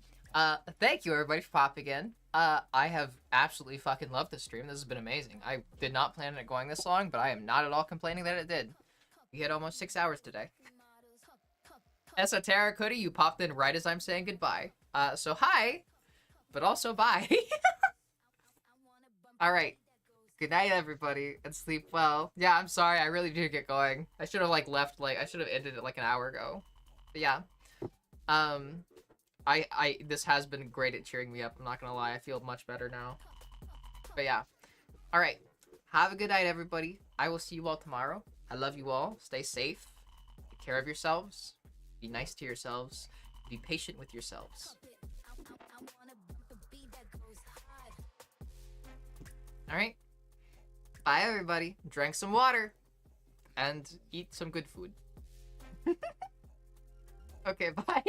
Thank you, everybody, for popping in. I have absolutely fucking loved this stream. This has been amazing. I did not plan on it going this long, but I am not at all complaining that it did. We hit almost 6 hours today. Esoteric Hoodie, you popped in right as I'm saying goodbye. So hi, but also bye. Alright. Good night, everybody, and sleep well. Yeah, I'm sorry, I really do get going. I should have, like, left, like, I should have ended it, like, an hour ago. But yeah. This has been great at cheering me up, I'm not gonna lie. I feel much better now. But yeah. Alright. Have a good night, everybody. I will see you all tomorrow. I love you all. Stay safe. Take care of yourselves. Be nice to yourselves. Be patient with yourselves. Alright. Bye, everybody. Drink some water. And eat some good food. Okay, bye.